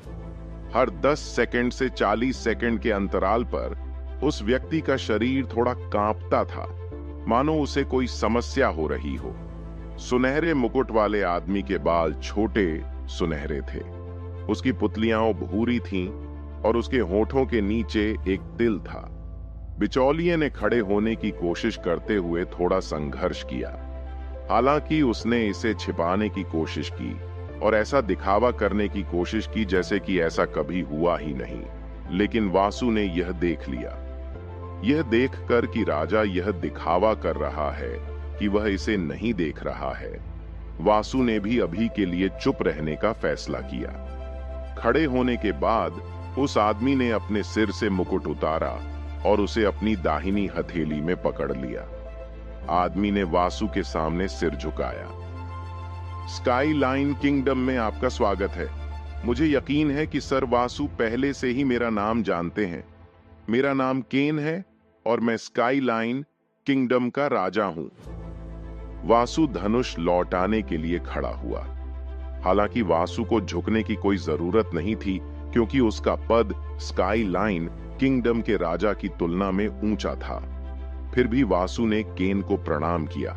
हर 10 सेकंड से 40 सेकंड के अंतराल पर उस व्यक्ति का शरीर थोड़ा कांपता था, मानो उसे कोई समस्या हो रही हो। सुनहरे मुकुट वाले आदमी के बाल छोटे सुनहरे थे। उसकी पुतलियां भूरी थीं और उसके होठों के नीचे एक तिल था। बिचौलिए ने खड़े होने की कोशिश करते हुए थोड़ा संघर्ष किया। हालांकि उसने इसे छिपाने की कोशिश की और ऐसा दिखावा करने की कोशिश की जैसे कि ऐसा कभी हुआ ही नहीं, लेकिन वासु ने यह देख लिया। यह देखकर कि राजा यह दिखावा कर रहा है कि वह इसे नहीं देख रहा है, वासु ने भी अभी के लिए चुप रहने का फैसला किया। खड़े होने के बाद उस आदमी ने अपने सिर से मुकुट उतारा और उसे अपनी दाहिनी हथेली में पकड़ लिया। आदमी ने वासु के सामने सिर झुकाया। स्काई लाइन किंगडम में आपका स्वागत है। मुझे यकीन है कि सर वासु पहले से ही मेरा नाम जानते हैं। मेरा नाम केन है और मैं स्काई लाइन किंगडम का राजा हूं। वासु धनुष लौटाने के लिए खड़ा हुआ। हालांकि वासु को झुकने की कोई जरूरत नहीं थी क्योंकि उसका पद स्काई लाइन किंगडम के राजा की तुलना में ऊंचा था। फिर भी वासु ने केन को प्रणाम किया।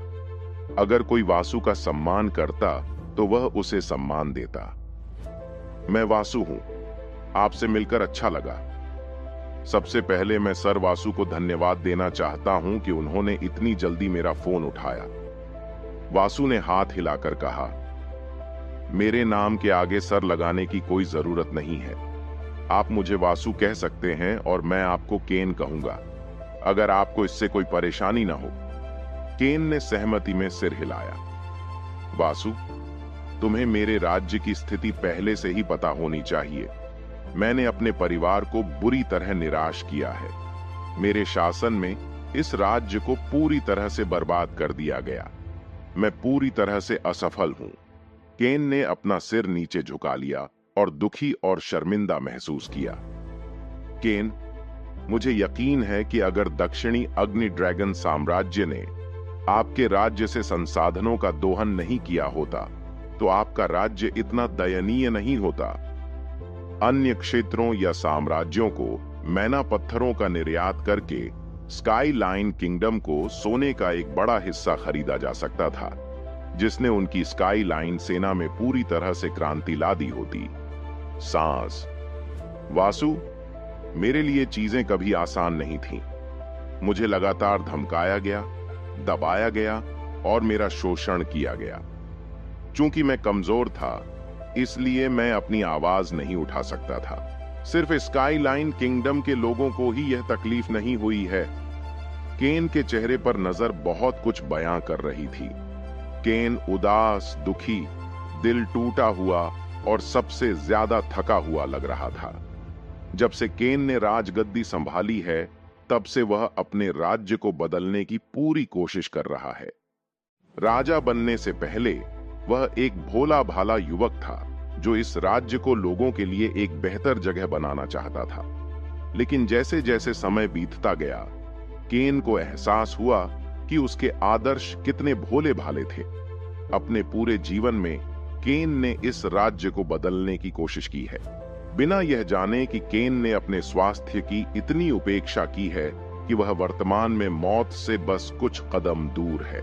अगर कोई वासु का सम्मान करता तो वह उसे सम्मान देता। मैं वासु हूं, आपसे मिलकर अच्छा लगा। सबसे पहले मैं सर वासु को धन्यवाद देना चाहता हूं कि उन्होंने इतनी जल्दी मेरा फोन उठाया। वासु ने हाथ हिलाकर कहा, मेरे नाम के आगे सर लगाने की कोई जरूरत नहीं है। आप मुझे वासु कह सकते हैं और मैं आपको केन कहूंगा, अगर आपको इससे कोई परेशानी ना हो। केन ने सहमति में सिर हिलाया। वासु, तुम्हें मेरे राज्य की स्थिति पहले से ही पता होनी चाहिए। मैंने अपने परिवार को बुरी तरह निराश किया है। मेरे शासन में इस राज्य को पूरी तरह से बर्बाद कर दिया गया। मैं पूरी तरह से असफल हूं। केन ने अपना सिर नीचे झुका लिया और दुखी और शर्मिंदा महसूस किया। केन, मुझे यकीन है कि अगर दक्षिणी अग्नि ड्रैगन साम्राज्य ने आपके राज्य से संसाधनों का दोहन नहीं किया होता तो आपका राज्य इतना दयनीय नहीं होता। अन्य क्षेत्रों या साम्राज्यों को मैना पत्थरों का निर्यात करके स्काई लाइन किंगडम को सोने का एक बड़ा हिस्सा खरीदा जा सकता था, जिसने उनकी स्काई लाइन सेना में पूरी तरह से क्रांति ला दी होती। सांस। वासु, मेरे लिए चीजें कभी आसान नहीं थीं। मुझे लगातार धमकाया गया, दबाया गया और मेरा शोषण किया गया। चूंकि मैं कमजोर था, इसलिए मैं अपनी आवाज नहीं उठा सकता था। सिर्फ स्काई लाइन किंगडम के लोगों को ही यह तकलीफ नहीं हुई है। केन के चेहरे पर नजर बहुत कुछ बयां कर रही थी। केन उदास, दुखी, दिल टूटा हुआ और सबसे ज्यादा थका हुआ लग रहा था। जब से केन ने राजगद्दी संभाली है, तब से वह अपने राज्य को बदलने की पूरी कोशिश कर रहा है। राजा बनने से पहले वह एक भोला भाला युवक था जो इस राज्य को लोगों के लिए एक बेहतर जगह बनाना चाहता था। लेकिन जैसे जैसे समय बीतता गया, केन को एहसास हुआ कि उसके आदर्श कितने भोले भाले थे। अपने पूरे जीवन में केन ने इस राज्य को बदलने की कोशिश की है, बिना यह जाने कि केन ने अपने स्वास्थ्य की इतनी उपेक्षा की है कि वह वर्तमान में मौत से बस कुछ कदम दूर है।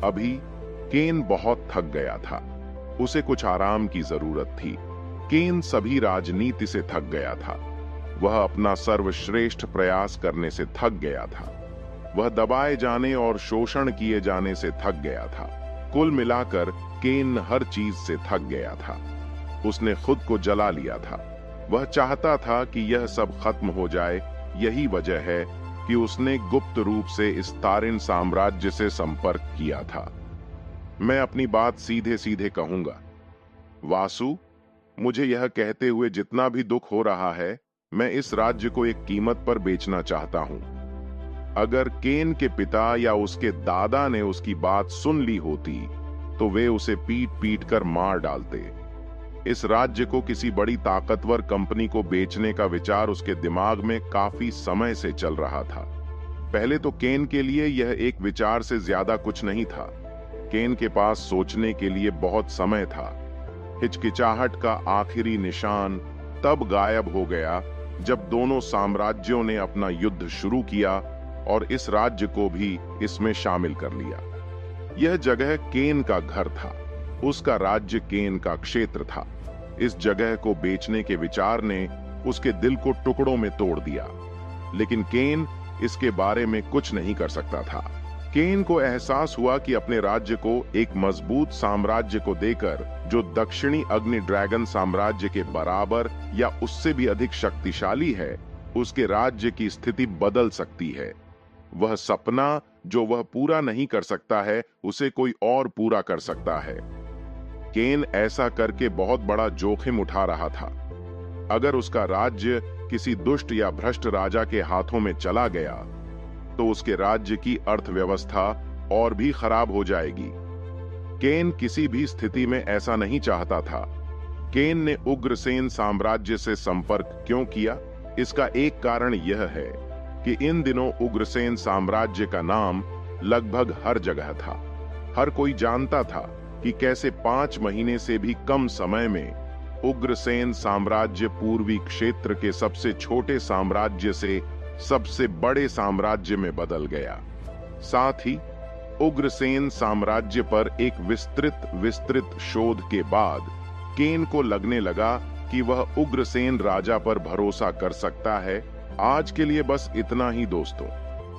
अभी केन बहुत थक गया था। उसे कुछ आराम की जरूरत थी। केन सभी राजनीति से थक गया था। वह अपना सर्वश्रेष्ठ प्रयास करने से थक गया था। वह दबाए जाने और शोषण किए जाने से थक गया था। कुल मिलाकर केन हर चीज से थक गया था। उसने खुद को जला लिया था। वह चाहता था कि यह सब खत्म हो जाए। यही वजह है कि उसने गुप्त रूप से इस तारिन साम्राज्य से संपर्क किया था। मैं अपनी बात सीधे सीधे कहूंगा। वासु, मुझे यह कहते हुए जितना भी दुख हो रहा है, मैं इस राज्य को एक कीमत पर बेचना चाहता हूं। अगर केन के पिता या उसके दादा ने उसकी बात सुन ली होती तो वे उसे पीट पीट कर मार डालते। इस राज्य को किसी बड़ी ताकतवर कंपनी को बेचने का विचार उसके दिमाग में काफी समय से चल रहा था। पहले तो केन के लिए यह एक विचार से ज्यादा कुछ नहीं था। केन के पास सोचने के लिए बहुत समय था। हिचकिचाहट का आखिरी निशान तब गायब हो गया जब दोनों साम्राज्यों ने अपना युद्ध शुरू किया और इस राज्य को भी इसमें शामिल कर लिया। यह जगह केन का घर था। उसका राज्य केन का क्षेत्र था। इस जगह को बेचने के विचार ने उसके दिल को टुकड़ों में तोड़ दिया। लेकिन केन इसके बारे में कुछ नहीं कर सकता था। केन को एहसास हुआ कि अपने राज्य को एक मजबूत साम्राज्य को देकर, जो दक्षिणी अग्नि ड्रैगन साम्राज्य के बराबर या उससे भी अधिक शक्तिशाली है, उसके राज्य की स्थिति बदल सकती है। वह सपना जो वह पूरा नहीं कर सकता है, उसे कोई और पूरा कर सकता है। केन ऐसा करके बहुत बड़ा जोखिम उठा रहा था। अगर उसका राज्य किसी दुष्ट या भ्रष्ट राजा के हाथों में चला गया तो उसके राज्य की अर्थव्यवस्था और भी खराब हो जाएगी। केन किसी भी स्थिति में ऐसा नहीं चाहता था। केन ने उग्रसेन साम्राज्य से संपर्क क्यों किया? इसका एक कारण यह है कि इन दिनों उग्रसेन साम्राज्य का नाम लगभग हर जगह था। हर कोई जानता था कि कैसे 5 महीने से भी कम समय में उग्रसेन साम्राज्य पूर्वी क्षेत्र के सबसे छोटे साम्राज्य से सबसे बड़े साम्राज्य में बदल गया। साथ ही उग्रसेन साम्राज्य पर एक विस्तृत शोध के बाद केन को लगने लगा कि वह उग्रसेन राजा पर भरोसा कर सकता है। आज के लिए बस इतना ही दोस्तों।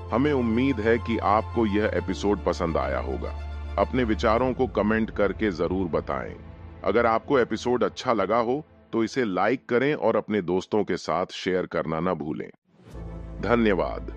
हमें उम्मीद है कि आपको यह एपिसोड पसंद आया होगा। अपने विचारों को कमेंट करके जरूर बताएं। अगर आपको एपिसोड अच्छा लगा हो तो इसे लाइक करें और अपने दोस्तों के साथ शेयर करना ना भूलें। धन्यवाद।